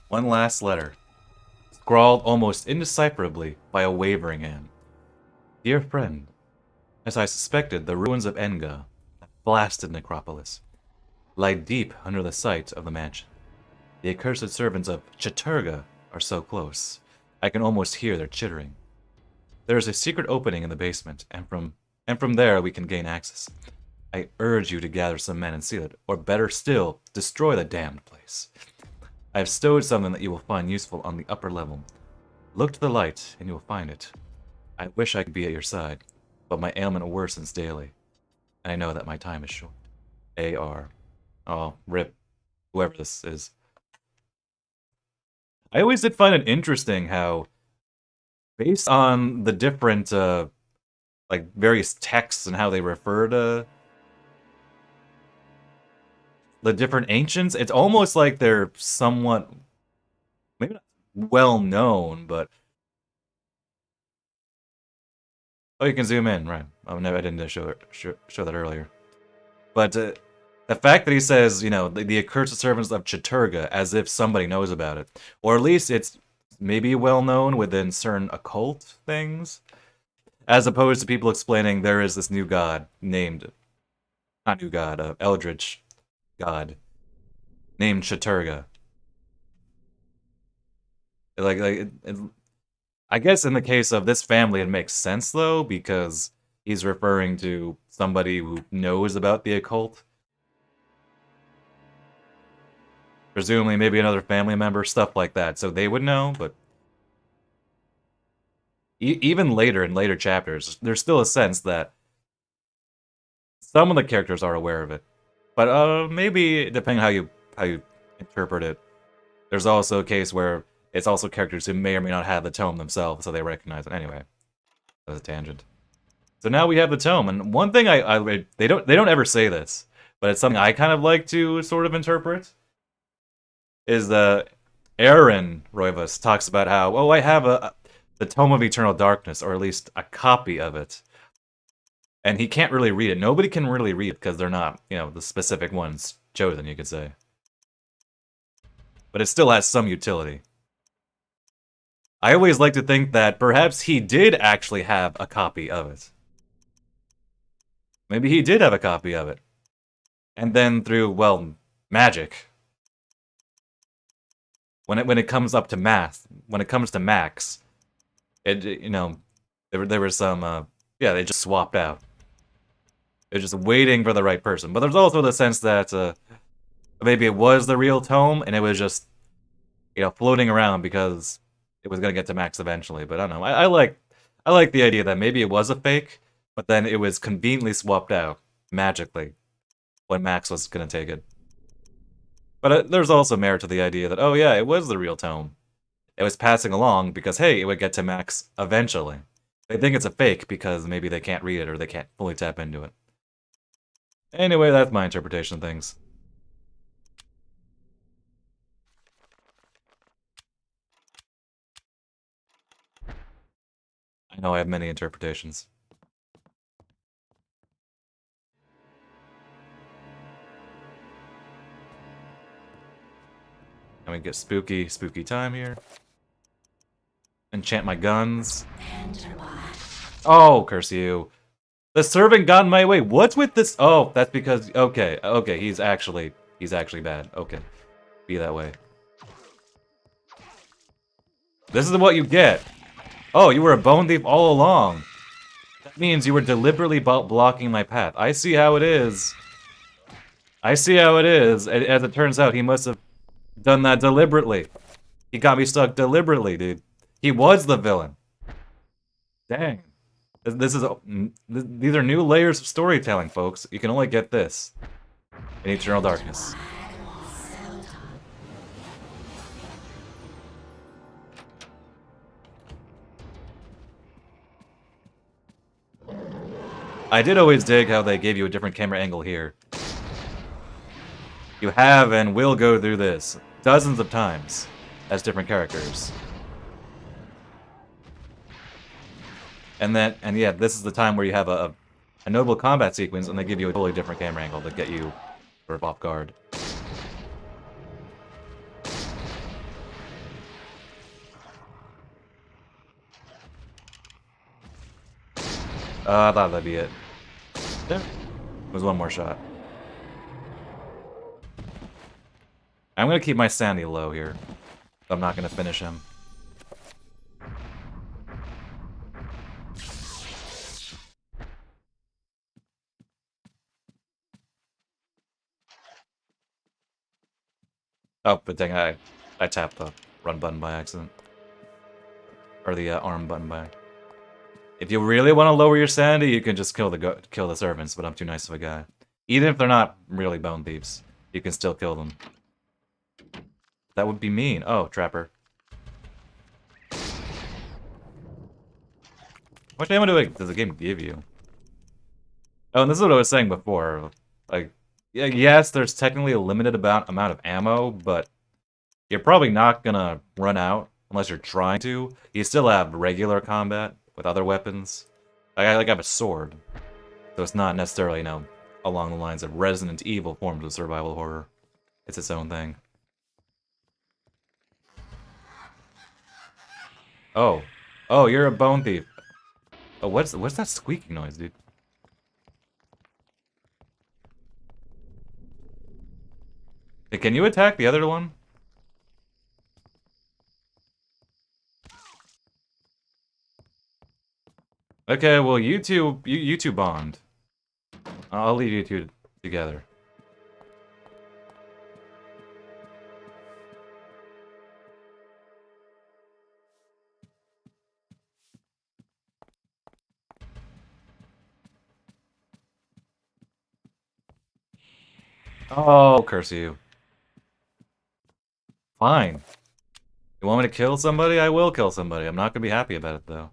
One last letter, scrawled almost indecipherably by a wavering hand. Dear friend, as I suspected, the ruins of Enga, that blasted necropolis, lie deep under the site of the mansion. The accursed servants of Chattur'gha are so close, I can almost hear their chittering. There is a secret opening in the basement, and from there we can gain access. I urge you to gather some men and seal it, or better still, destroy the damned place. I have stowed something that you will find useful on the upper level. Look to the light, and you will find it. I wish I could be at your side, but my ailment worsens daily, and I know that my time is short. A.R. Oh, rip. Whoever this is. I always did find it interesting how, based on the different, like, various texts and how they refer to the different ancients, it's almost like they're somewhat, maybe not well known, but oh, you can zoom in, right? Oh no, I didn't show that earlier. But the fact that he says, you know, the accursed servants of Chattur'gha, as if somebody knows about it, or at least it's maybe well known within certain occult things, as opposed to people explaining there is this new god named, not new god, eldritch god named Chattur'gha. I guess in the case of this family, it makes sense though, because he's referring to somebody who knows about the occult. Presumably, maybe another family member, stuff like that, so they would know, but even later, in later chapters, there's still a sense that some of the characters are aware of it. But maybe, depending on how you interpret it, there's also a case where it's also characters who may or may not have the tome themselves, so they recognize it. Anyway, that was a tangent. So now we have the tome, and one thing they don't ever say this, but it's something I kind of like to sort of interpret, is Aaron Roivas talks about how, oh, I have the Tome of Eternal Darkness, or at least a copy of it. And he can't really read it. Nobody can really read it because they're not, you know, the specific ones chosen, you could say. But it still has some utility. I always like to think that perhaps he did actually have a copy of it. Maybe he did have a copy of it. And then through, well, magic. When it comes up to math, when it comes to Max, it, you know, there was some, yeah, they just swapped out. They're just waiting for the right person. But there's also the sense that maybe it was the real tome, and it was just, you know, floating around because it was gonna get to Max eventually. But I don't know. I like the idea that maybe it was a fake, but then it was conveniently swapped out magically when Max was gonna take it. But there's also merit to the idea that, oh yeah, it was the real tome. It was passing along because, hey, it would get to Max eventually. They think it's a fake because maybe they can't read it or they can't fully tap into it. Anyway, that's my interpretation of things. I know I have many interpretations. And we get spooky time here. Enchant my guns. Oh, curse you. The servant got in my way. What's with this? Oh, that's because, okay, he's actually bad. Okay, be that way. This is what you get. Oh, you were a bone thief all along. That means you were deliberately blocking my path. I see how it is. I see how it is. As it turns out, he must have done that deliberately. He got me stuck deliberately, dude. He was the villain. Dang. These are new layers of storytelling, folks. You can only get this in Eternal Darkness. I did always dig how they gave you a different camera angle here. You have and will go through this dozens of times as different characters. And yeah, this is the time where you have a notable combat sequence and they give you a totally different camera angle to get you sort of off guard. I thought that'd be it. There was one more shot. I'm gonna keep my sanity low here. I'm not gonna finish him. Oh, but dang, I tapped the run button by accident. Or the arm button by. If you really want to lower your sanity, you can just kill the servants, but I'm too nice of a guy. Even if they're not really bone thieves, you can still kill them. That would be mean. Oh, Trapper. How much ammo does the game give you? Oh, and this is what I was saying before. Like, yeah, yes, there's technically a limited amount of ammo, but you're probably not gonna run out unless you're trying to. You still have regular combat with other weapons. I have a sword, so it's not necessarily, you know, along the lines of Resident Evil forms of survival horror. It's its own thing. Oh, you're a bone thief. Oh, what's that squeaking noise, dude? Hey, can you attack the other one? Okay, well, you two bond. I'll leave you two together. Oh, curse you. Fine. You want me to kill somebody? I will kill somebody. I'm not gonna be happy about it, though.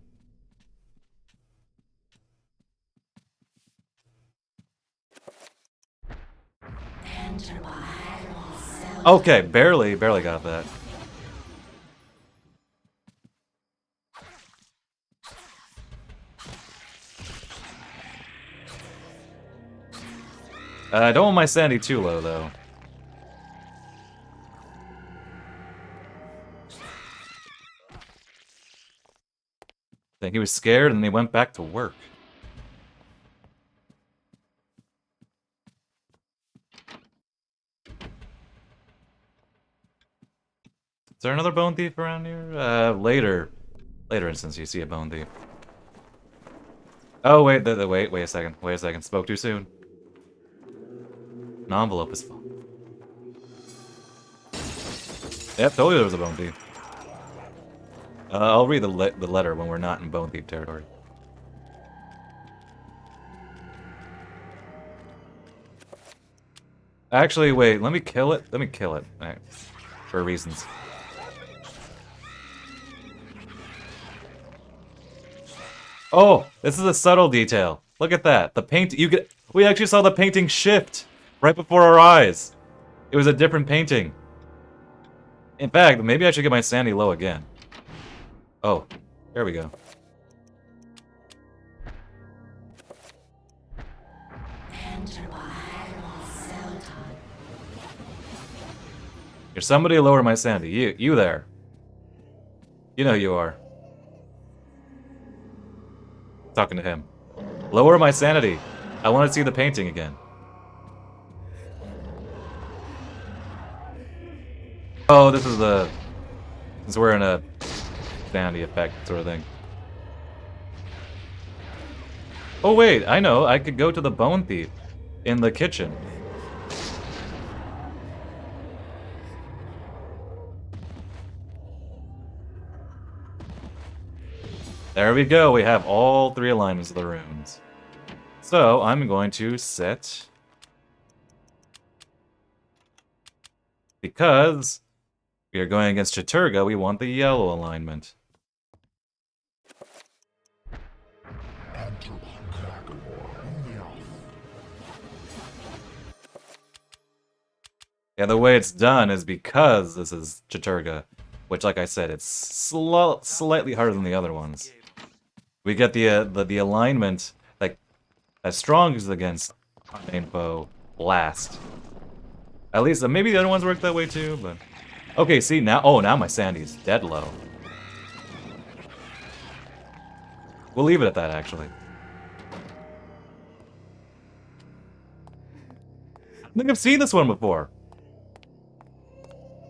Okay, barely got that. I don't want my sanity too low, though. I think he was scared and he went back to work. Is there another bone thief around here? Later instance you see a bone thief. Oh wait, wait a second. Spoke too soon. An envelope is full. Yep, totally there was a bone thief. I'll read the letter when we're not in bone thief territory. Actually, wait, let me kill it. Alright. For reasons. Oh, this is a subtle detail. Look at that. The paint we actually saw the painting shift right before our eyes. It was a different painting. In fact, maybe I should get my sanity low again. Oh, there we go. You're somebody lower my sanity. You there. You know who you are. Talking to him. Lower my sanity. I want to see the painting again. Oh, this is the... Since we're in a sanity effect sort of thing. Oh wait, I know. I could go to the Bone Thief in the kitchen. There we go. We have all 3 alignments of the runes. So I'm going to set... Because we are going against Chattur'gha, we want the yellow alignment. Yeah, the way it's done is because this is Chattur'gha, which, like I said, it's slightly harder than the other ones. We get the alignment like as strong as against our main foe last. At least maybe the other ones work that way too. But okay, see now. Oh, now my sanity's dead low. We'll leave it at that, actually. I think I've seen this one before.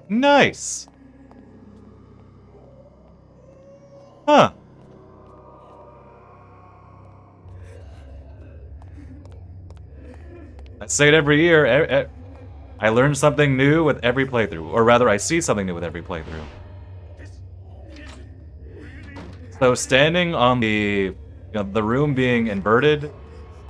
Nice. Huh. I say it every year. I learn something new with every playthrough, or rather, I see something new with every playthrough. So standing on the, the room being inverted,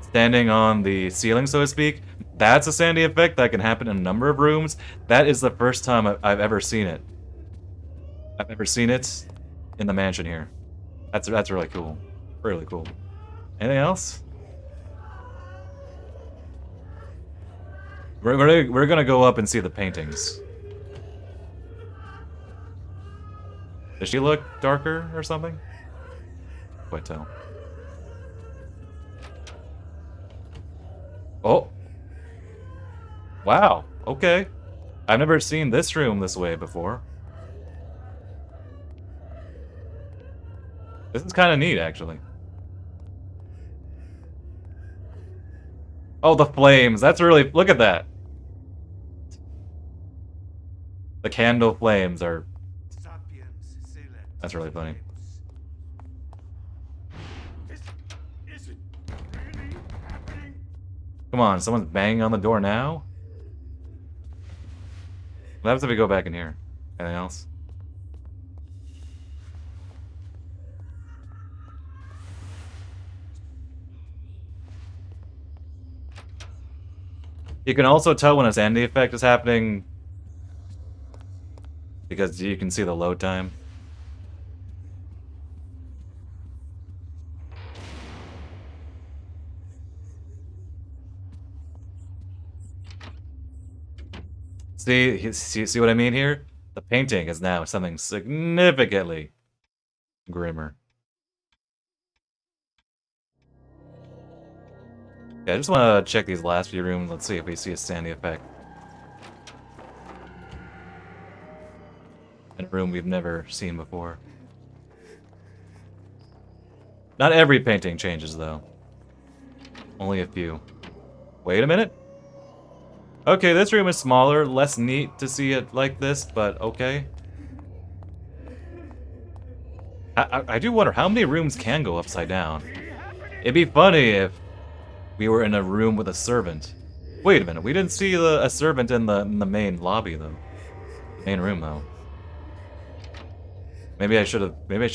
standing on the ceiling, so to speak, that's a sanity effect that can happen in a number of rooms. That is the first time I've ever seen it. I've ever seen it in the mansion here. That's really cool. Really cool. Anything else? We're gonna go up and see the paintings. Does she look darker or something? Quite tell. Oh. Wow. Okay. I've never seen this room this way before. This is kind of neat, actually. Oh, the flames. That's really... Look at that. The candle flames are... That's really funny. Come on, someone's banging on the door now? What happens if we go back in here? Anything else? You can also tell when a sanity effect is happening because you can see the load time. See what I mean here? The painting is now something significantly grimmer. Okay, I just want to check these last few rooms. Let's see if we see a sanity effect. In a room we've never seen before. Not every painting changes, though. Only a few. Wait a minute. Okay, this room is smaller, less neat to see it like this, but okay. I do wonder how many rooms can go upside down. It'd be funny if we were in a room with a servant. Wait a minute, we didn't see a servant in the main lobby though. Main room though. Maybe I should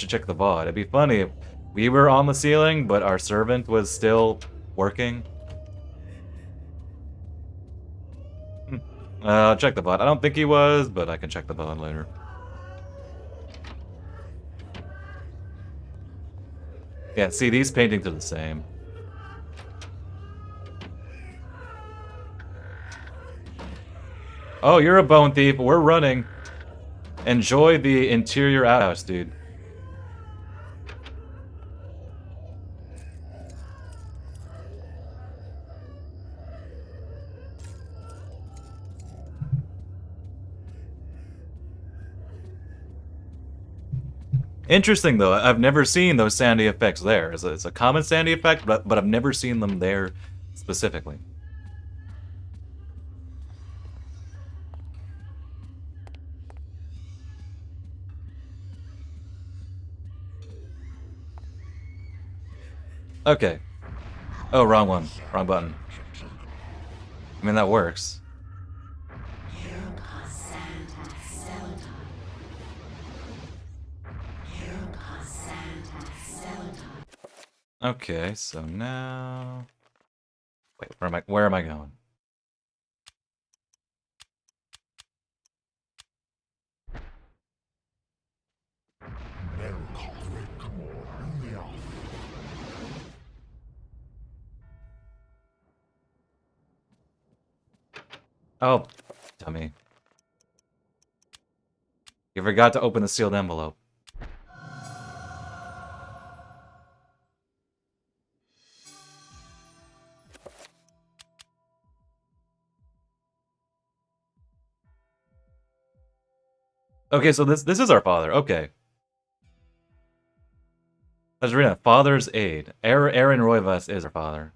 check the VOD. It'd be funny if we were on the ceiling, but our servant was still working. I'll check the VOD. I don't think he was, but I can check the VOD later. Yeah, see, these paintings are the same. Oh, you're a bone thief. We're running. Enjoy the interior outhouse, dude. Interesting though, I've never seen those sandy effects there. It's a common sandy effect, but I've never seen them there specifically. Okay. Oh, wrong one. Wrong button. I mean, that works. Okay, so now... Wait, where am I going? Oh, dummy. You forgot to open the sealed envelope. Okay, so this is our father. Okay. Azrina, father's aid. Aaron Roivas is our father.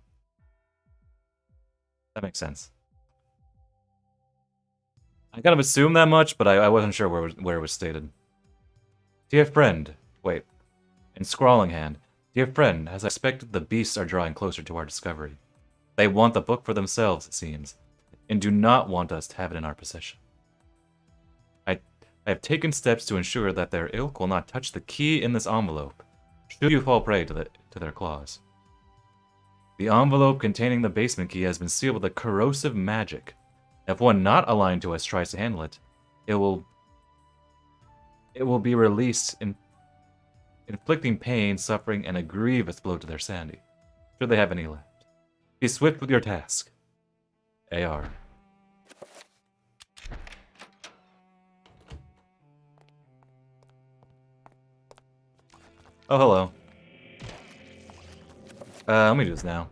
That makes sense. I kind of assumed that much, but I wasn't sure where it was stated. Dear friend, wait. In Scrawling Hand, dear friend, as I expected, the beasts are drawing closer to our discovery. They want the book for themselves, it seems, and do not want us to have it in our possession. I have taken steps to ensure that their ilk will not touch the key in this envelope, should you fall prey to their claws. The envelope containing the basement key has been sealed with a corrosive magic. If one not aligned to us tries to handle it, it will be released, inflicting pain, suffering, and a grievous blow to their sanity, should they have any left. Be swift with your task. AR. Oh, hello. Let me do this now.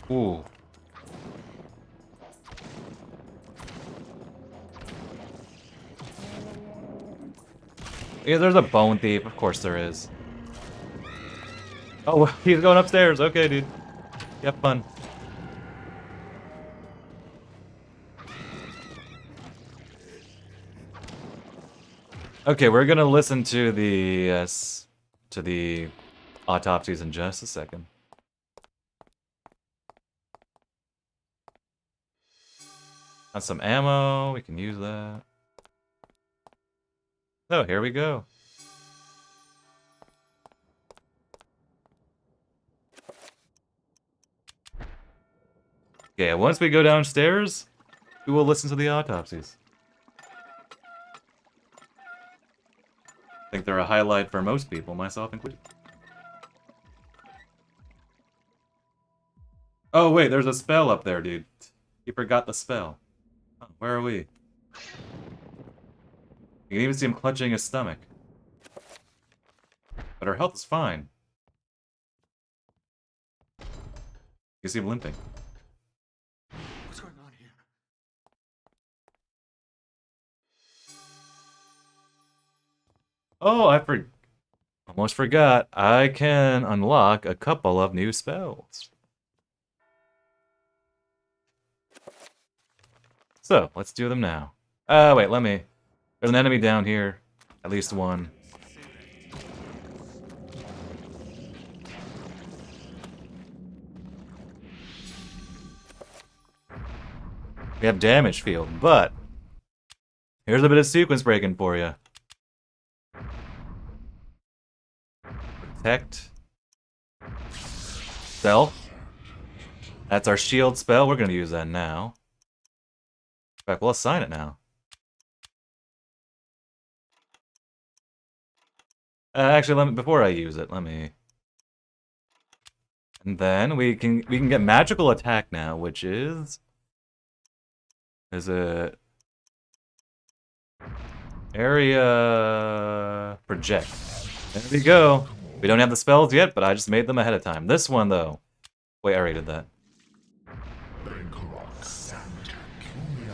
Ooh. Yeah, there's a bone thief. Of course there is. Oh, he's going upstairs. Okay, dude. Have fun. Okay, we're gonna listen to the autopsies in just a second. Got some ammo. We can use that. Oh, here we go. Okay, once we go downstairs, we will listen to the autopsies. I think they're a highlight for most people, myself included. Oh wait, there's a spell up there, dude. You forgot the spell. Oh, where are we? You can even see him clutching his stomach. But our health is fine. You see him limping. What's going on here? Oh, almost forgot. I can unlock a couple of new spells. So, let's do them now. Wait, there's an enemy down here. At least one. We have damage field, but here's a bit of sequence breaking for you. Protect. Stealth. That's our shield spell. We're gonna use that now. In fact, we'll assign it now. Actually, before I use it, and then we can get magical attack now, which is a area project. There we go. We don't have the spells yet, but I just made them ahead of time. This one though, wait, I already did that.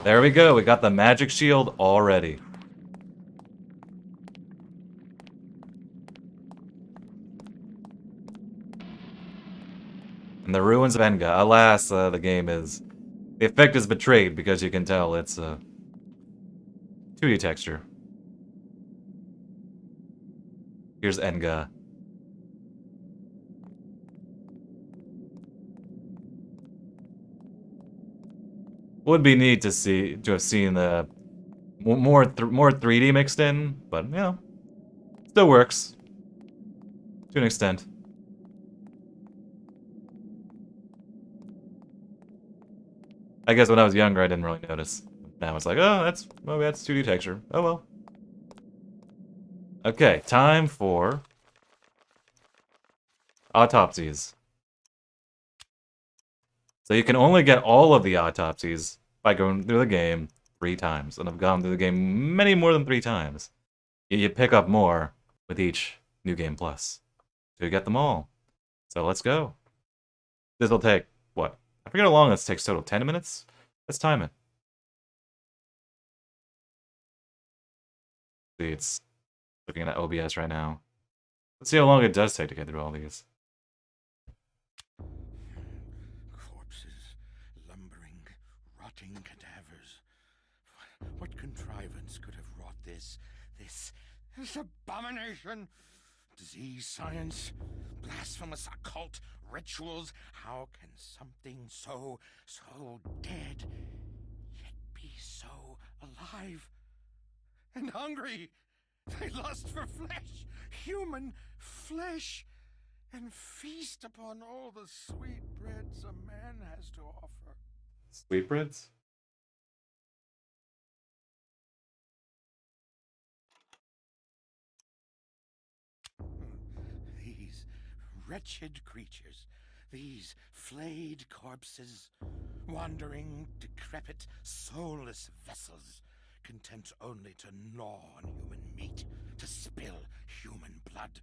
There we go. We got the magic shield already. And the ruins of Enga. Alas, the game is... The effect is betrayed because you can tell it's a 2D texture. Here's Enga. Would be neat to have seen the more 3D mixed in, but you know, still works to an extent. I guess when I was younger, I didn't really notice. Now it's like, oh, that's 2D texture. Oh well. Okay, time for autopsies. So you can only get all of the autopsies by going through the game 3 times. And I've gone through the game many more than 3 times. You pick up more with each New Game Plus. So you get them all. So let's go. This will take, what? I forget how long this takes total. 10 minutes? Let's time it. See, it's looking at OBS right now. Let's see how long it does take to get through all these. Corpses, lumbering, rotting cadavers. What contrivance could have wrought this abomination? Disease, science, blasphemous occult rituals. How can something so dead, yet be so alive and hungry? They lust for flesh, human flesh, and feast upon all the sweetbreads a man has to offer. Sweetbreads? These wretched creatures, these flayed corpses, wandering, decrepit, soulless vessels, content only to gnaw on human meat, to spill human blood,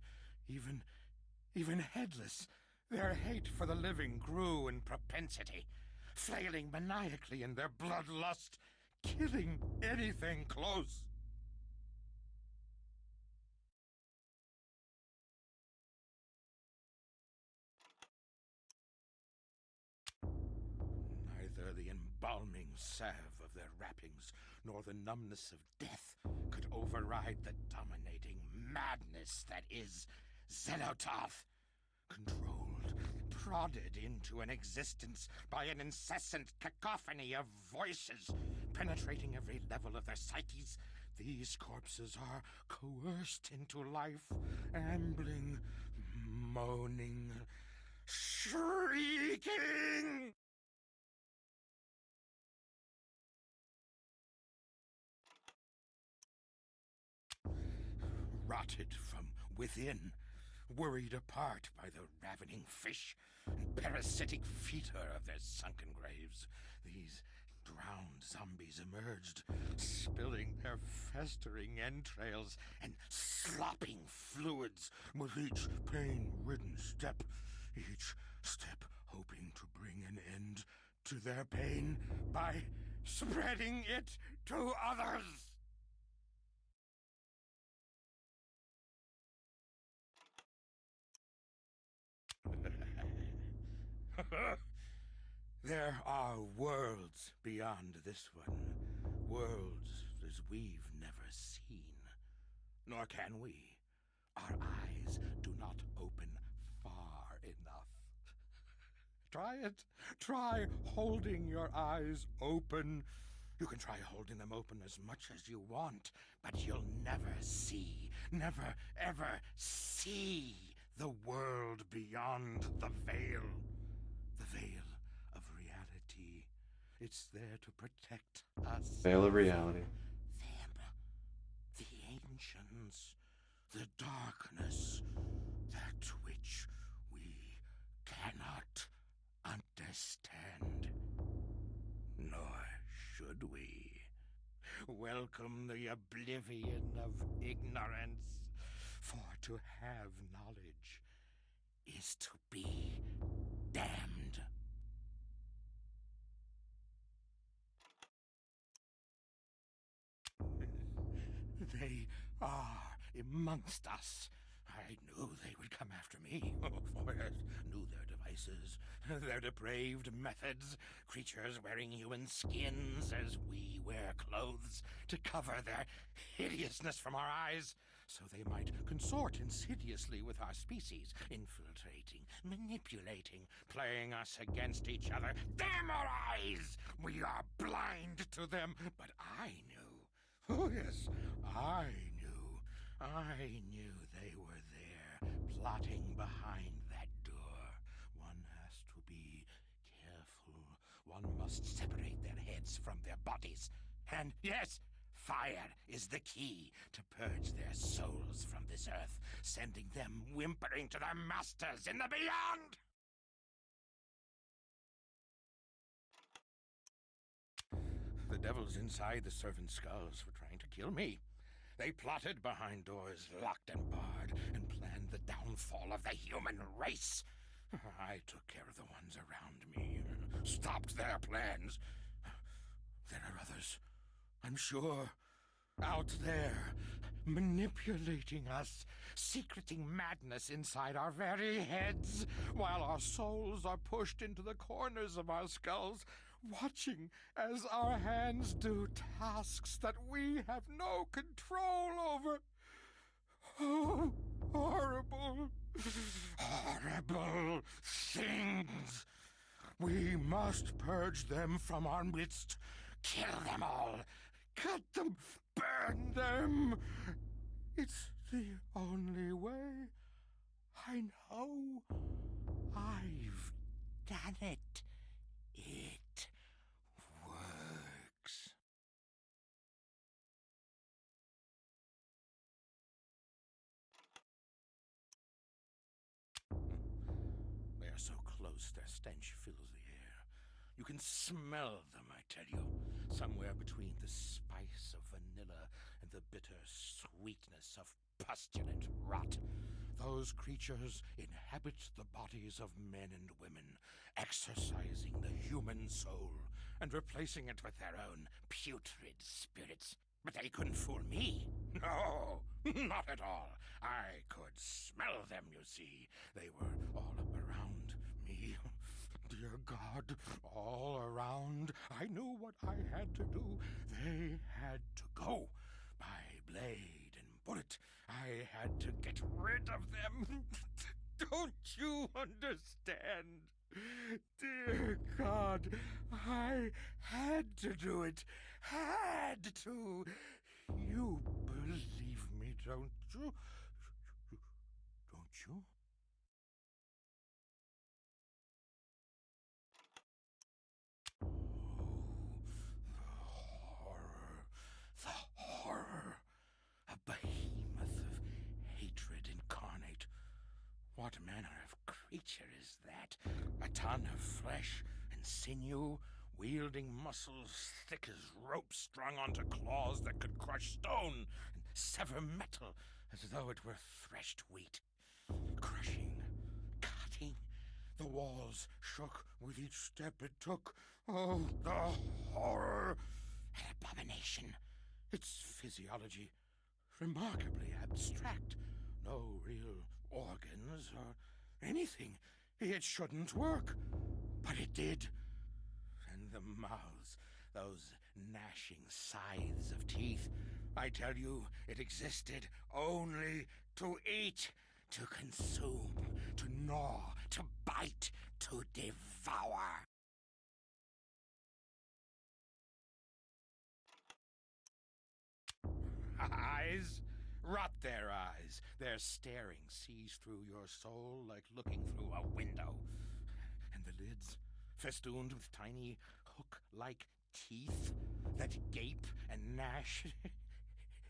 even headless. Their hate for the living grew in propensity, flailing maniacally in their bloodlust, killing anything close. Neither the embalming salve of their wrappings nor the numbness of death could override the dominating madness that is Xenotarth. Controlled, prodded into an existence by an incessant cacophony of voices, penetrating every level of their psyches, these corpses are coerced into life, ambling, moaning, shrieking. Rotted from within, worried apart by the ravening fish and parasitic fetor of their sunken graves, these drowned zombies emerged, spilling their festering entrails and slopping fluids with each pain-ridden step, each step hoping to bring an end to their pain by spreading it to others. There are worlds beyond this one, worlds as we've never seen. Nor can we. Our eyes do not open far enough. Try it. Try holding your eyes open. You can try holding them open as much as you want, but you'll never see, never ever see the world beyond the veil. The veil of reality. It's there to protect us. Veil of reality. Them. The ancients. The darkness. That which we cannot understand. Nor should we. Welcome the oblivion of ignorance. For to have knowledge is to be damned. are amongst us. I knew they would come after me, for I knew their devices, their depraved methods, creatures wearing human skins as we wear clothes to cover their hideousness from our eyes, so they might consort insidiously with our species, infiltrating, manipulating, playing us against each other. Damn our eyes! We are blind to them, but I knew. Oh yes, I knew. I knew they were there, plotting behind that door. One has to be careful. One must separate their heads from their bodies. And yes, fire is the key to purge their souls from this earth, sending them whimpering to their masters in the beyond! The devils inside the servants' skulls were trying to kill me. They plotted behind doors locked and barred and planned the downfall of the human race. I took care of the ones around me, stopped their plans. There are others, I'm sure, out there, manipulating us, secreting madness inside our very heads, while our souls are pushed into the corners of our skulls, watching as our hands do tasks that we have no control over. Oh, horrible, horrible things! We must purge them from our midst, kill them all, cut them, burn them. It's the only way. I know. I've done it. It works. They are so close, their stench fills the air. You can smell them, I tell you, somewhere between the spice of vanilla and the bitter sweetness of pustulant rot. Those creatures inhabit the bodies of men and women, exercising the human soul and replacing it with their own putrid spirits. But they couldn't fool me. No, not at all. I could smell them, you see. They were all around me. Dear God, all around. I knew what I had to do. They had to go. By blade and bullet, I had to get rid of them. Don't you understand? Dear God, I had to do it. Had to. You believe me, don't you? Don't you? The horror. A behemoth of hatred incarnate. What manner of creature is that? A ton of flesh and sinew, wielding muscles thick as ropes strung onto claws that could crush stone and sever metal as though it were threshed wheat. Crushing, cutting. The walls shook with each step it took. Oh, the horror! An abomination. Its physiology remarkably abstract. No real organs or anything. It shouldn't work, but it did. And the mouths, those gnashing scythes of teeth. I tell you, it existed only to eat, to consume, to gnaw, to bite, to devour. Eyes? Rot their eyes. Their staring sees through your soul like looking through a window. And the lids, festooned with tiny hook-like teeth that gape and gnash.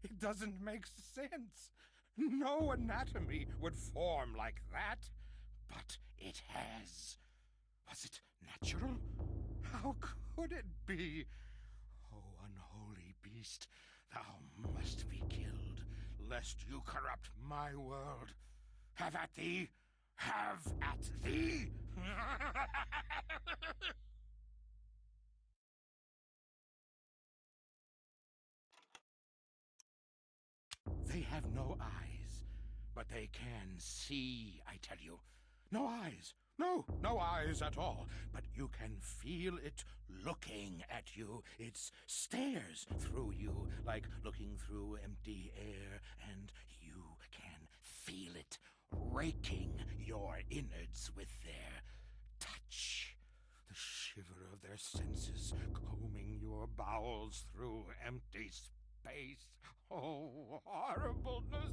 It doesn't make sense. No anatomy would form like that. But it has. Was it natural? How could it be? Oh, unholy beast, thou must be killed, lest you corrupt my world. Have at thee! Have at thee! They But they can see, I tell you. No eyes. No eyes at all. But you can feel it looking at you. It stares through you like looking through empty air, and you can feel it raking your innards with their touch. The shiver of their senses combing your bowels through empty space. Oh, horribleness!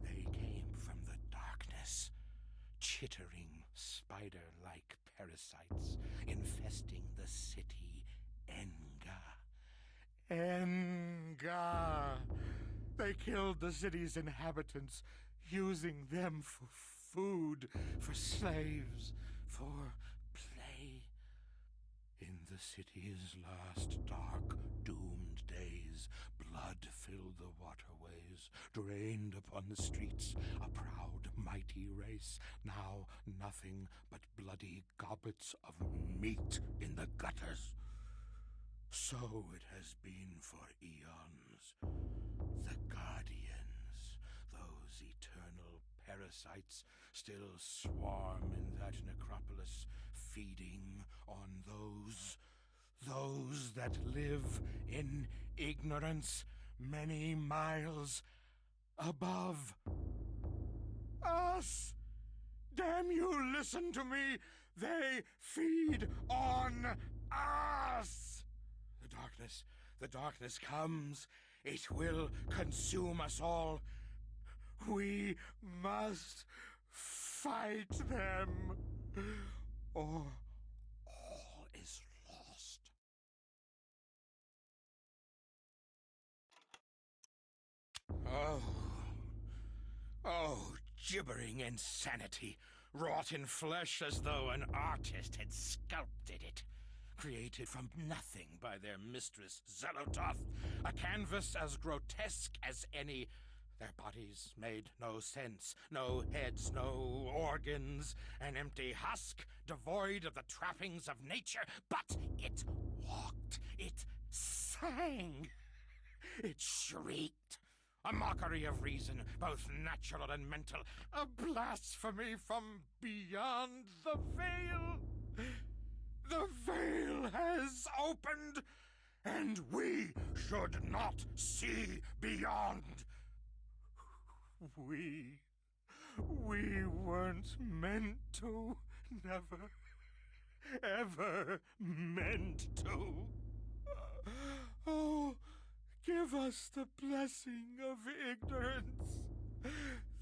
They came from the darkness, chittering spider-like parasites infesting the city Enga. Enga! They killed the city's inhabitants, using them for food, for slaves, for play. In the city's last dark, doomed days, blood filled the waterways, drained upon the streets, a proud, mighty race, now nothing but bloody goblets of meat in the gutters. So it has been for eons. The Guardians, those eternal parasites, still swarm in that necropolis, feeding on those that live in ignorance many miles above us. Damn you, listen to me! They feed on us! The darkness comes. It will consume us all. We must fight them, or all is lost. Oh, gibbering insanity, wrought in flesh as though an artist had sculpted it. Created from nothing by their mistress, Xelothoth, a canvas as grotesque as any. Their bodies made no sense, no heads, no organs, an empty husk, devoid of the trappings of nature, but it walked, it sang, it shrieked, a mockery of reason, both natural and mental, a blasphemy from beyond the veil. The veil has opened, and we should not see beyond. We weren't meant to, never, ever meant to. Oh, give us the blessing of ignorance,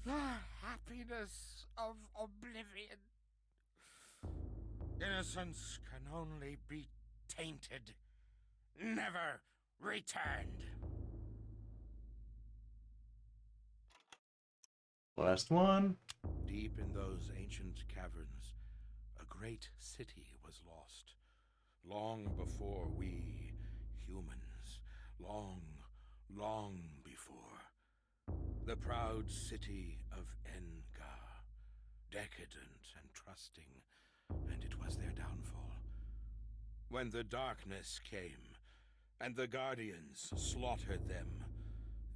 the happiness of oblivion. Innocence can only be tainted, never returned. Last one. Deep in those ancient caverns, a great city was lost. Long before we, humans, long before. The proud city of Enga, decadent and trusting, and it was their downfall. When the darkness came, and the Guardians slaughtered them,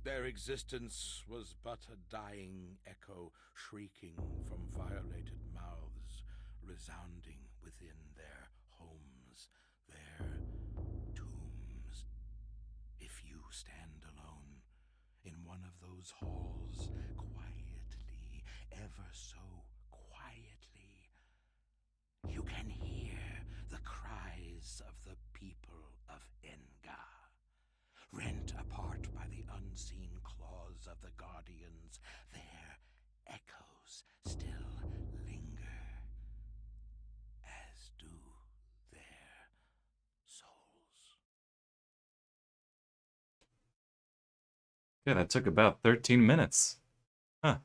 their existence was but a dying echo, shrieking from violated mouths, resounding within their homes, their tombs. If you stand alone in one of those halls, quietly, ever so quietly, you can hear the cries of the people of Enga, rent apart by the unseen claws of the Guardians. Their echoes still linger, as do their souls. Yeah, that took about 13 minutes. Huh.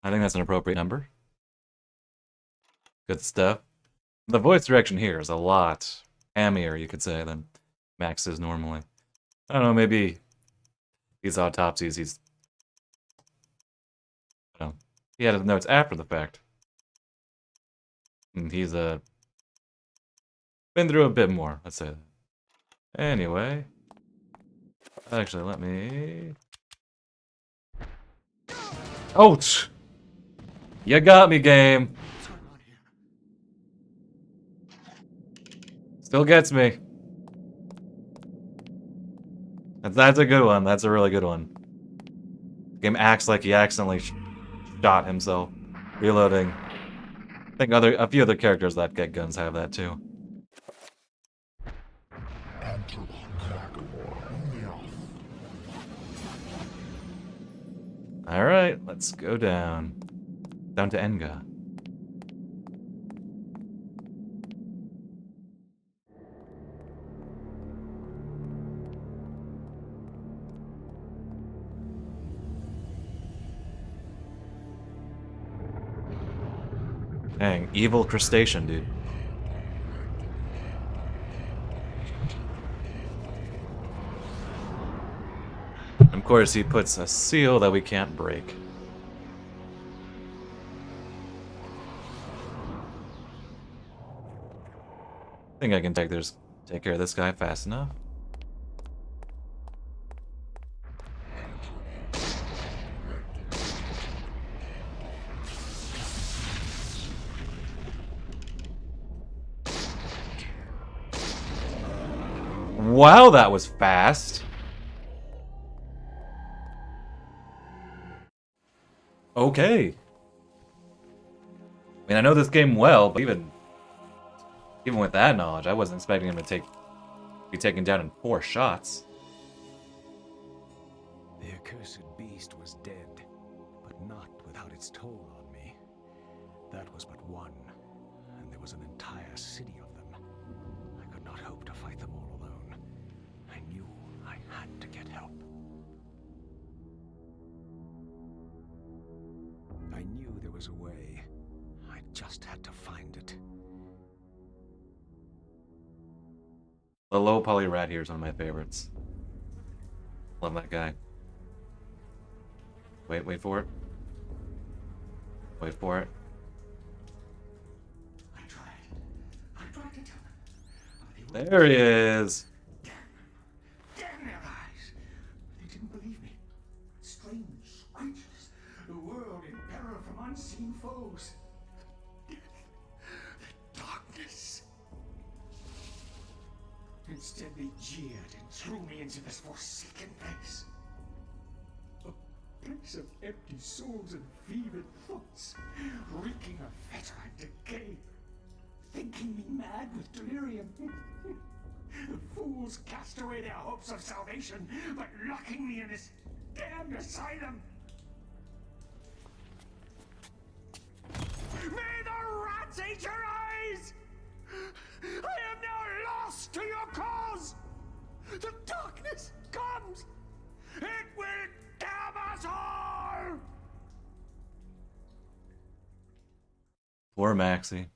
I think that's an appropriate number. Good stuff. The voice direction here is a lot hammier, you could say, than Max is normally. I don't know, maybe these autopsies, he added notes after the fact. And he's been through a bit more, let's say that. Anyway, Actually, let me... Ouch! You got me, game. Still gets me. That's a good one. That's a really good one. Game acts like he accidentally shot himself. Reloading. I think a few other characters that get guns have that too. Alright, let's go down. Down to Enga. Dang, evil crustacean, dude. Of course, he puts a seal that we can't break. I think I can take care of this guy fast enough. Wow, that was fast. Okay. I mean, I know this game well, but even with that knowledge, I wasn't expecting him to be taken down in 4 shots. The accursed beast was dead, but not without its toll on me. That was but one, and there was an entire city of them. I could not hope to fight them all alone. I knew I had to get help. I knew there was a way. I just had to find it. The low poly rat here is one of my favorites. Love that guy. Wait for it. Wait for it. I tried to tell them. There he is. Damn their eyes. They didn't believe me. Strange creatures. The world in peril from unseen foes. The darkness. Instead, they jeered and threw me into this forsaken place. A place of empty souls and fevered thoughts, reeking of fetor and decay, thinking me mad with delirium. The fools cast away their hopes of salvation, but locking me in this damned asylum. May the rats eat your eyes! I am now lost to your cause! The darkness comes! It will damn us all! Poor Maxie.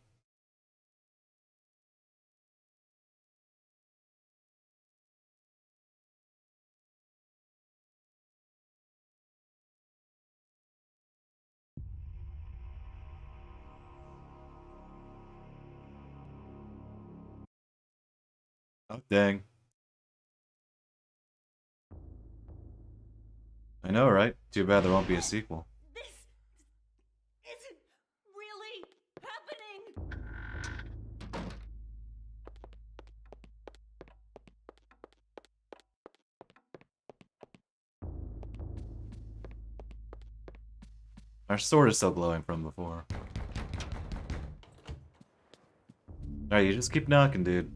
Oh, dang. I know, right? Too bad there won't be a sequel. This isn't really happening. Our sword is still glowing from before. Alright, you just keep knocking, dude.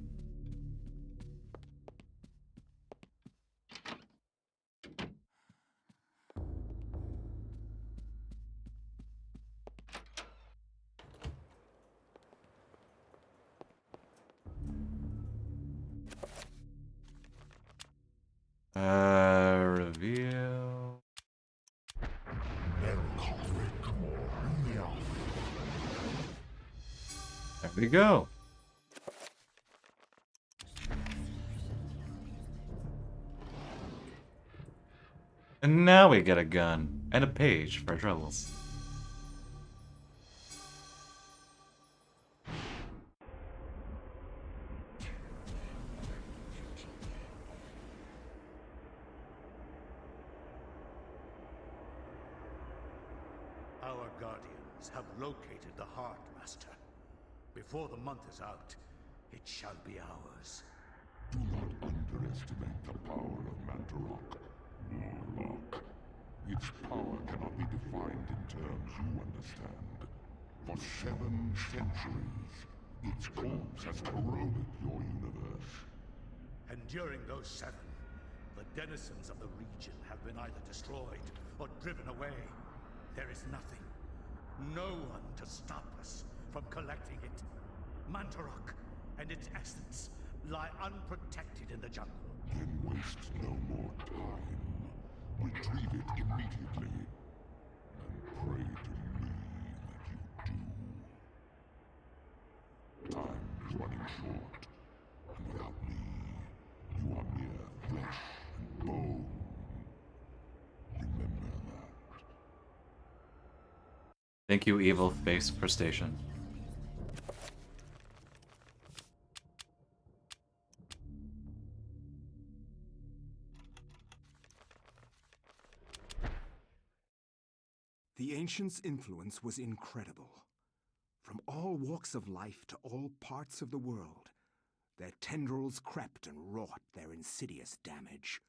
Reveal. There we go. And now we get a gun and a page for our troubles. guardians have located the heart, Master. Before the month is out, it shall be ours. Do not underestimate the power of Mantarok, Warlock. Its power cannot be defined in terms you understand. For 7 centuries, its corpse has corroded your universe. And during those 7, the denizens of the region have been either destroyed or driven away. There is nothing, no one to stop us from collecting it. Mantarok and its essence lie unprotected in the jungle. Then waste no more time. Retrieve it immediately. And pray to me that you do. Time is running short. And without me, you are mere flesh and bone. Remember that. Thank you, evil face crustacean. The Ancients' influence was incredible. From all walks of life to all parts of the world, their tendrils crept and wrought their insidious damage.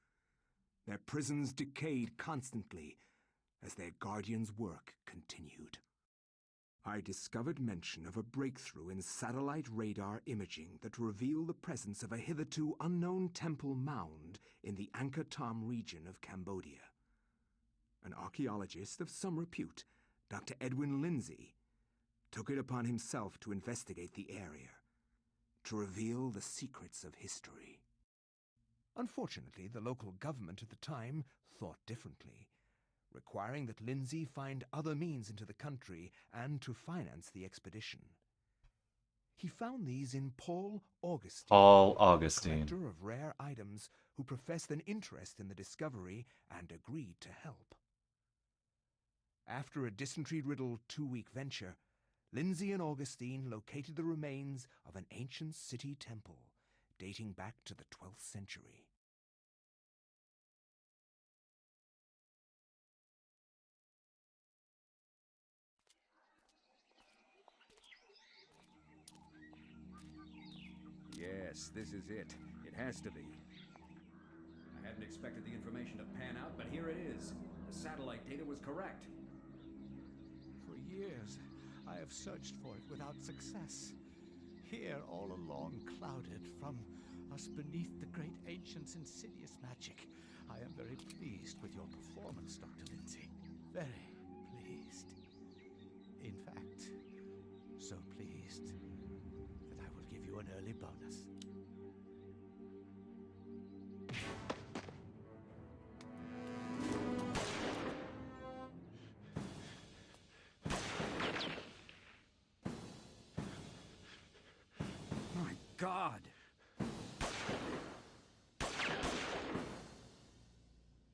Their prisons decayed constantly as their guardians' work continued. I discovered mention of a breakthrough in satellite radar imaging that revealed the presence of a hitherto unknown temple mound in the Angkor Thom region of Cambodia. An archaeologist of some repute, Dr. Edwin Lindsay, took it upon himself to investigate the area, to reveal the secrets of history. Unfortunately, the local government at the time thought differently, requiring that Lindsay find other means into the country and to finance the expedition. He found these in Paul Augustine, collector of rare items who professed an interest in the discovery and agreed to help. After a dysentery-riddled 2-week venture, Lindsay and Augustine located the remains of an ancient city temple dating back to the 12th century. Yes, this is it. It has to be. I hadn't expected the information to pan out, but here it is. The satellite data was correct. For years, I have searched for it without success. Here, all along, clouded from us beneath the great ancient's insidious magic. I am very pleased with your performance, Dr. Lindsay. Very pleased. In fact, so pleased that I will give you an early bonus. God!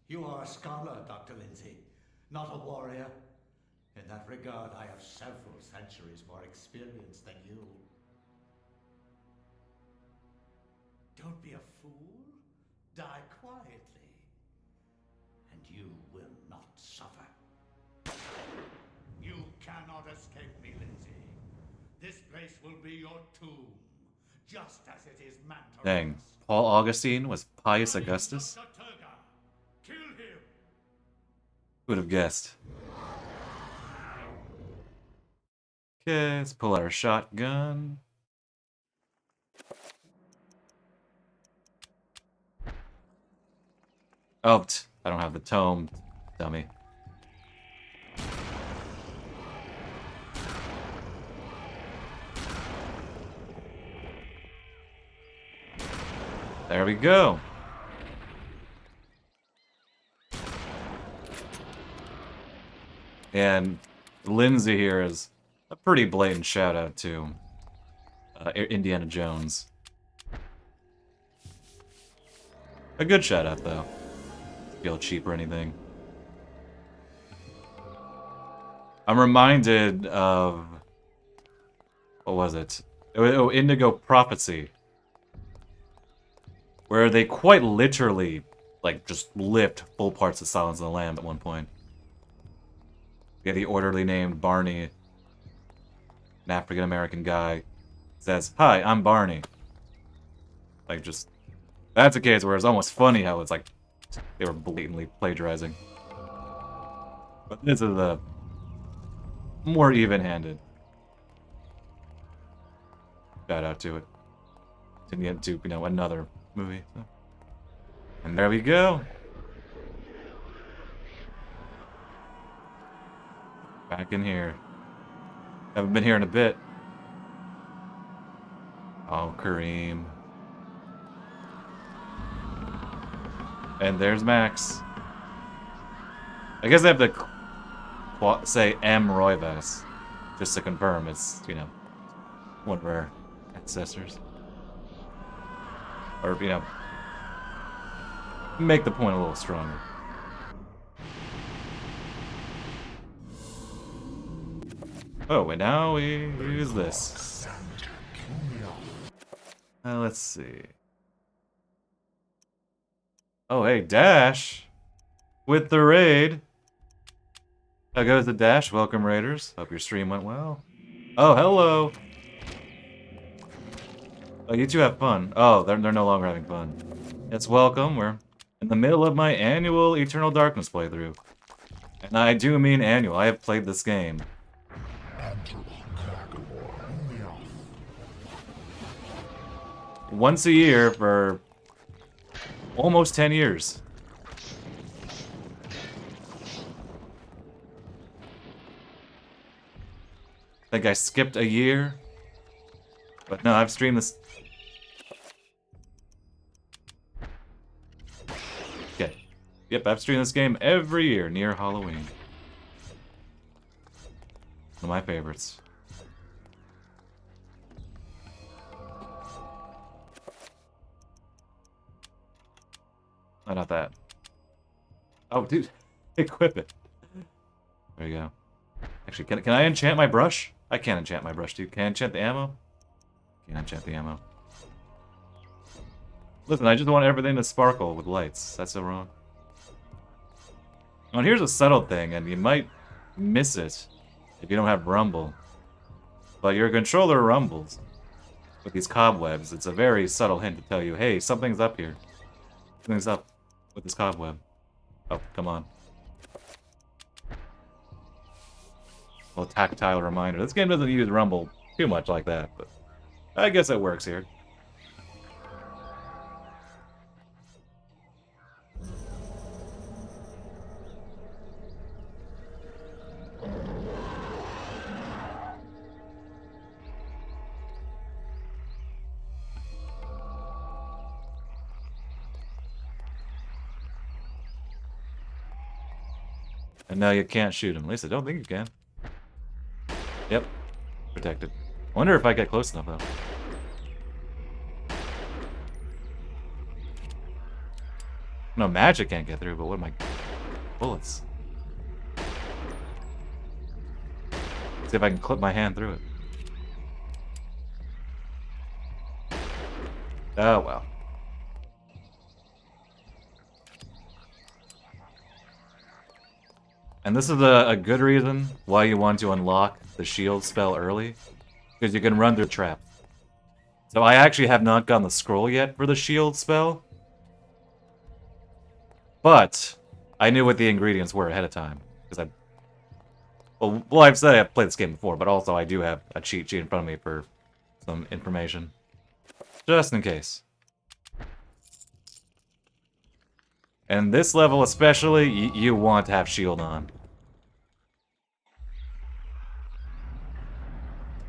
You are a scholar, Dr. Lindsay, not a warrior. In that regard, I have several centuries more experience than you. Don't be a fool. Die quietly. And you will not suffer. You cannot escape me, Lindsay. This place will be your tomb. Just as it is Mantarok's. Dang, Paul Augustine was Pius Augustus? Kill him. Who would have guessed? Okay, let's pull out our shotgun. Oh, I don't have the tome, dummy. There we go. And Lindsay here is a pretty blatant shout out to Indiana Jones. A good shout out though. Doesn't feel cheap or anything. I'm reminded of, what was it? Oh, Indigo Prophecy. Where they quite literally, like, just lipped full parts of Silence of the Lamb at one point. Yeah, the orderly named Barney, an African-American guy, says, "Hi, I'm Barney." Like, just... That's a case where it's almost funny how it's like they were blatantly plagiarizing. But this is a more even-handed. Shout out to it. To get to, you know, another movie. So. And there we go. Back in here. Haven't been here in a bit. Oh, Kareem. And there's Max. I guess I have to say M. Roivas, just to confirm it's, you know, one of our ancestors. Or, you know, make the point a little stronger. Oh, and now we use this. Let's see. Oh, hey, Dash! With the raid! How goes the Dash? Welcome, Raiders. Hope your stream went well. Oh, hello! Oh, you two have fun. Oh, they're no longer having fun. It's welcome. We're in the middle of my annual Eternal Darkness playthrough. And I do mean annual. I have played this game once a year for almost 10 years. I think I skipped a year. But no, I've streamed this. Okay. Yep, I've streamed this game every year near Halloween. One of my favorites. Oh, not that. Oh, dude. Equip it. There you go. Actually, can I enchant my brush? I can't enchant my brush, dude. Can I enchant the ammo? Can't enchant the ammo. Listen, I just want everything to sparkle with lights. That's so wrong. Oh, and here's a subtle thing, and you might miss it if you don't have Rumble. But your controller rumbles with these cobwebs. It's a very subtle hint to tell you, hey, something's up here. Something's up with this cobweb. Oh, come on. A little tactile reminder. This game doesn't use Rumble too much like that, but I guess it works here. And now you can't shoot him. At least I don't think you can. Yep. Protected. Wonder if I get close enough, though. No, magic can't get through, but what am I... Bullets. See if I can clip my hand through it. Oh, well. And this is a good reason why you want to unlock the shield spell early, because you can run through the trap. So I actually have not gotten the scroll yet for the shield spell, but I knew what the ingredients were ahead of time, because well, I've said I've played this game before, but also I do have a cheat sheet in front of me for some information, just in case. And this level especially, you want to have shield on.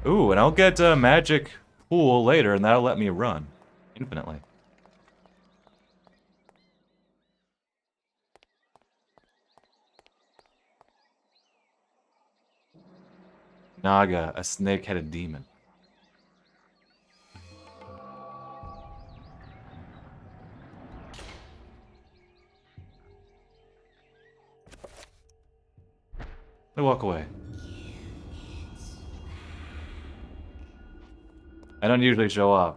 Ooh, and I'll get a magic pool later, and that'll let me run infinitely. Naga, a snake-headed demon. They walk away. I don't usually show off.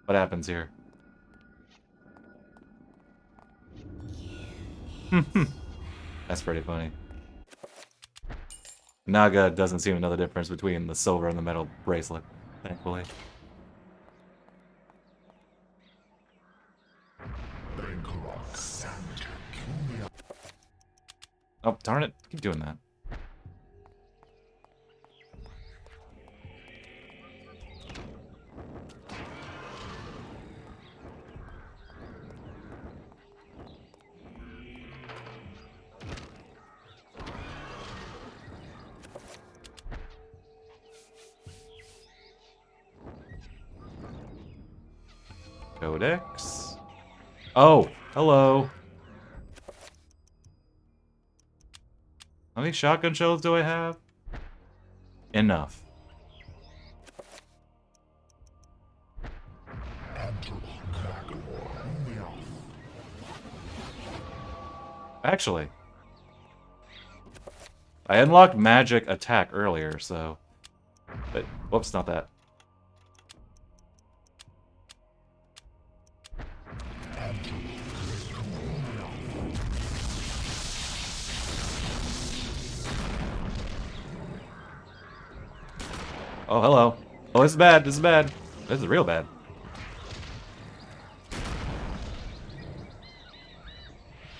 What happens here? That's pretty funny. Naga doesn't seem to know the difference between the silver and the metal bracelet, thankfully. Oh, darn it. Keep doing that. Codex. Oh, hello. How many shotgun shells do I have? Enough. Actually, I unlocked magic attack earlier, so... But, whoops, not that. Oh, hello. Oh, this is bad. This is bad. This is real bad.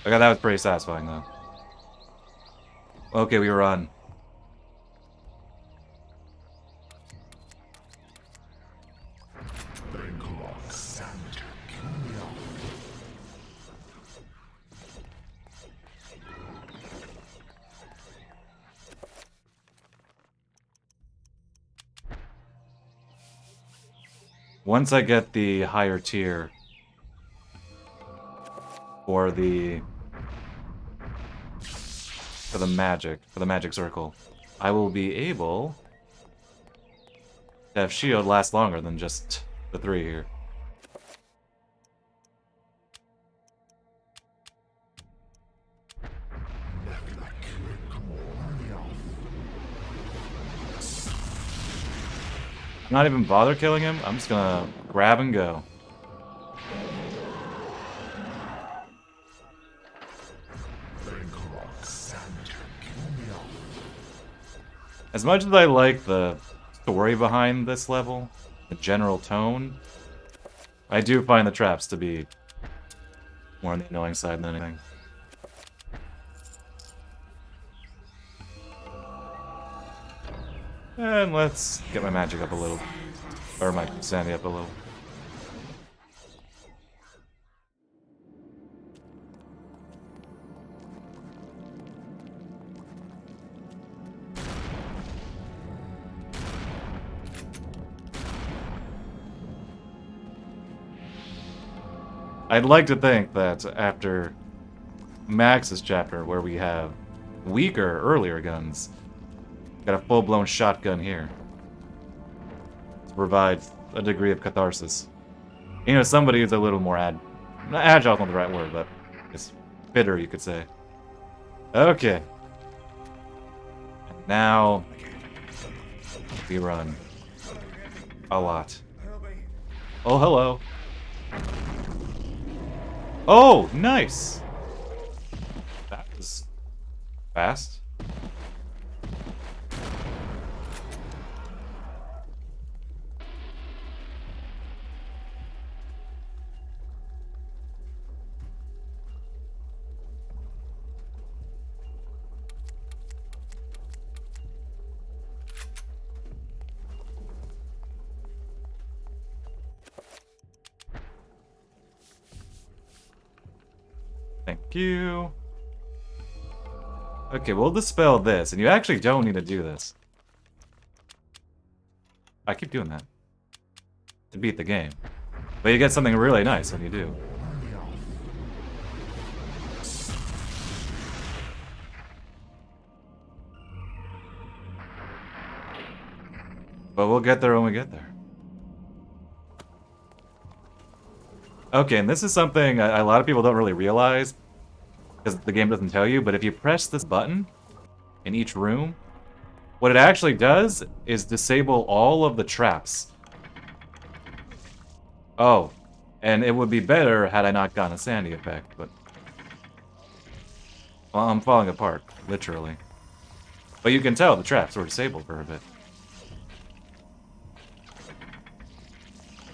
Okay, that was pretty satisfying, though. Okay, we run. Once I get the higher tier for the magic circle, I will be able to have shield last longer than just the 3 here. Not even bother killing him. I'm just gonna grab and go. As much as I like the story behind this level, the general tone, I do find the traps to be more on the annoying side than anything. And let's get my magic up a little. Or my sanity up a little. I'd like to think that after Max's chapter, where we have weaker, earlier guns, got a full-blown shotgun here to provide a degree of catharsis. You know, somebody who's a little more agile is not the right word, but it's fitter, you could say. Okay. And now we run a lot. Oh, hello. Oh, nice. That was fast. Thank you. Okay, we'll dispel this, and you actually don't need to do this. I keep doing that to beat the game. But you get something really nice when you do. But we'll get there when we get there. Okay, and this is something a lot of people don't really realize, because the game doesn't tell you, but if you press this button in each room, what it actually does is disable all of the traps. Oh, and it would be better had I not gotten a sandy effect, but... Well, I'm falling apart, literally. But you can tell the traps were disabled for a bit.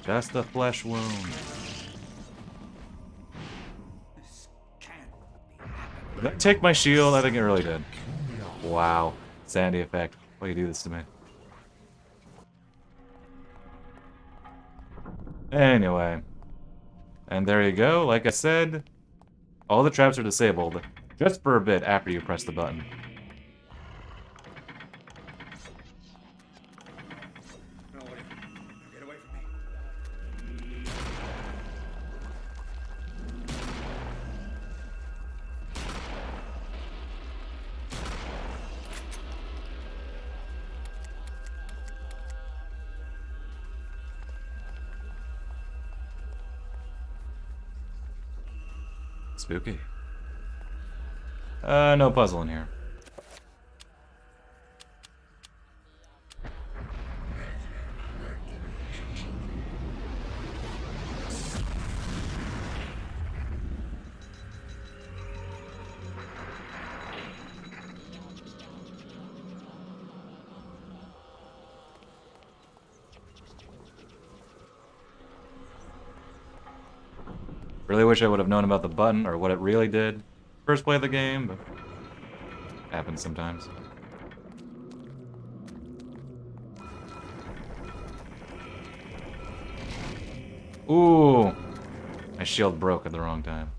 Just a flesh wound. Did that take my shield? I think it really did. Wow. Sandy effect. Why do you do this to me? Anyway. And there you go. Like I said, all the traps are disabled just for a bit after you press the button. Spooky. No puzzle in here. Really wish I would have known about the button or what it really did first play of the game, but happens sometimes. Ooh, my shield broke at the wrong time.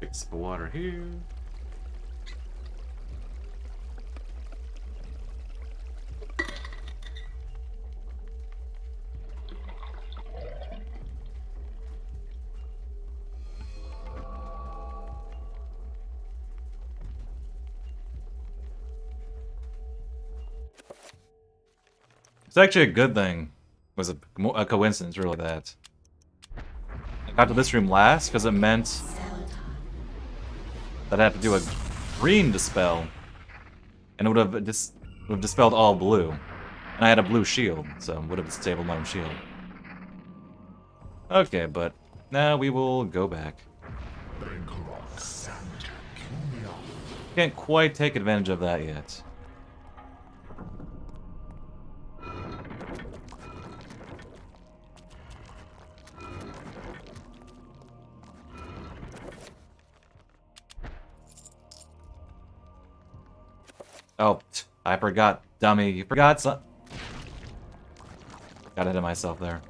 Fix the water here. It's actually a good thing. It was a coincidence, really, that I got to this room last because it meant that I had to do a green dispel, and it would have dispelled all blue. And I had a blue shield, so it would have disabled my own shield. Okay, but now we will go back. Can't quite take advantage of that yet. Oh, I forgot, dummy. You forgot some. Got ahead of myself there.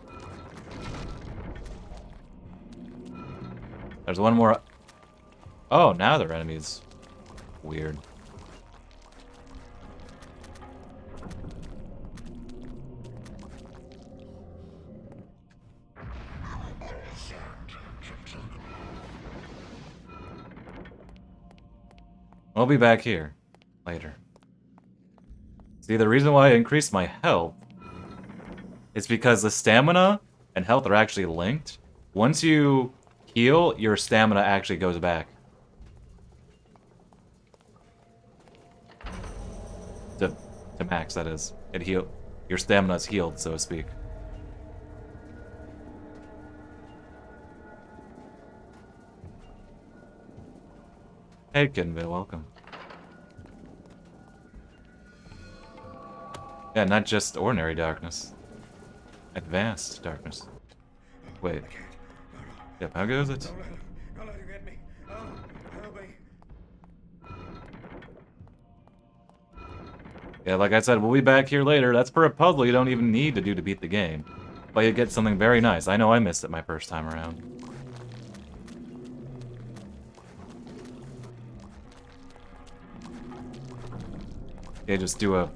There's one more. Oh, now they're enemies. Weird. I'll be back here later. See, the reason why I increased my health is because the stamina and health are actually linked. Once you heal, your stamina actually goes back. To max, that is. Your stamina is healed, so to speak. Hey, Kinvey, welcome. Yeah, not just ordinary darkness. Advanced darkness. Wait. Yep, how goes it? Don't let him get me. Oh, help me. Yeah, like I said, we'll be back here later. That's for a puzzle you don't even need to do to beat the game. But you get something very nice. I know I missed it my first time around. Okay, just do a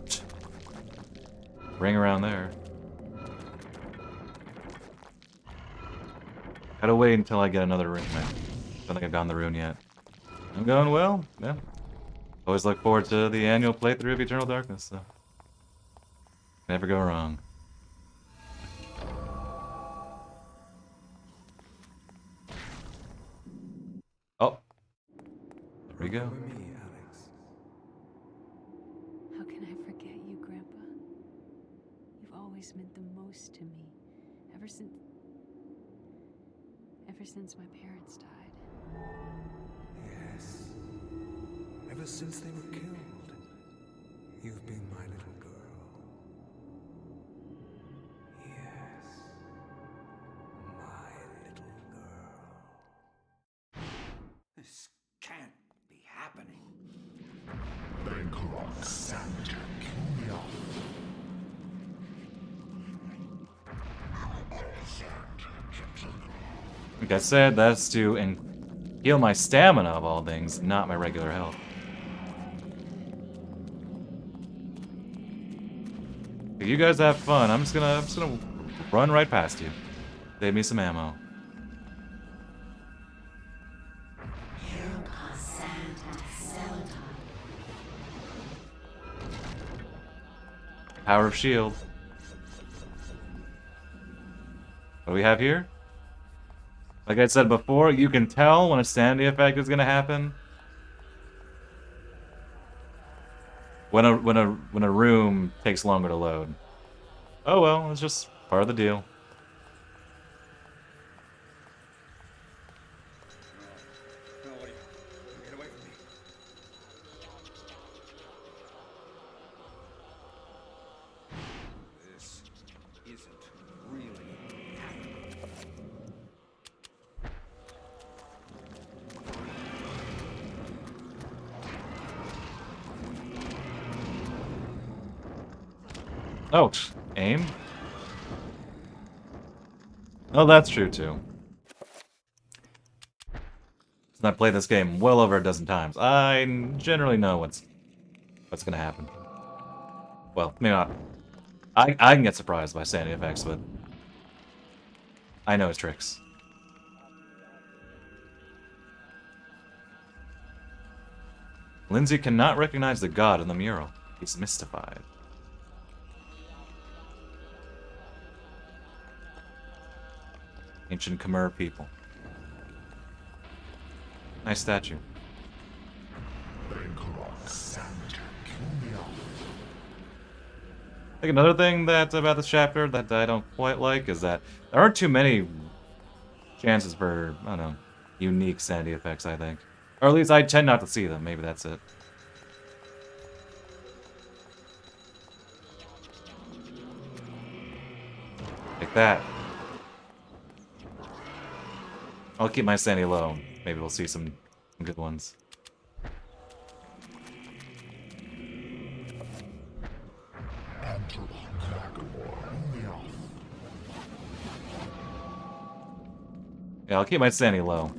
ring around there. Gotta wait until I get another rune. I don't think I've gotten the rune yet. I'm going well, yeah. Always look forward to the annual playthrough of Eternal Darkness, so. Never go wrong. go. How can I forget you, Grandpa? You've always meant the most to me. Ever since my parents died. Yes. Ever since they were killed, you've been my little girl. Yes. My little girl. This can't be happening. Bancroft Santa Cunia. Like I said, that's to heal my stamina of all things, not my regular health. If you guys have fun, I'm just gonna run right past you. Save me some ammo. Power of shield. What do we have here? Like I said before, you can tell when a sanity effect is gonna happen. When a room takes longer to load. Oh well, it's just part of the deal. Get away from me. This isn't really happening. Oh, aim? Oh, that's true too. Since I played this game well over a dozen times, I generally know what's gonna happen. Well, maybe not. I can get surprised by sanity effects, but I know his tricks. Lindsay cannot recognize the god in the mural. He's mystified. Ancient Khmer people. Nice statue. I think another thing that about this chapter that I don't quite like is that there aren't too many chances for, I don't know, unique sanity effects, I think. Or at least I tend not to see them. Maybe that's it. Like that. I'll keep my sanity low. Maybe we'll see some good ones. Yeah, I'll keep my sanity low.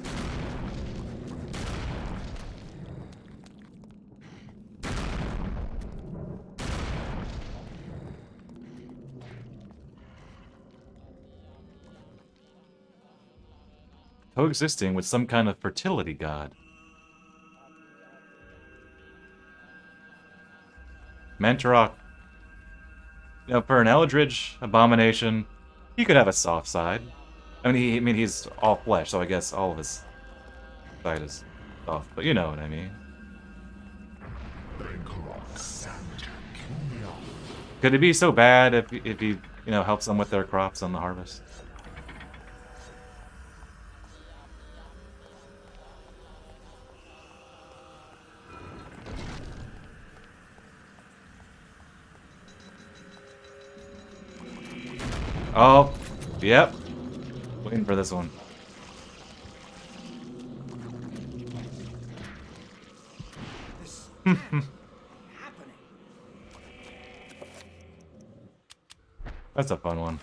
Coexisting with some kind of fertility god. Mantarok. You know, for an Eldritch abomination, he could have a soft side. I mean, he's all flesh, so I guess all of his side is soft. But you know what I mean. Could it be so bad if he, you know, helps them with their crops on the harvest? Oh, yep. Waiting for this one. That's a fun one.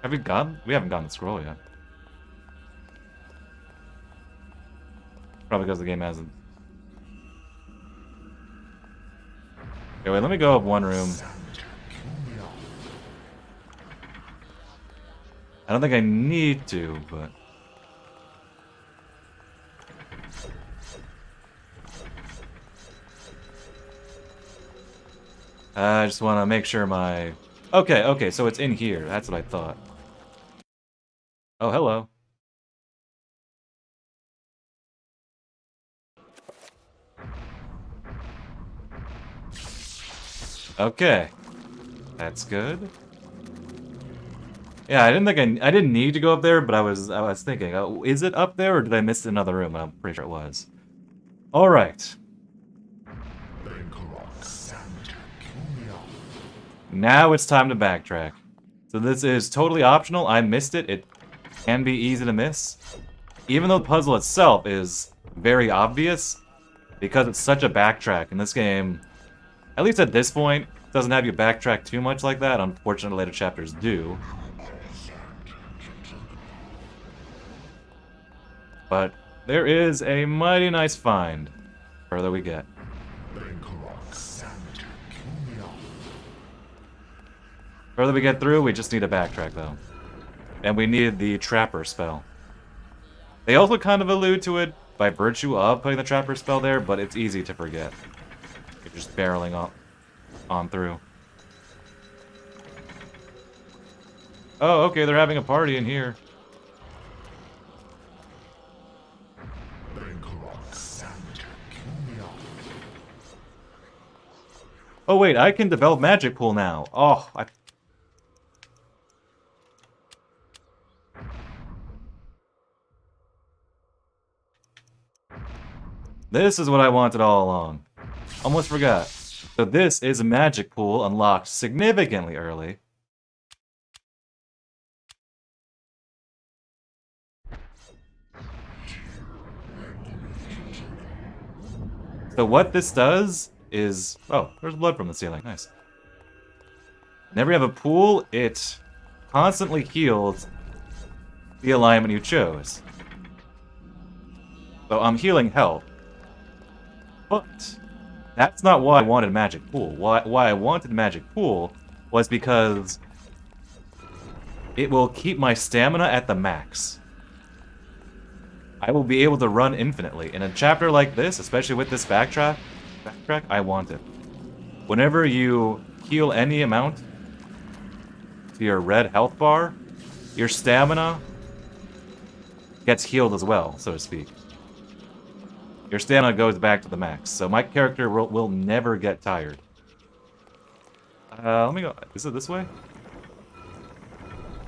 Have we gone? We haven't gotten the scroll yet. Probably because the game hasn't. Okay, wait, let me go up one room. I don't think I need to, but... I just want to make sure my... Okay, so it's in here. That's what I thought. Oh, hello. Okay. That's good. Yeah, I didn't need to go up there, but I was thinking, oh, is it up there or did I miss another room? I'm pretty sure it was. All right. Now it's time to backtrack. So this is totally optional. I missed it. It can be easy to miss. Even though the puzzle itself is very obvious, because it's such a backtrack, and this game, at least at this point, doesn't have you backtrack too much like that. Unfortunately, later chapters do. But there is a mighty nice find the further we get. Further we get through, we just need to backtrack though. And we need the Trapper spell. They also kind of allude to it by virtue of putting the Trapper spell there, but it's easy to forget. You're just barreling on through. Oh, okay, they're having a party in here. Oh wait, I can develop Magic Pool now. Oh, This is what I wanted all along. Almost forgot. So this is a Magic Pool unlocked significantly early. So what this does is... Oh, there's blood from the ceiling. Nice. Whenever you have a pool, it constantly heals the alignment you chose. So I'm healing health. But that's not why I wanted Magic Pool. Why I wanted Magic Pool was because it will keep my stamina at the max. I will be able to run infinitely. In a chapter like this, especially with this backtrack, I want it. Whenever you heal any amount to your red health bar, your stamina gets healed as well, so to speak. Your stamina goes back to the max, so my character will never get tired. Let me go. Is it this way?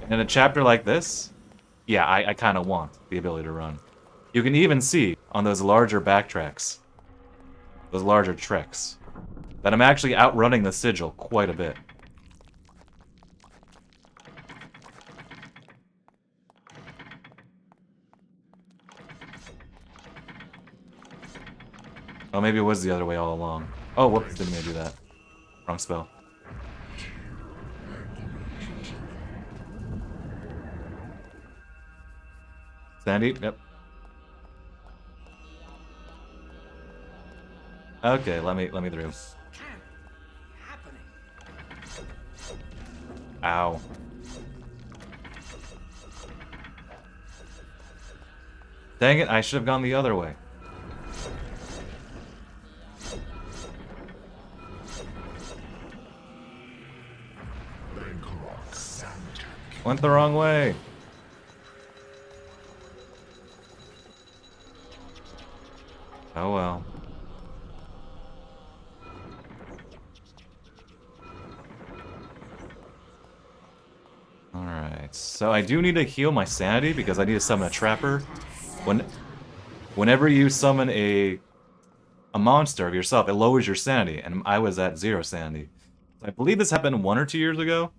And in a chapter like this, yeah, I kind of want the ability to run. You can even see on those larger backtracks, those larger treks, that I'm actually outrunning the sigil quite a bit. Oh, maybe it was the other way all along. Oh, whoops, didn't mean to do that. Wrong spell. Sandy? Yep. Okay, let me through. Ow. Dang it, I should have gone the other way. Went the wrong way. Oh well. Alright, so I do need to heal my sanity because I need to summon a Trapper. Whenever you summon a monster of yourself, it lowers your sanity, and I was at 0 sanity. I believe this happened 1 or 2 years ago,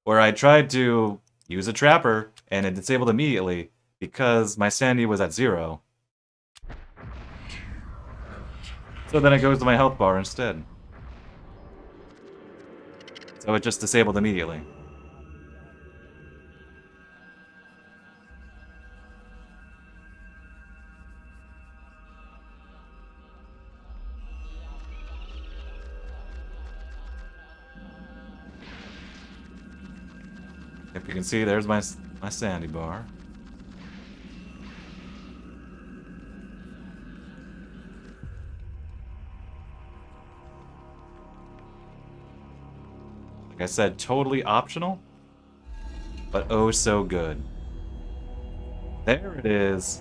where I tried to use a Trapper, and it disabled immediately because my sanity was at 0. So then it goes to my health bar instead. So it just disabled immediately. If you can see, there's my sandy bar. Like I said, totally optional, but oh so good. There it is.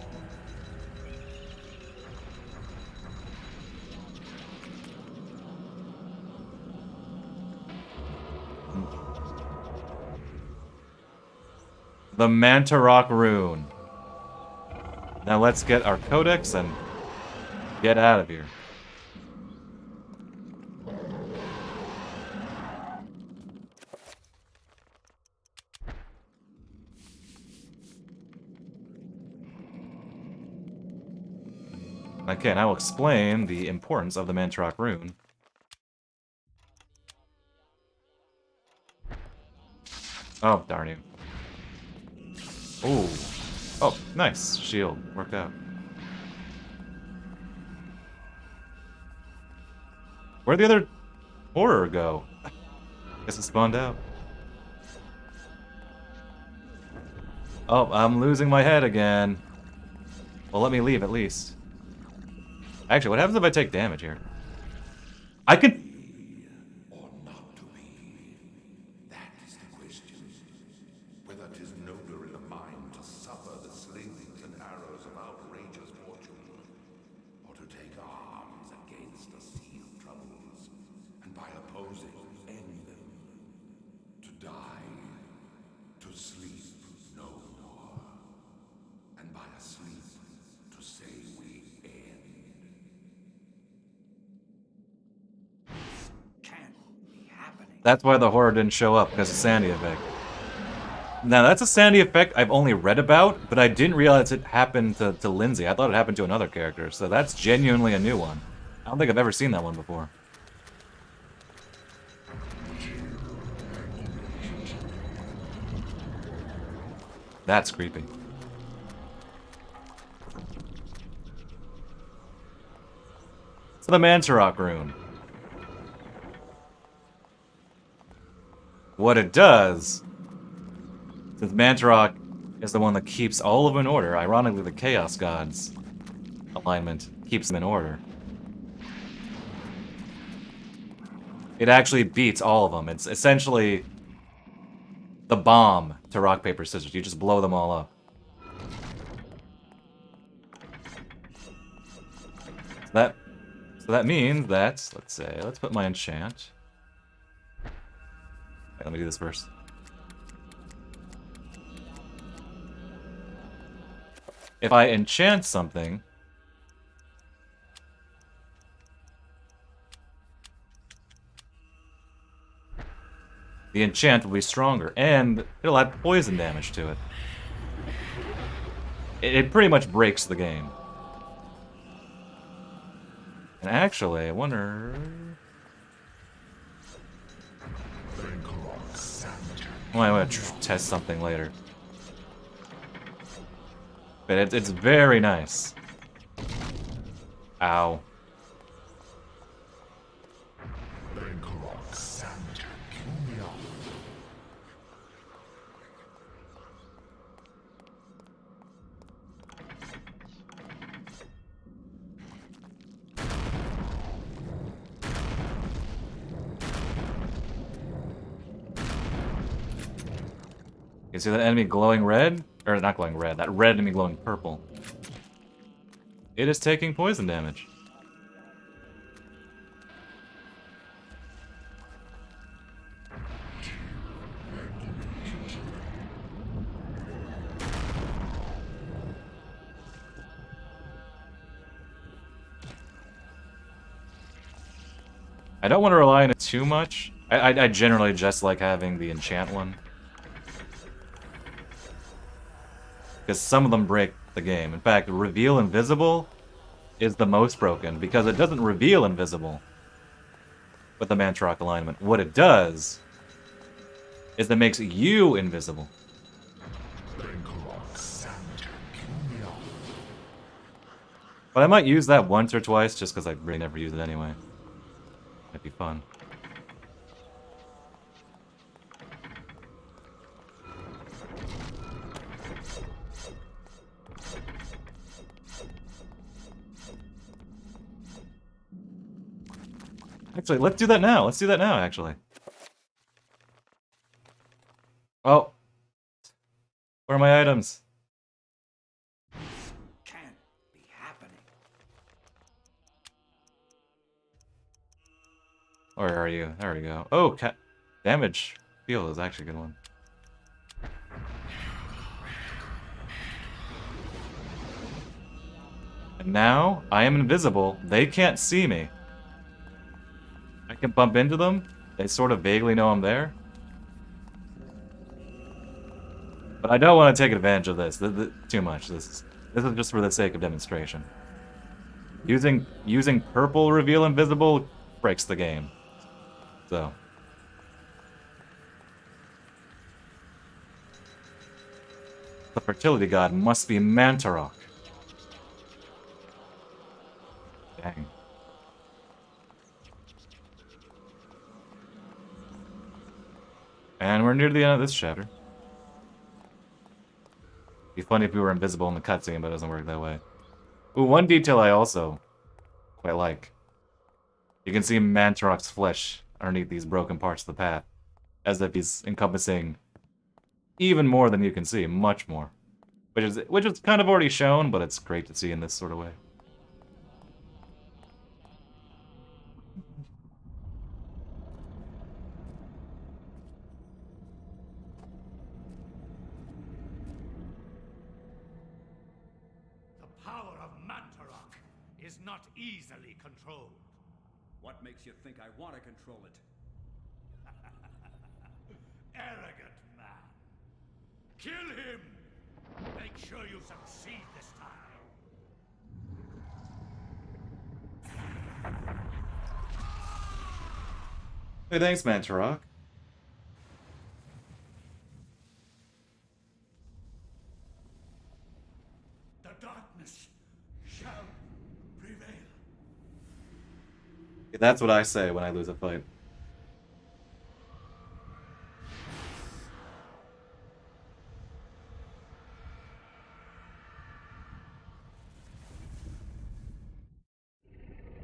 The Mantarok Rune. Now let's get our codex and get out of here. Okay, and I will explain the importance of the Mantarok Rune. Oh, darn you. Ooh. Oh, nice. Shield. Worked out. Where'd the other horror go? Guess it spawned out. Oh, I'm losing my head again. Well, let me leave at least. Actually, what happens if I take damage here? I can... That's why the horror didn't show up, because of Sandy Effect. Now, that's a Sandy Effect I've only read about, but I didn't realize it happened to Lindsay. I thought it happened to another character, so that's genuinely a new one. I don't think I've ever seen that one before. That's creepy. So the Mantarok Rune. What it does, since Mantarok is the one that keeps all of them in order, ironically the Chaos Gods alignment keeps them in order. It actually beats all of them. It's essentially the bomb to rock, paper, scissors. You just blow them all up. So that means that, let's put my enchant. Okay, let me do this first. If I enchant something, the enchant will be stronger, and it'll add poison damage to it. It pretty much breaks the game. And actually, I wonder... Well, I'm gonna test something later. But it's very nice. Ow. You see that enemy glowing red? Or not glowing red, that red enemy glowing purple. It is taking poison damage. I don't want to rely on it too much. I generally just like having the enchant one. Because some of them break the game. In fact, Reveal Invisible is the most broken, because it doesn't reveal invisible with the Mantarok alignment. What it does is it makes you invisible. But I might use that once or twice, just because I really never use it anyway. Might be fun. Actually, let's do that now. Let's do that now, actually. Oh. Where are my items? Can't be happening. Where are you? There we go. Oh, damage field is actually a good one. And now, I am invisible. They can't see me. I can bump into them. They sort of vaguely know I'm there. But I don't want to take advantage of this. Too much. This is just for the sake of demonstration. Using purple reveal invisible breaks the game. So. The fertility god must be Mantarok. Dang. And we're near the end of this chapter. Be funny if we were invisible in the cutscene, but it doesn't work that way. Ooh, one detail I also quite like. You can see Mantarok's flesh underneath these broken parts of the path, as if he's encompassing even more than you can see, much more. Which is kind of already shown, but it's great to see in this sort of way. The power of Mantarok is not easily controlled. What makes you think I want to control it? Arrogant man. Kill him! Make sure you succeed this time. Hey, thanks, Mantarok. The darkness shall prevail. That's what I say when I lose a fight.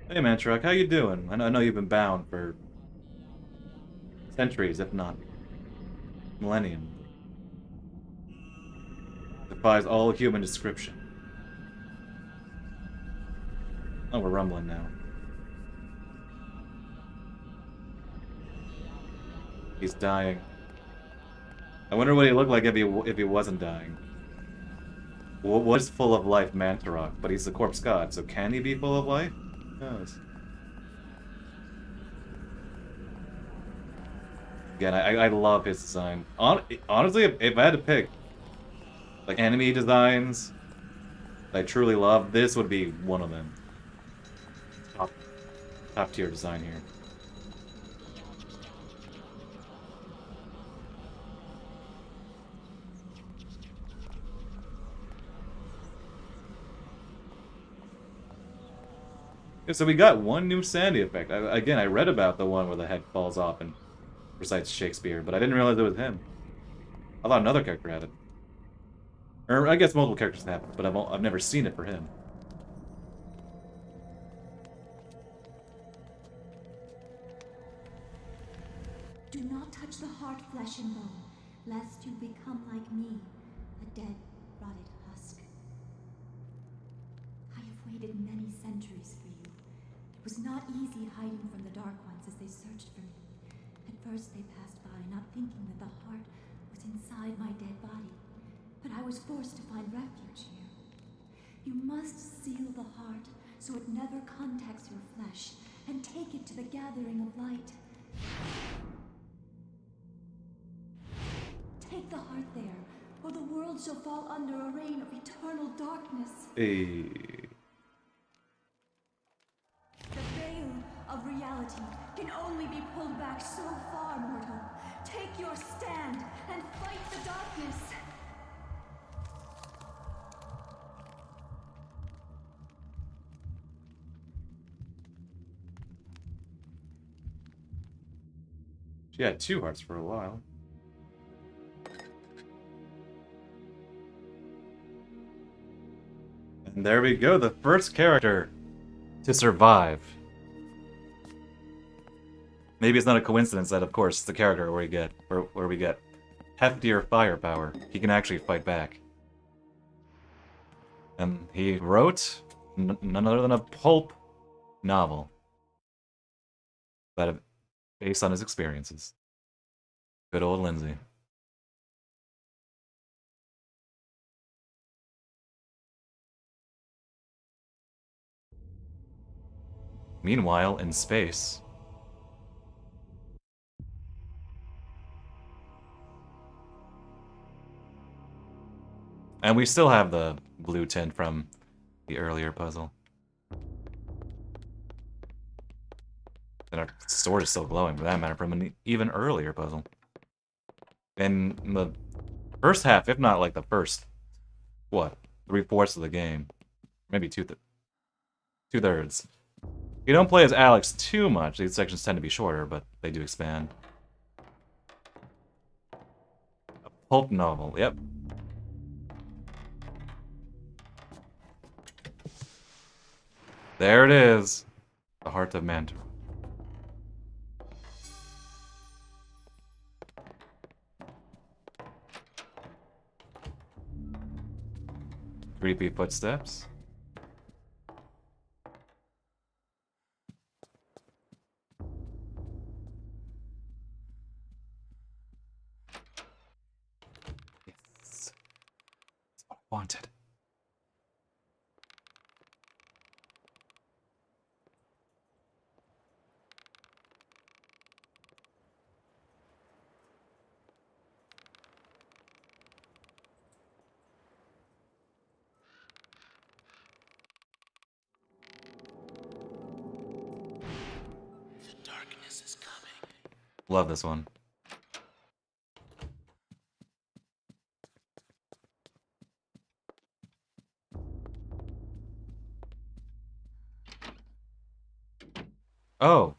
Hey Mantarok, how you doing? I know you've been bound for centuries, if not millennium. Defies all human description. Oh, we're rumbling now. He's dying. I wonder what he looked like if he wasn't dying. What is full of life, Mantarok? But he's a corpse god, so can he be full of life? Who knows? Again, I love his design. Honestly, if I had to pick, like, enemy designs that I truly love, this would be one of them. Top tier design here. Yeah, so we got one new Sandy effect. Again, I read about the one where the head falls off and recites Shakespeare, but I didn't realize it was him. I thought another character had it. Or I guess multiple characters have it, but I've never seen it for him. Do not touch the heart, flesh and bone, lest you become like me, a dead, rotted husk. I have waited many centuries for you. It was not easy hiding from the Dark Ones as they searched for me. At first they passed by, not thinking that the heart was inside my dead body. But I was forced to find refuge here. You must seal the heart so it never contacts your flesh, and take it to the gathering of light. Take the heart there, or the world shall fall under a reign of eternal darkness. Hey. The veil of reality can only be pulled back so far, mortal. Take your stand and fight the darkness. She had two hearts for a while. And there we go, the first character to survive Maybe it's not a coincidence that, of course, the character where we get heftier firepower. He can actually fight back. And he wrote none other than a pulp novel, but based on his experiences. Good old Lindsay. Meanwhile, in space, and we still have the blue tint from the earlier puzzle. And our sword is still glowing, for that matter, from an even earlier puzzle. In the first half, if not like the first, what, 3/4 of the game, maybe two-thirds. You don't play as Alex too much. These sections tend to be shorter, but they do expand. A pulp novel, yep. There it is. The Heart of Mantor. Creepy footsteps. Yes. That's what I wanted. Love this one. Oh.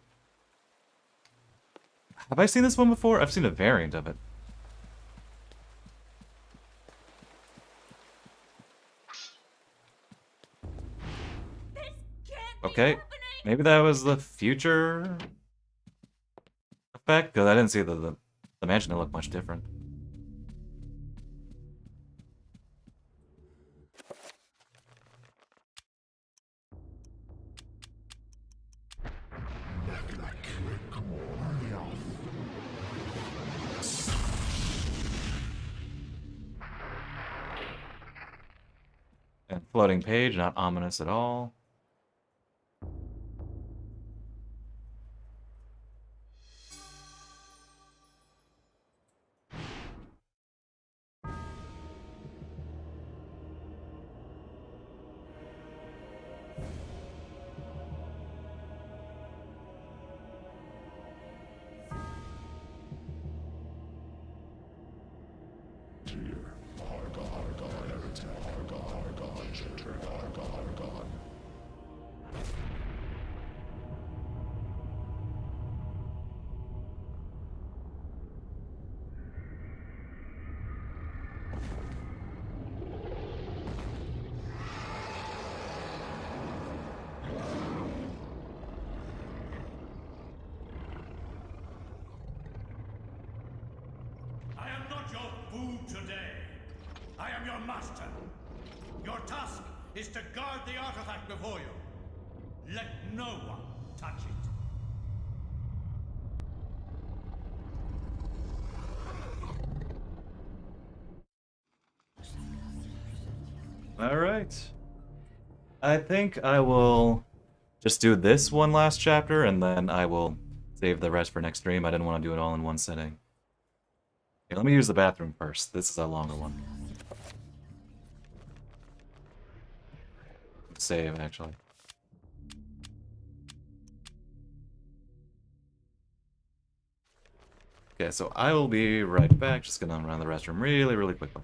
Have I seen this one before? I've seen a variant of it. Okay. Maybe that was the future effect? Because I didn't see the mansion didn't look much different. And floating page, not ominous at all. I am not your food today. I am your master. Your task is to guard the artifact before you. Let no one touch it. Alright. I think I will just do this one last chapter, and then I will save the rest for next stream. I didn't want to do it all in one sitting. Okay, let me use the bathroom first. This is a longer one. Save, actually. Okay, so I will be right back. Just gonna run the restroom really, really quickly.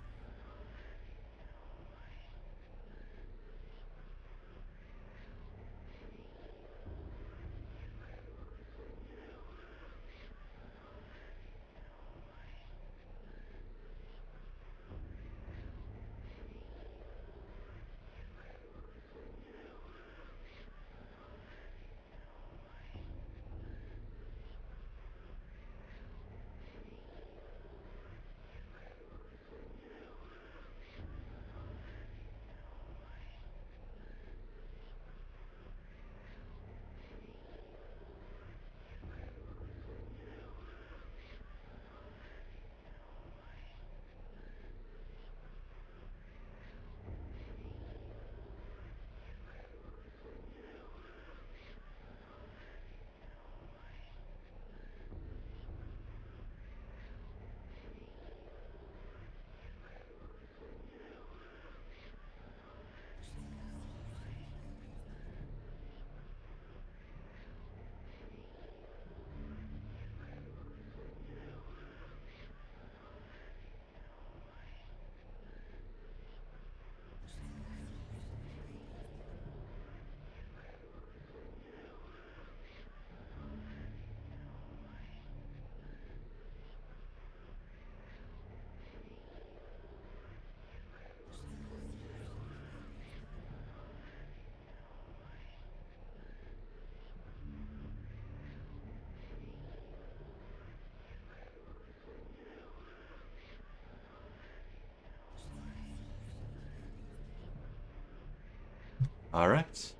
Alright.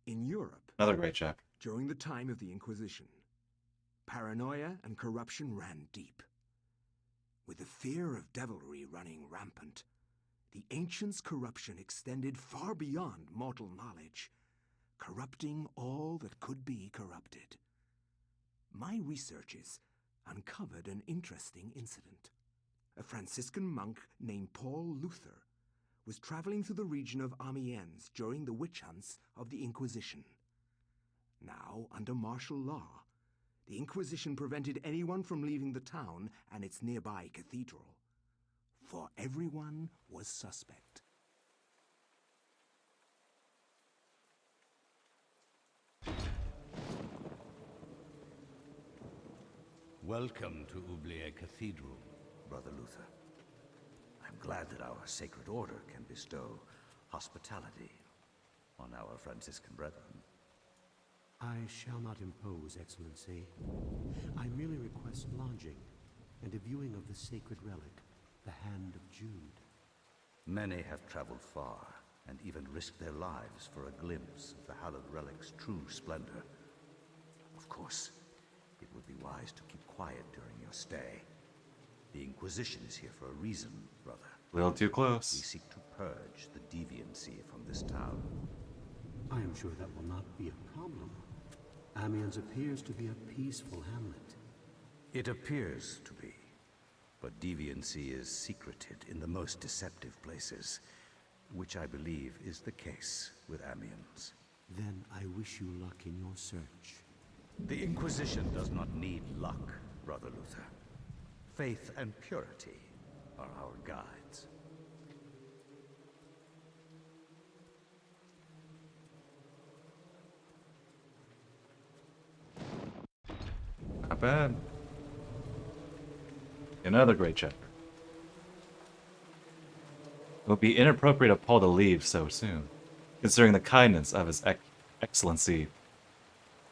In Europe, Another great chapter. during the time of the Inquisition, paranoia and corruption ran deep. With the fear of devilry running rampant, the ancients' corruption extended far beyond mortal knowledge, corrupting all that could be corrupted. My researches uncovered an interesting incident. A Franciscan monk named Paul Luther was traveling through the region of Amiens during the witch hunts of the Inquisition. Now, under martial law, the Inquisition prevented anyone from leaving the town and its nearby cathedral, for everyone was suspect. Welcome to Oubliette Cathedral, Brother Luther. I'm glad that our sacred order can bestow hospitality on our Franciscan brethren. I shall not impose, Excellency. I merely request lodging and a viewing of the sacred relic, the Hand of Jude. Many have traveled far and even risked their lives for a glimpse of the hallowed relic's true splendor. Of course, it would be wise to keep quiet during your stay. The Inquisition is here for a reason, brother. A little too close. We seek to purge the deviancy from this town. I am sure that will not be a problem. Amiens appears to be a peaceful hamlet. It appears to be, but deviancy is secreted in the most deceptive places, which I believe is the case with Amiens. Then I wish you luck in your search. The Inquisition does not need luck, Brother Luther. Faith and purity are our guides. Not bad. Another great chapter. It would be inappropriate of Paul to leave so soon, considering the kindness of his Excellency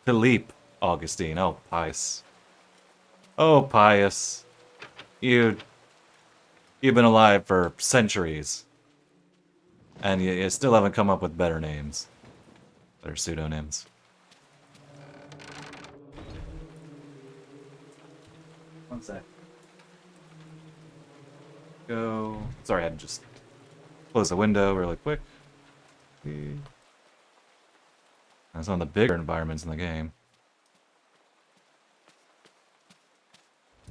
Philippe Augustine. Oh, Pius. Oh, Pius. You've been alive for centuries, and you still haven't come up with better names. Better pseudonyms. One sec. Go. Sorry, I had to just close the window really quick. That's one of the bigger environments in the game.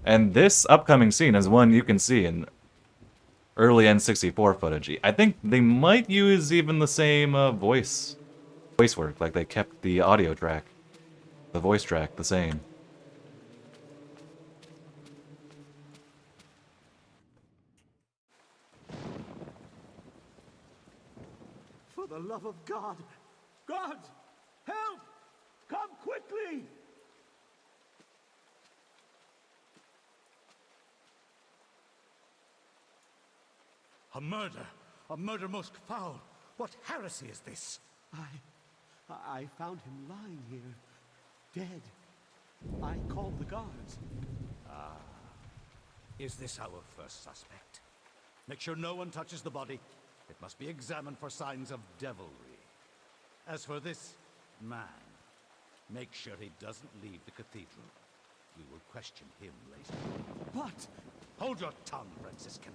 And this upcoming scene is one you can see in early N64 footage. I think they might use even the same voice work, like they kept the audio track, the voice track, the same. For the love of God! God! Help! Come quickly! A murder! A murder most foul! What heresy is this? I found him lying here, dead. I called the guards. Ah. Is this our first suspect? Make sure no one touches the body. It must be examined for signs of devilry. As for this man, make sure he doesn't leave the cathedral. We will question him later. What? Hold your tongue, Franciscan,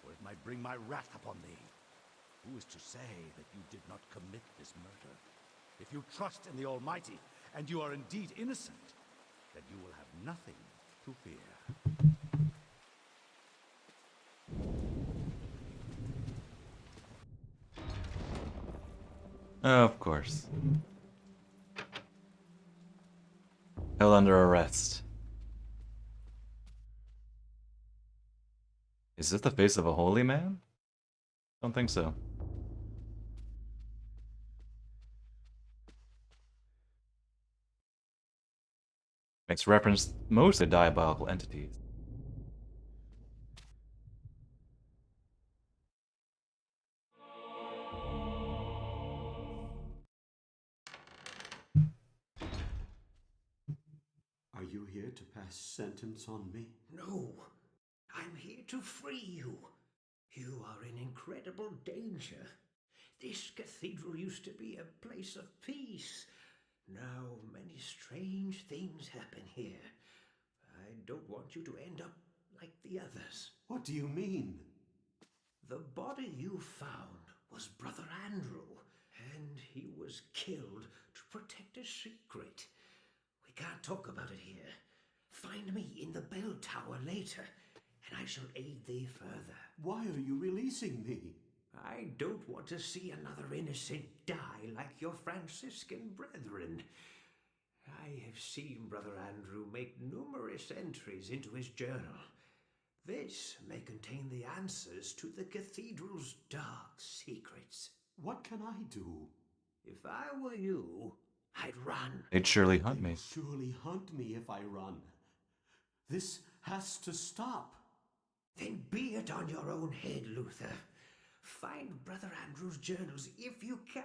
or it might bring my wrath upon thee. Who is to say that you did not commit this murder? If you trust in the Almighty, and you are indeed innocent, then you will have nothing to fear. Of course. Held under arrest. Is this the face of a holy man? Don't think so. Makes reference mostly to diabolical entities. Are you here to pass sentence on me? No, I'm here to free you. You are in incredible danger. This cathedral used to be a place of peace. Now many strange things happen here. I don't want you to end up like the others. What do you mean? The body you found was Brother Andrew, and he was killed to protect a secret. We can't talk about it here. Find me in the bell tower later, and I shall aid thee further. Why are you releasing me? I don't want to see another innocent die like your Franciscan brethren. I have seen Brother Andrew make numerous entries into his journal. This may contain the answers to the cathedral's dark secrets. What can I do? If I were you, I'd run. They'd surely hunt me. Surely hunt me if I run. This has to stop. Then be it on your own head, Luther. Find Brother Andrew's journals if you can.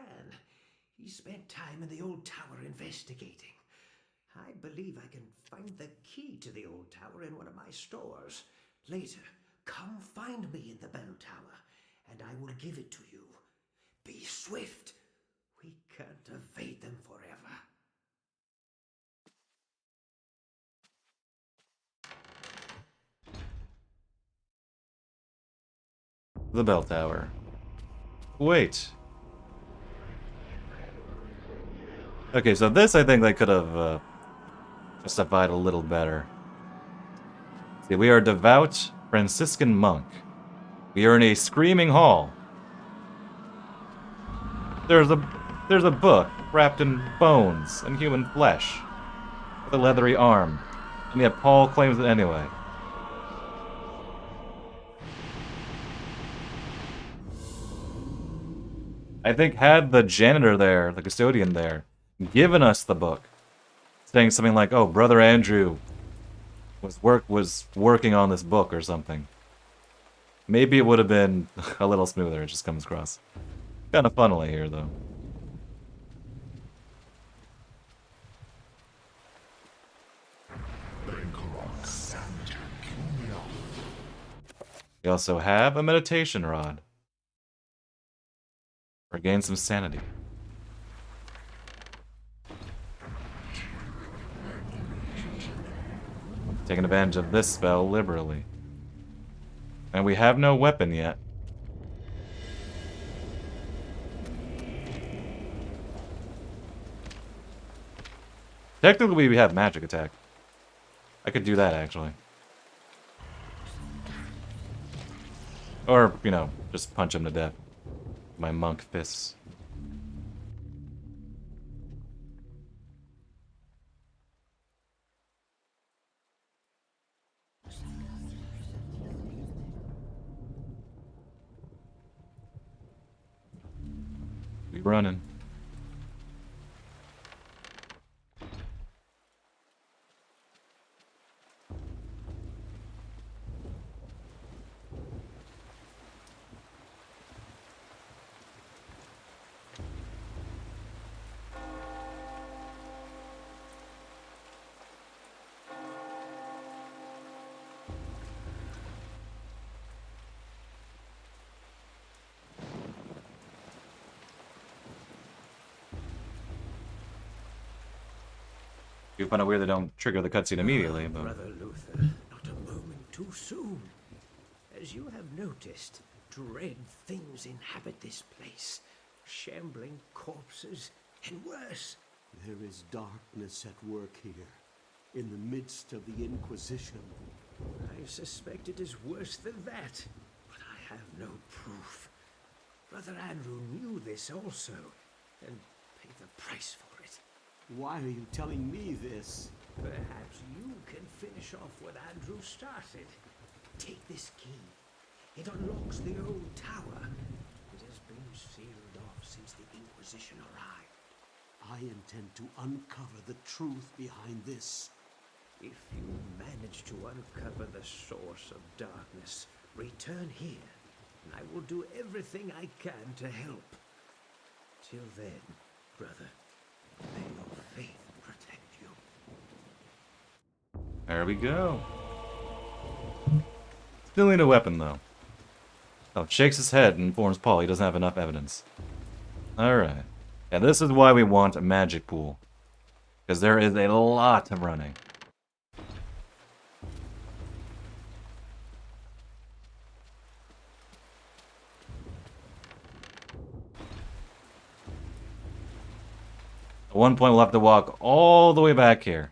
He spent time in the old tower investigating. I believe I can find the key to the old tower in one of my stores. Later, come find me in the bell tower, and I will give it to you. Be swift. We can't evade them forever. The bell tower. Wait. Okay, so this I think they could have justified a little better. See, we are a devout Franciscan monk. We are in a screaming hall. There's a book wrapped in bones and human flesh with a leathery arm, and yet Paul claims it anyway. I think had the janitor there, the custodian there, given us the book, saying something like, "Oh, Brother Andrew was working on this book" or something, maybe it would have been a little smoother. It just comes across kind of funnily here, though. We also have a meditation rod. Regain some sanity. Taking advantage of this spell liberally. And we have no weapon yet. Technically we have magic attack. I could do that actually. Or, you know, just punch him to death. My monk fists. We running. You find it weird they don't trigger the cutscene immediately, but... Brother Luther, not a moment too soon. As you have noticed, dread things inhabit this place. Shambling corpses, and worse. There is darkness at work here, in the midst of the Inquisition. I suspect it is worse than that, but I have no proof. Brother Andrew knew this also, and paid the price for it. Why are you telling me this? Perhaps you can finish off what Andrew started. Take this key. It unlocks the old tower. It has been sealed off since the Inquisition arrived. I intend to uncover the truth behind this. If you manage to uncover the source of darkness, return here, and I will do everything I can to help. Till then, brother, may your faith protect you. There we go. Still need a weapon, though. Oh, shakes his head and informs Paul he doesn't have enough evidence. Alright. And this is why we want a magic pool. Because there is a lot of running. At one point we'll have to walk all the way back here.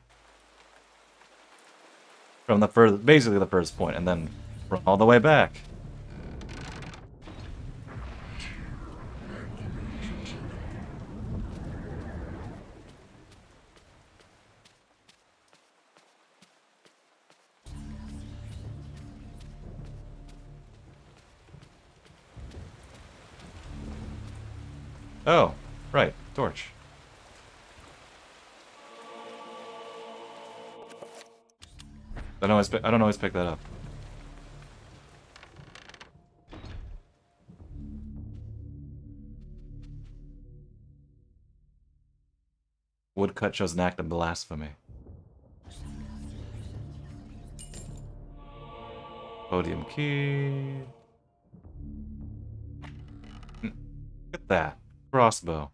From the first, basically the first point, and then run all the way back. Oh, right, torch. I don't always pick that up. Woodcut shows an act of blasphemy. Podium key. Look at that. Crossbow.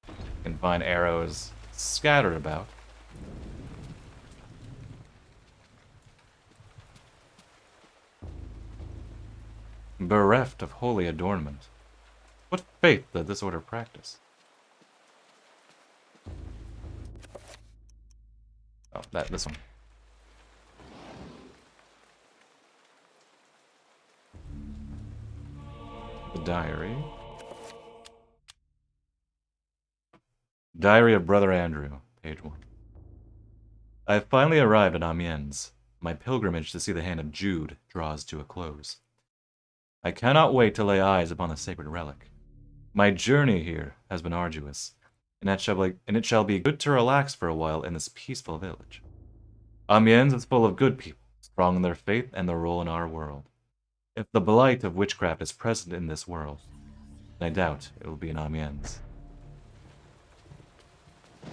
You can find arrows scattered about. Bereft of holy adornment. What faith did this order practice? Oh, this one. The diary. Diary of Brother Andrew, page 1. I have finally arrived at Amiens. My pilgrimage to see the hand of Jude draws to a close. I cannot wait to lay eyes upon the sacred relic. My journey here has been arduous, and it shall be good to relax for a while in this peaceful village. Amiens is full of good people, strong in their faith and their role in our world. If the blight of witchcraft is present in this world, then I doubt it will be in Amiens. I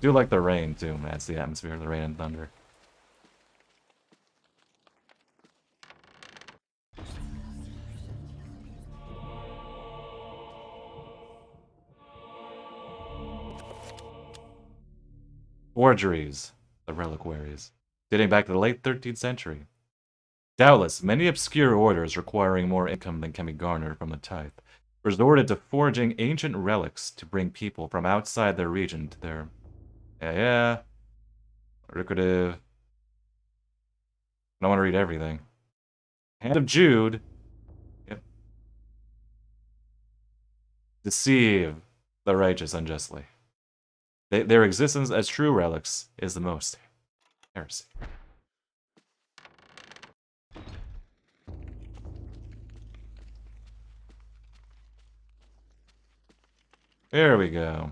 do like the rain too, adds the atmosphere, the rain and thunder. Forgeries, the reliquaries, dating back to the late 13th century. Doubtless, many obscure orders requiring more income than can be garnered from the tithe resorted to forging ancient relics to bring people from outside their region to their... lucrative... I don't want to read everything. Hand of Jude. Yep. Deceive the righteous unjustly. Their existence as true relics is the most heresy. There we go.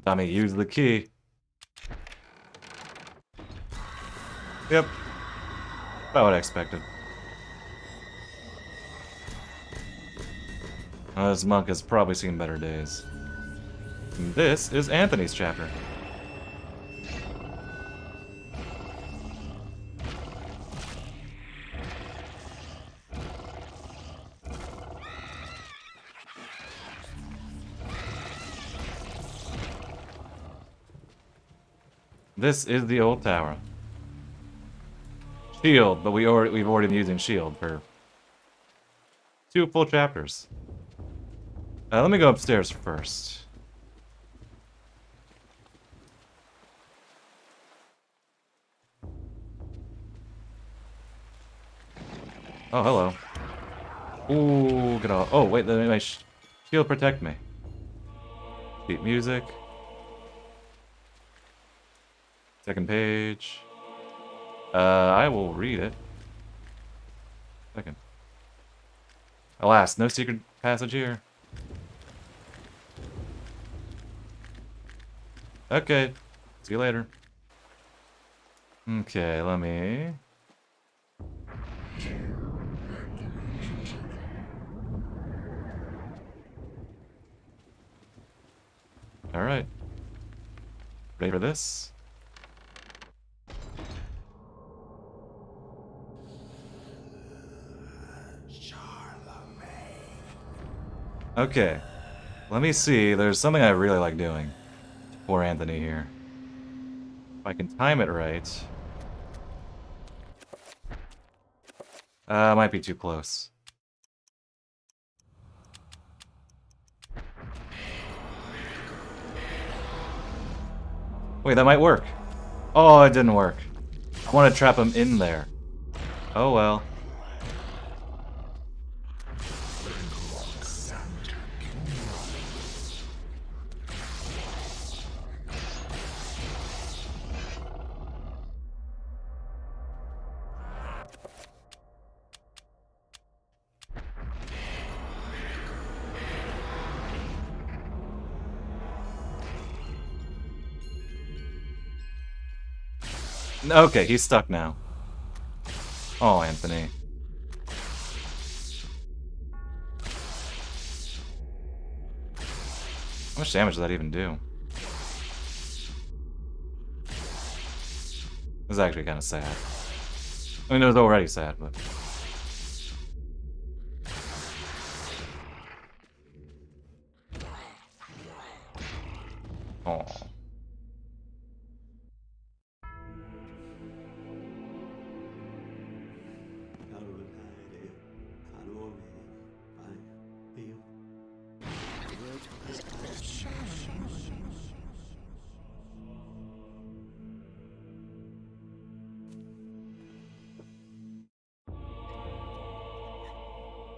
Tommy, use the key. Yep. About what I expected. This monk has probably seen better days. And this is Anthony's chapter. This is the old tower. Shield, but we've already been using shield for 2 full chapters. Let me go upstairs first. Oh, hello. Ooh, get off. Oh, wait, let my shield protect me. Beat music. Second page. I will read it. Second. Alas, no secret passage here. Okay. See you later. Okay, let me... Alright. Ready for this? Okay. Let me see. There's something I really like doing. Poor Anthony here. If I can time it right. Might be too close. Wait, that might work. Oh, it didn't work. I want to trap him in there. Oh well. Okay, he's stuck now. Oh, Anthony. How much damage does that even do? This is actually kind of sad. I mean, it was already sad, but... Oh.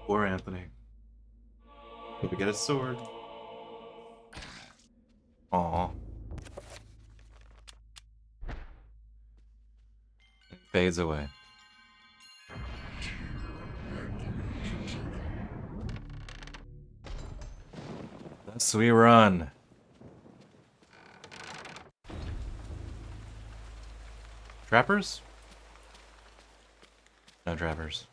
Poor Anthony. Hope we get a sword. Aww. It fades away. Thus we run. Trappers? No trappers.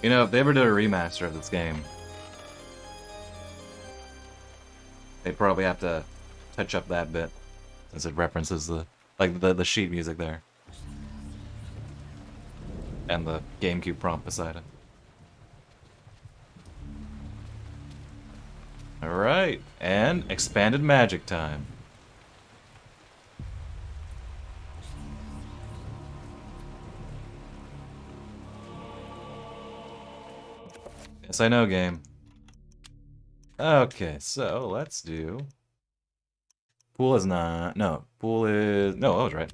You know, if they ever did a remaster of this game, they'd probably have to touch up that bit, since it references the sheet music there. And the GameCube prompt beside it. Alright, and expanded magic time. Yes, I know, game. Okay, so let's do... Pool is not... No, pool is... No, I was right.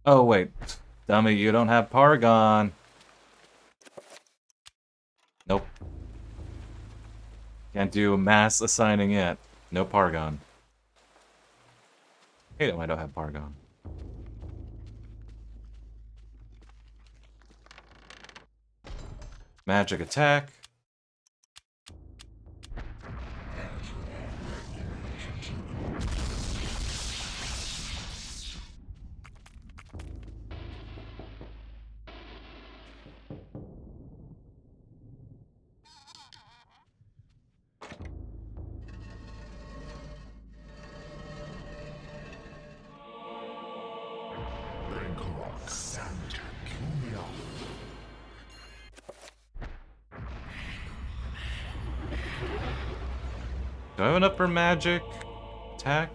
Oh, wait. Dummy, you don't have Paragon. Nope. Can't do mass assigning yet. No Paragon. Hate it when I don't have Paragon. Magic attack. Do I have enough for magic attack?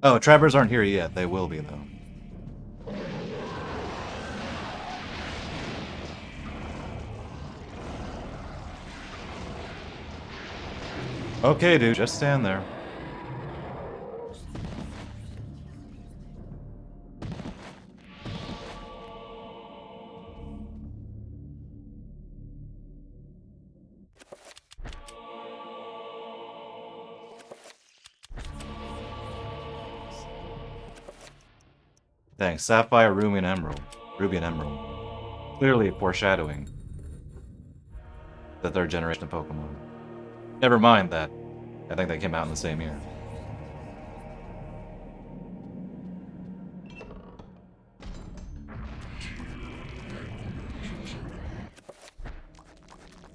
Oh, trappers aren't here yet. They will be, though. Okay, dude, just stand there. Thanks, Sapphire, Ruby, and Emerald. Ruby and Emerald. Clearly foreshadowing the third generation of Pokemon. Never mind that. I think they came out in the same year.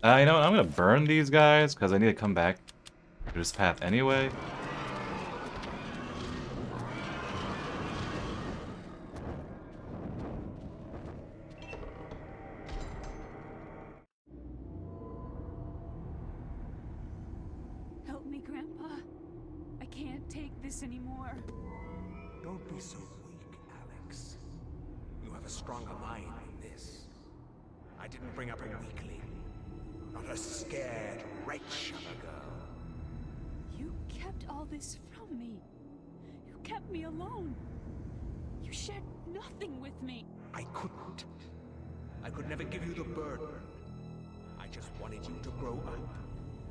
You know what? I'm gonna burn these guys because I need to come back to this path anyway. Help me, Grandpa. I can't take this anymore. Don't be so weak, Alex. You have a stronger mind than this. I didn't bring up a weakling. Not a scared wretch of a girl. You kept all this from me. You kept me alone. You shared nothing with me. I couldn't. I could never give you the burden. I just wanted you to grow up.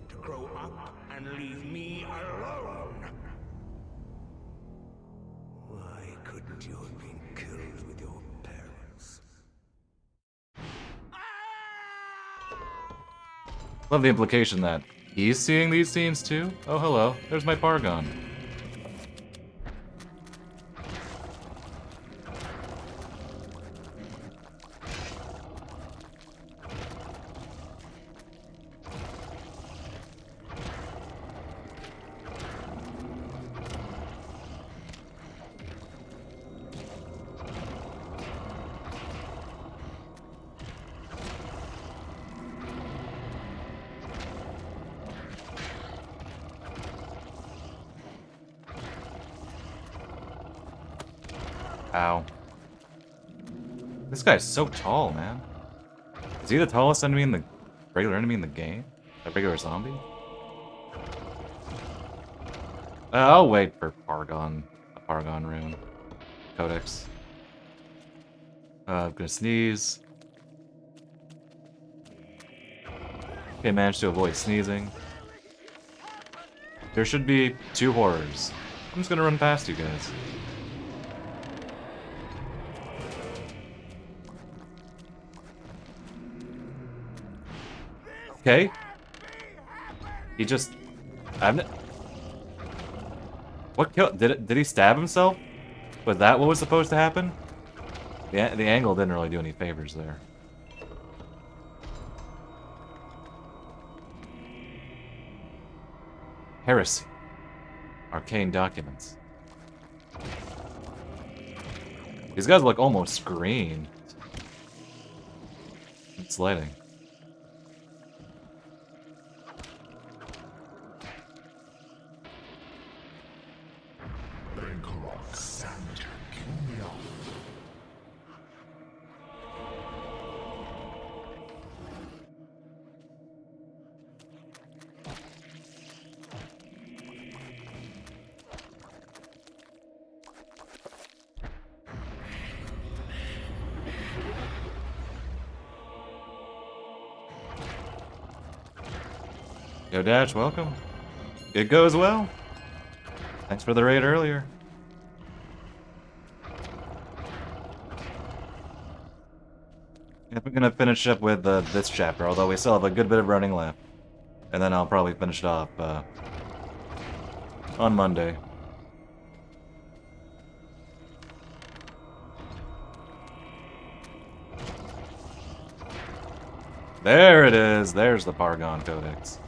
To grow up and leave me alone. Why couldn't you have been killed with your parents? Love the implication that he's seeing these scenes too. Oh, hello. There's my Pargon. Ow. This guy's so tall, man. Is he the tallest enemy in the regular enemy in the game? A regular zombie? I'll wait for Pargon. A Pargon rune. Codex. I'm gonna sneeze. Okay, managed to avoid sneezing. There should be 2 horrors. I'm just gonna run past you guys. Okay. He just... What killed... Did he stab himself? Was that what was supposed to happen? The angle didn't really do any favors there. Heresy. Arcane documents. These guys look almost green. It's lighting. Yo, Dash, welcome. It goes well. Thanks for the raid earlier. Yep, we're gonna finish up with this chapter, although we still have a good bit of running left. And then I'll probably finish it off on Monday. There it is. There's the Pargon Codex.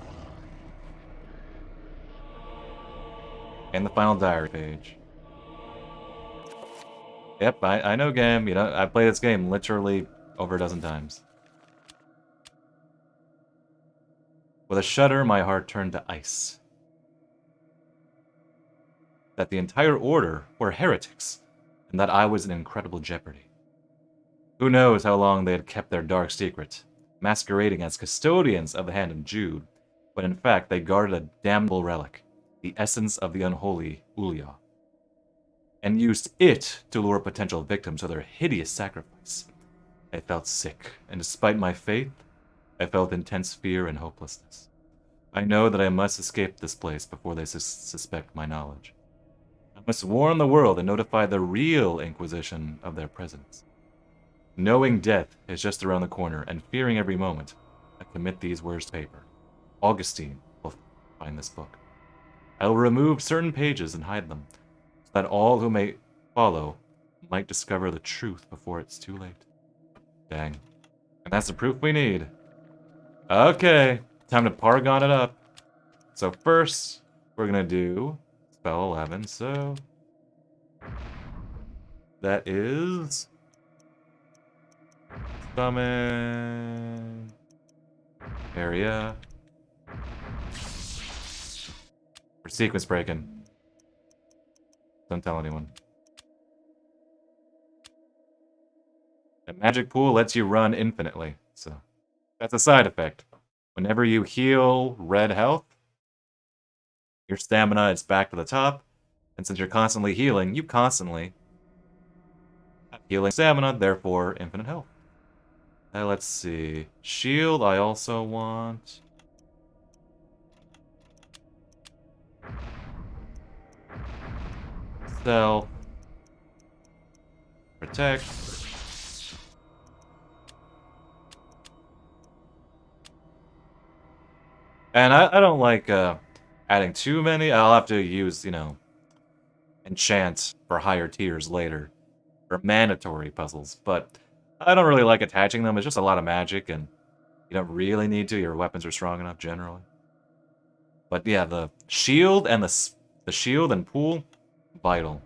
And the final diary page. Yep, I know game. You know, I've played this game literally over a dozen times. With a shudder, my heart turned to ice. That the entire order were heretics, and that I was in incredible jeopardy. Who knows how long they had kept their dark secret, masquerading as custodians of the Hand of Jude, but in fact they guarded a damnable relic, the essence of the unholy Ulia, and used it to lure potential victims to their hideous sacrifice. I felt sick, and despite my faith, I felt intense fear and hopelessness. I know that I must escape this place before they suspect my knowledge. I must warn the world and notify the real Inquisition of their presence. Knowing death is just around the corner and fearing every moment, I commit these words to paper. Augustine will find this book. I will remove certain pages and hide them, so that all who may follow might discover the truth before it's too late. Dang. And that's the proof we need. Okay, time to Paragon it up. So first, we're gonna do spell 11, so... that is... summon... area... for sequence breaking. Don't tell anyone. The magic pool lets you run infinitely, so that's a side effect. Whenever you heal red health, your stamina is back to the top, and since you're constantly healing, you constantly have healing stamina, therefore infinite health. Let's see. Shield, I also want. Stealth. Protect. And I don't like adding too many. I'll have to use, you know, enchant for higher tiers later. For mandatory puzzles. But I don't really like attaching them. It's just a lot of magic and you don't really need to. Your weapons are strong enough generally. But yeah, the shield and the shield and pool, vital.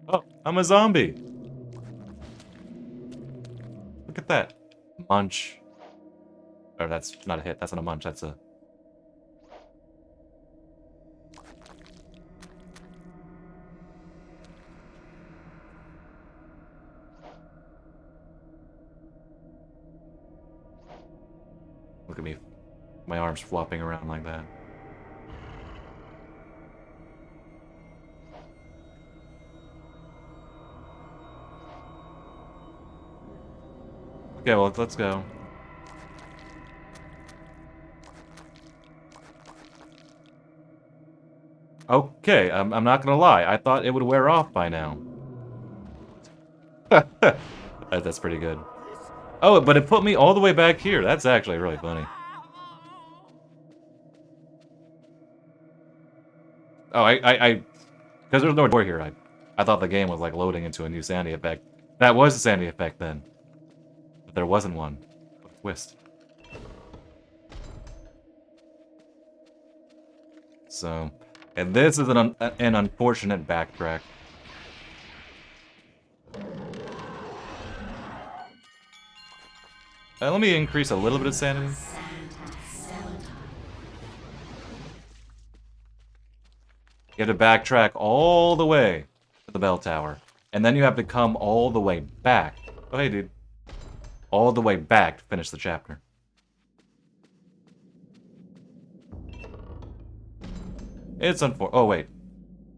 Oh, I'm a zombie. Look at that. Munch. Or that's not a hit. That's not a munch. That's a... Look at me. My arms flopping around like that. Okay, well, let's go. Okay, I'm not gonna lie. I thought it would wear off by now. That's pretty good. Oh, but it put me all the way back here. That's actually really funny. Oh, because there's no door here. I thought the game was like loading into a new sanity effect. That was a sanity effect then. But there wasn't one. What a twist. So, and this is an unfortunate backtrack. Let me increase a little bit of sanity. You have to backtrack all the way to the bell tower. And then you have to come all the way back. Oh, hey, dude. All the way back to finish the chapter. It's unfortunate. Oh, wait.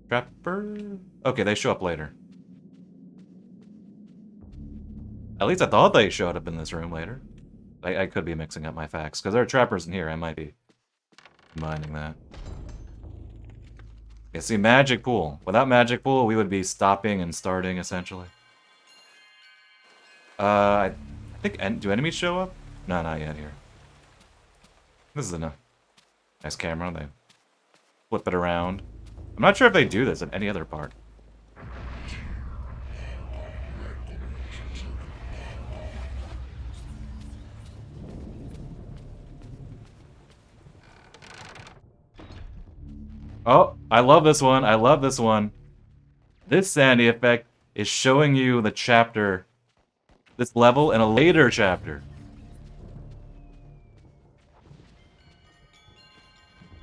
Trapper? Okay, they show up later. At least I thought they showed up in this room later. I could be mixing up my facts. Because there are trappers in here, I might be minding that. Okay, see, magic pool. Without magic pool, we would be stopping and starting, essentially. I think... do enemies show up? No, not yet here. This is a nice camera. They flip it around. I'm not sure if they do this in any other part. Oh, I love this one. I love this one. This sanity effect is showing you the chapter, this level in a later chapter.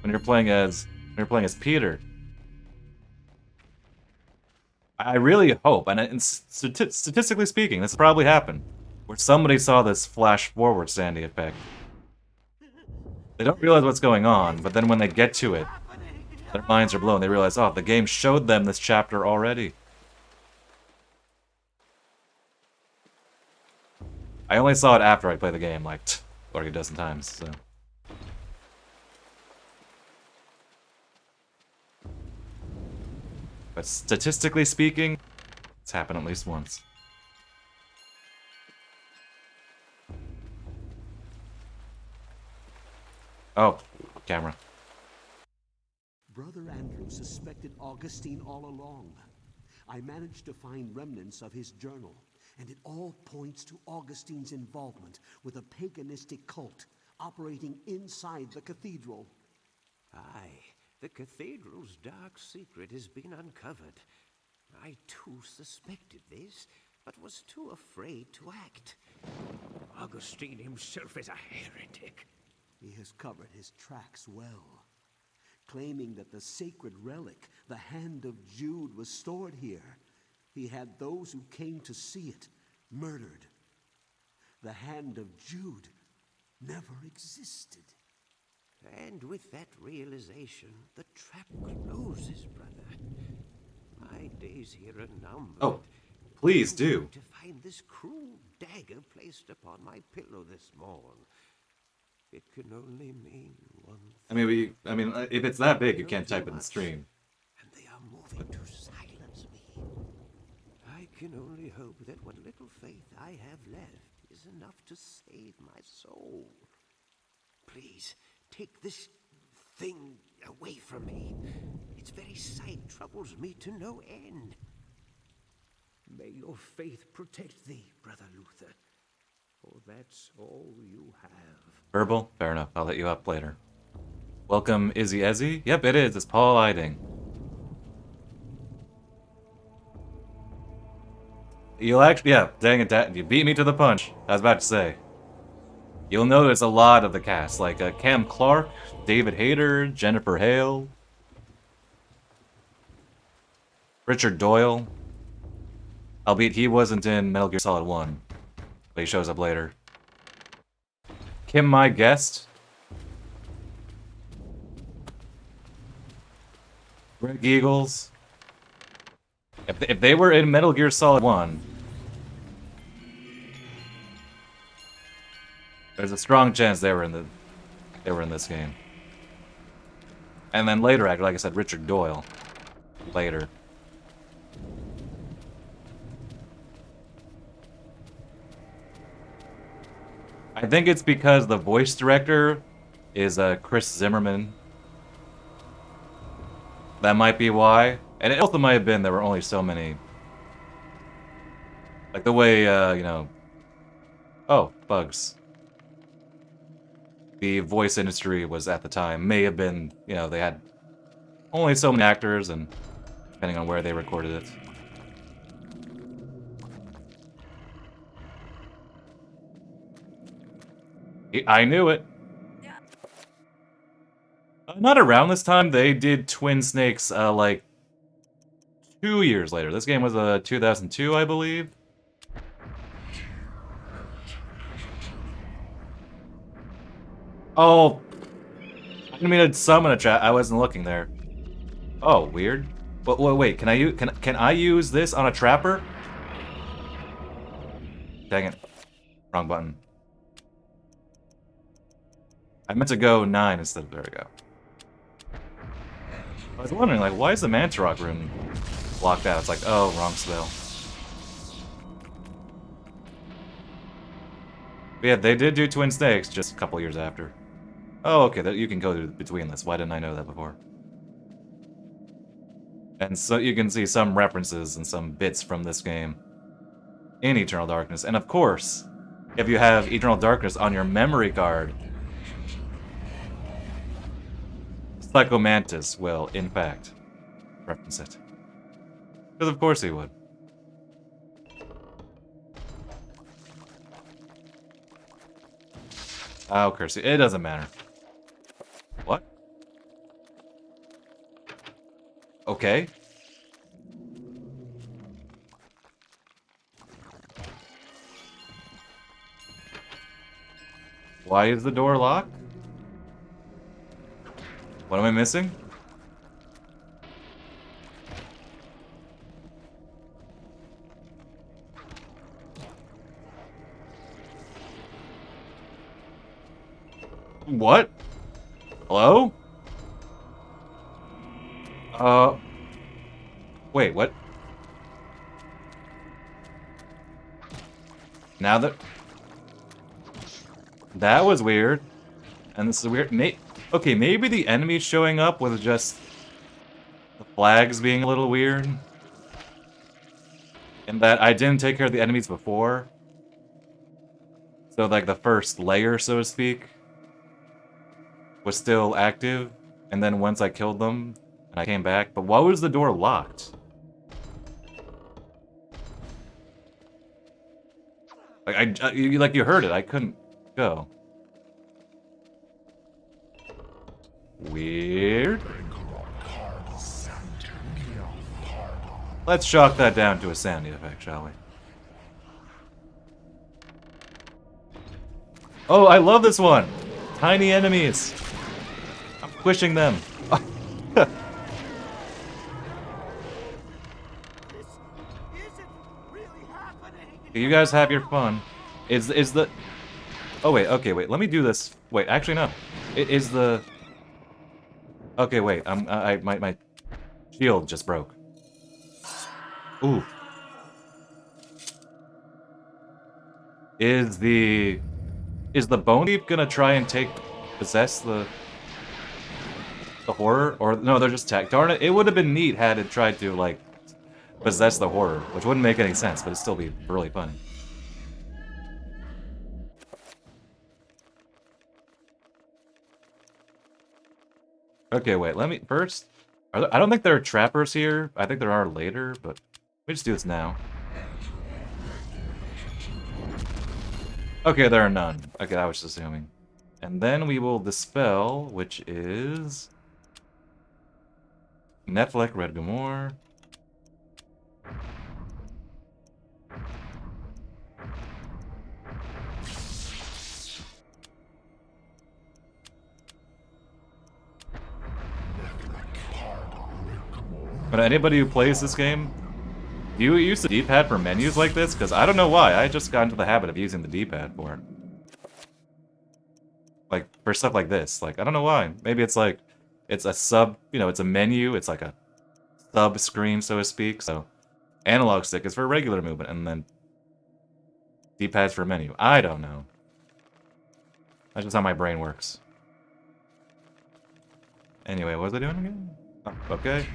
When you're playing as Peter. I really hope, and statistically speaking, this probably happened, where somebody saw this flash forward Sandy effect. They don't realize what's going on, but then when they get to it, their minds are blown. They realize, oh, the game showed them this chapter already. I only saw it after I played the game, like, 40 dozen times, so... But statistically speaking, it's happened at least once. Oh, camera. Brother Andrew suspected Augustine all along. I managed to find remnants of his journal, and it all points to Augustine's involvement with a paganistic cult operating inside the cathedral. Aye, the cathedral's dark secret has been uncovered. I too suspected this, but was too afraid to act. Augustine himself is a heretic. He has covered his tracks well, claiming that the sacred relic, the Hand of Jude, was stored here. He had those who came to see it murdered. The Hand of Jude never existed. And with that realization, the trap closes, brother. My days here are numbered. Oh, please do. To find this cruel dagger placed upon my pillow this morn. It can only mean one thing. I mean, if it's that big, you can't type in the stream. And they are moving to silence me. I can only hope that what little faith I have left is enough to save my soul. Please, take this thing away from me. Its very sight troubles me to no end. May your faith protect thee, Brother Luther, for that's all you have. Verbal? Fair enough. I'll let you up later. Welcome, Izzy Ezzy? Yep, it is. It's Paul Eiding. You'll actually... Yeah, dang it, you beat me to the punch. I was about to say. You'll notice a lot of the cast, like Cam Clark, David Hayter, Jennifer Hale, Richard Doyle. Albeit he wasn't in Metal Gear Solid 1, but he shows up later. Kim, my guest. Greg Eagles. If they were in Metal Gear Solid 1, there's a strong chance they were in this game. And then later, like I said, Richard Doyle. Later. I think it's because the voice director is Chris Zimmerman. That might be why. And it also might have been there were only so many. Like the way, you know... Oh, bugs. The voice industry was at the time, may have been, you know, they had only so many actors, and depending on where they recorded it. I knew it. Not around this time. They did Twin Snakes, like 2 years later. This game was 2002, I believe. Oh, I didn't mean to summon a trap. I wasn't looking there. Oh, weird. But wait, can I use this on a trapper? Dang it, wrong button. I meant to go 9 instead of... There we go. I was wondering, like, why is the Mantarok room blocked out? It's like, oh, wrong spell. But yeah, they did do Twin Snakes just a couple years after. Oh, okay, you can go between this. Why didn't I know that before? And so you can see some references and some bits from this game in Eternal Darkness. And of course, if you have Eternal Darkness on your memory card, Psycho Mantis will, in fact, reference it. Because of course he would. Oh, curse you. It doesn't matter. What? Okay. Why is the door locked? What am I missing? What? Hello? Wait, what? Now that was weird. And this is weird. Okay, maybe the enemy showing up was just the flags being a little weird. In that I didn't take care of the enemies before. So like the first layer, so to speak, was still active. And then once I killed them, and I came back. But why was the door locked? Like you heard it. I couldn't go. Weird. Let's chalk that down to a sanity effect, shall we? Oh, I love this one! Tiny enemies! I'm pushing them. You guys have your fun. Is the... Oh wait, okay, wait, let me do this. Wait, actually no. Is the... Okay, wait, my shield just broke. Ooh. Is the Bone Thief gonna try and possess the horror? Or no, they're just tech. Darn it, it would have been neat had it tried to like possess the horror, which wouldn't make any sense, but it'd still be really funny. Okay, wait, let me first. I don't think there are trappers here. I think there are later, but we just do this now. Okay, there are none. Okay, I was just assuming. And then we will dispel, which is Netflix, Red Gamor. But anybody who plays this game, do you use the D-pad for menus like this? Because I don't know why. I just got into the habit of using the D-pad for it. Like, for stuff like this. Like, I don't know why. Maybe it's like, it's a sub, you know, it's a menu. It's like a sub-screen, so to speak. So, analog stick is for regular movement, and then D-pad's for menu. I don't know. That's just how my brain works. Anyway, what was I doing again? Oh, okay.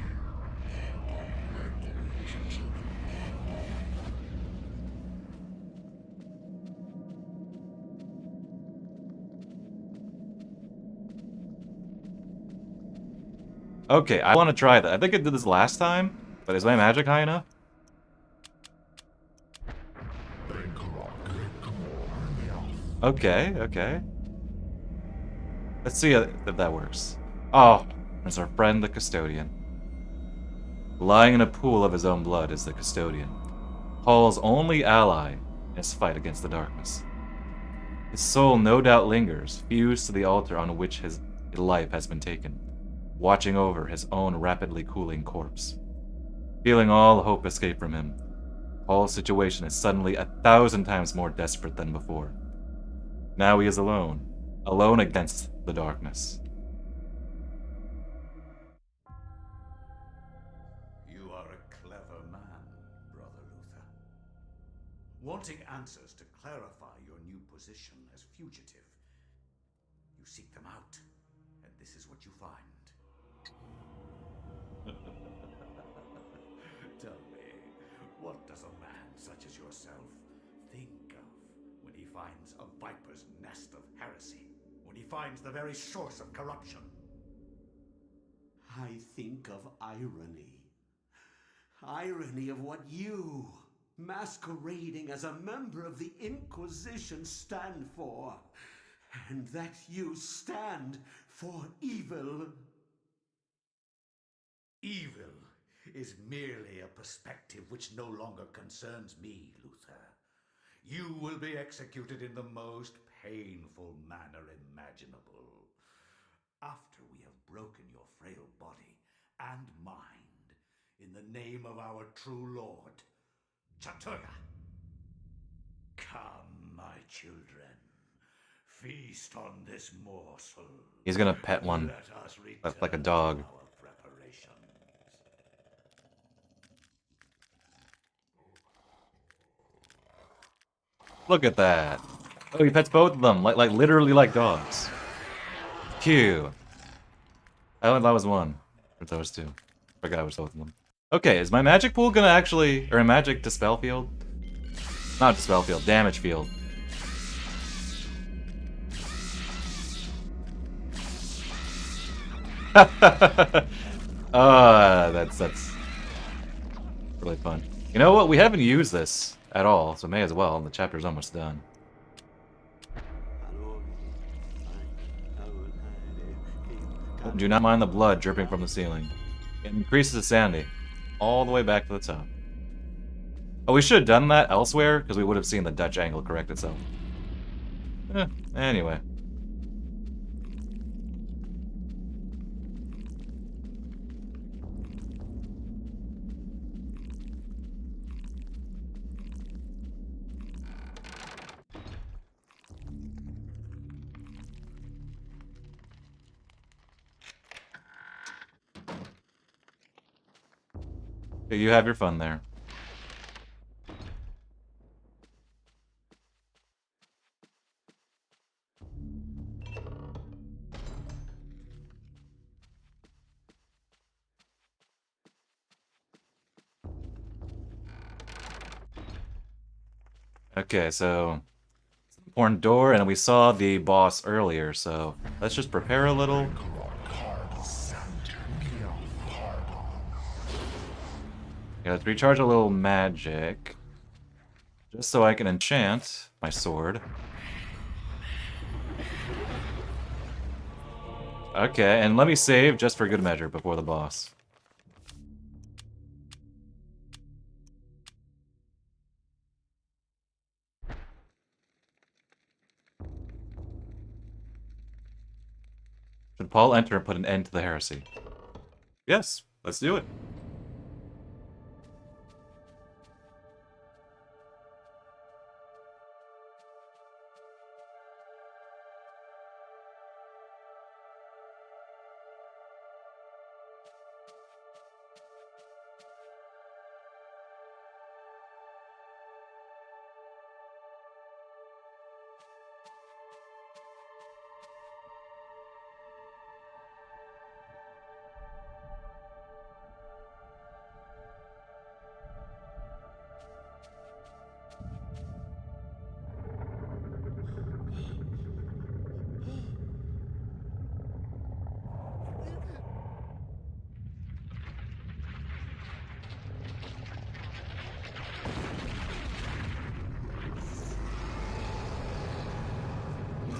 Okay, I want to try that. I think I did this last time, but is my magic high enough? Okay, okay. Let's see if that works. Oh, there's our friend the Custodian. Lying in a pool of his own blood is the Custodian, Paul's only ally in his fight against the darkness. His soul no doubt lingers, fused to the altar on which his life has been taken, watching over his own rapidly cooling corpse. Feeling all hope escape from him, Paul's situation is suddenly 1,000 times more desperate than before. Now he is alone against the darkness. You are a clever man, Brother Luther. Wanting answers to clarify your new position as fugitive, you seek them out, and this is what you find. Tell me, what does a man such as yourself think of when he finds a viper's nest of heresy? When he finds the very source of corruption? I think of irony. Irony of what you, masquerading as a member of the Inquisition, stand for. And that you stand for evil. Evil is merely a perspective which no longer concerns me, Luther. You will be executed in the most painful manner imaginable. After we have broken your frail body and mind, in the name of our true lord, Chattoya. Come, my children. Feast on this morsel. He's gonna pet one. Let us That's like a dog. return to our preparations. Look at that. Oh, he pets both of them, like literally like dogs. Cute. That was one. Or that was two. Forgot which both of them. Okay, is my magic pool gonna actually, or a magic dispel field? Not dispel field, damage field. That's really fun. You know what? We haven't used this at all, so may as well. The chapter's almost done. Do not mind the blood dripping from the ceiling. It increases the sanity all the way back to the top. Oh, we should have done that elsewhere, because we would have seen the Dutch angle correct itself. Anyway. You have your fun there. Okay, so important door, and we saw the boss earlier, so let's just prepare a little. Yeah, let's recharge a little magic. Just so I can enchant my sword. Okay, and let me save just for good measure before the boss. Should Paul enter and put an end to the heresy? Yes, let's do it.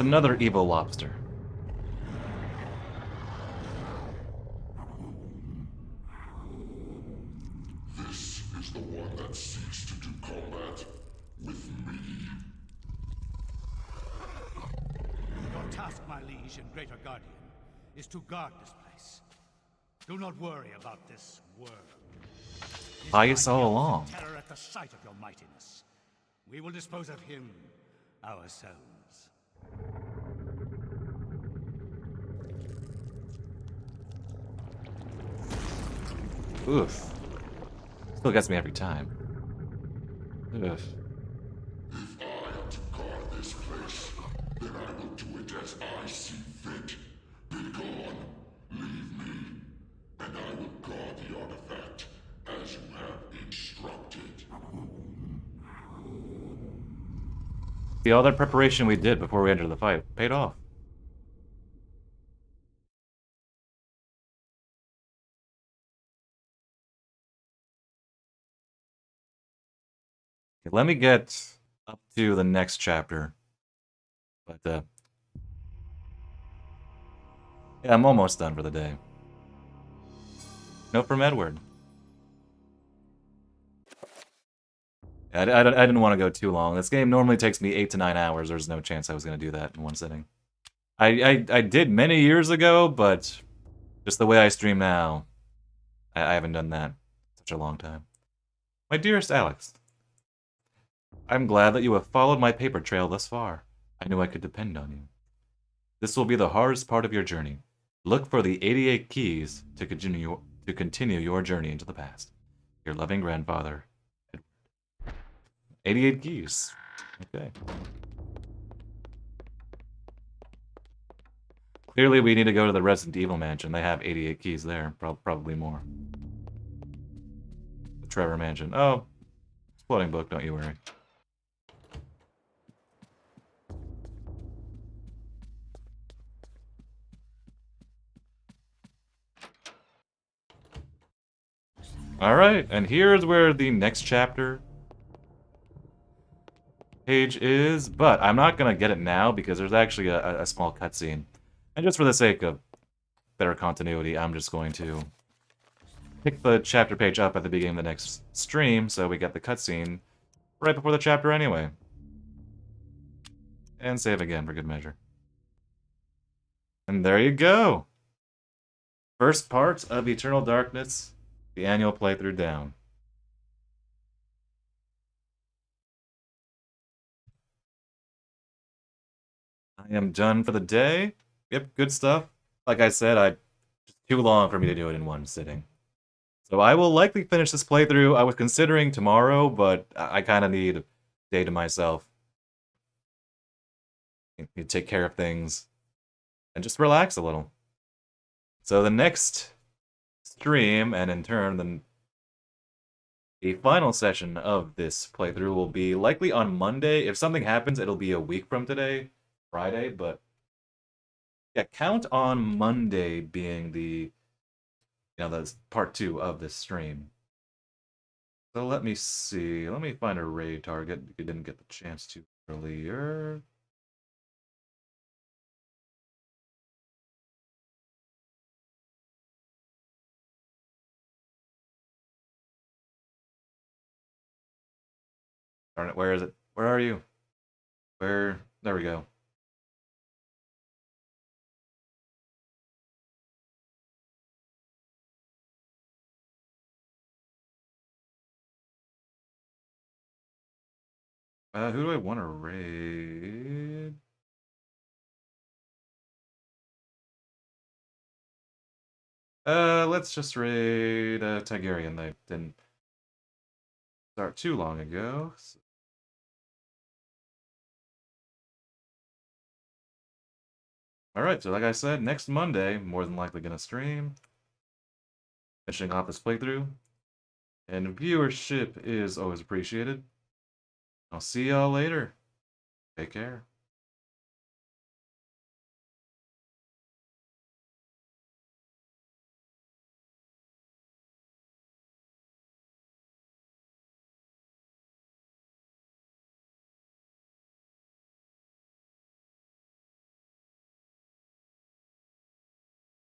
Another evil lobster. This is the one that seeks to do combat with me. Your task, my liege and greater guardian, is to guard this place. Do not worry about this world. Pious all along. Terror at the sight of your mightiness. We will dispose of him ourselves. Oof. Still gets me every time. Oof. If I am to guard this place, then I will do it as I see fit. Be gone, leave me, and I will guard the artifact as you have instructed. See, all that preparation we did before we entered the fight paid off. Okay, let me get up to the next chapter. But, yeah, I'm almost done for the day. Note from Edward. I didn't want to go too long. This game normally takes me 8 to 9 hours. There's no chance I was going to do that in one sitting. I did many years ago, but just the way I stream now, I haven't done that in such a long time. My dearest Alex, I'm glad that you have followed my paper trail thus far. I knew I could depend on you. This will be the hardest part of your journey. Look for the 88 keys to continue your journey into the past. Your loving grandfather, Edward. 88 keys. Okay. Clearly, we need to go to the Resident Evil mansion. They have 88 keys there. Probably more. The Trevor mansion. Oh, floating book, don't you worry. Alright, and here's where the next chapter page is, but I'm not going to get it now because there's actually a small cutscene. And just for the sake of better continuity, I'm just going to pick the chapter page up at the beginning of the next stream, so we get the cutscene right before the chapter anyway. And save again for good measure. And there you go! First part of Eternal Darkness, the annual playthrough down. I am done for the day. Yep, good stuff. Like I said, just too long for me to do it in one sitting. So I will likely finish this playthrough. I was considering tomorrow, but I kind of need a day to myself. You take care of things and just relax a little. So the next stream, and in turn, the final session of this playthrough will be likely on Monday. If something happens, it'll be a week from today, Friday, but yeah, count on Monday being the, that's part 2 of this stream. So let me see. Let me find a raid target if you didn't get the chance to earlier. Darn it, where is it? Where are you? There we go. Who do I want to raid? Let's just raid Tigerian. They didn't start too long ago. So. Alright, so like I said, next Monday, more than likely gonna stream. Finishing off this playthrough. And viewership is always appreciated. I'll see y'all later. Take care.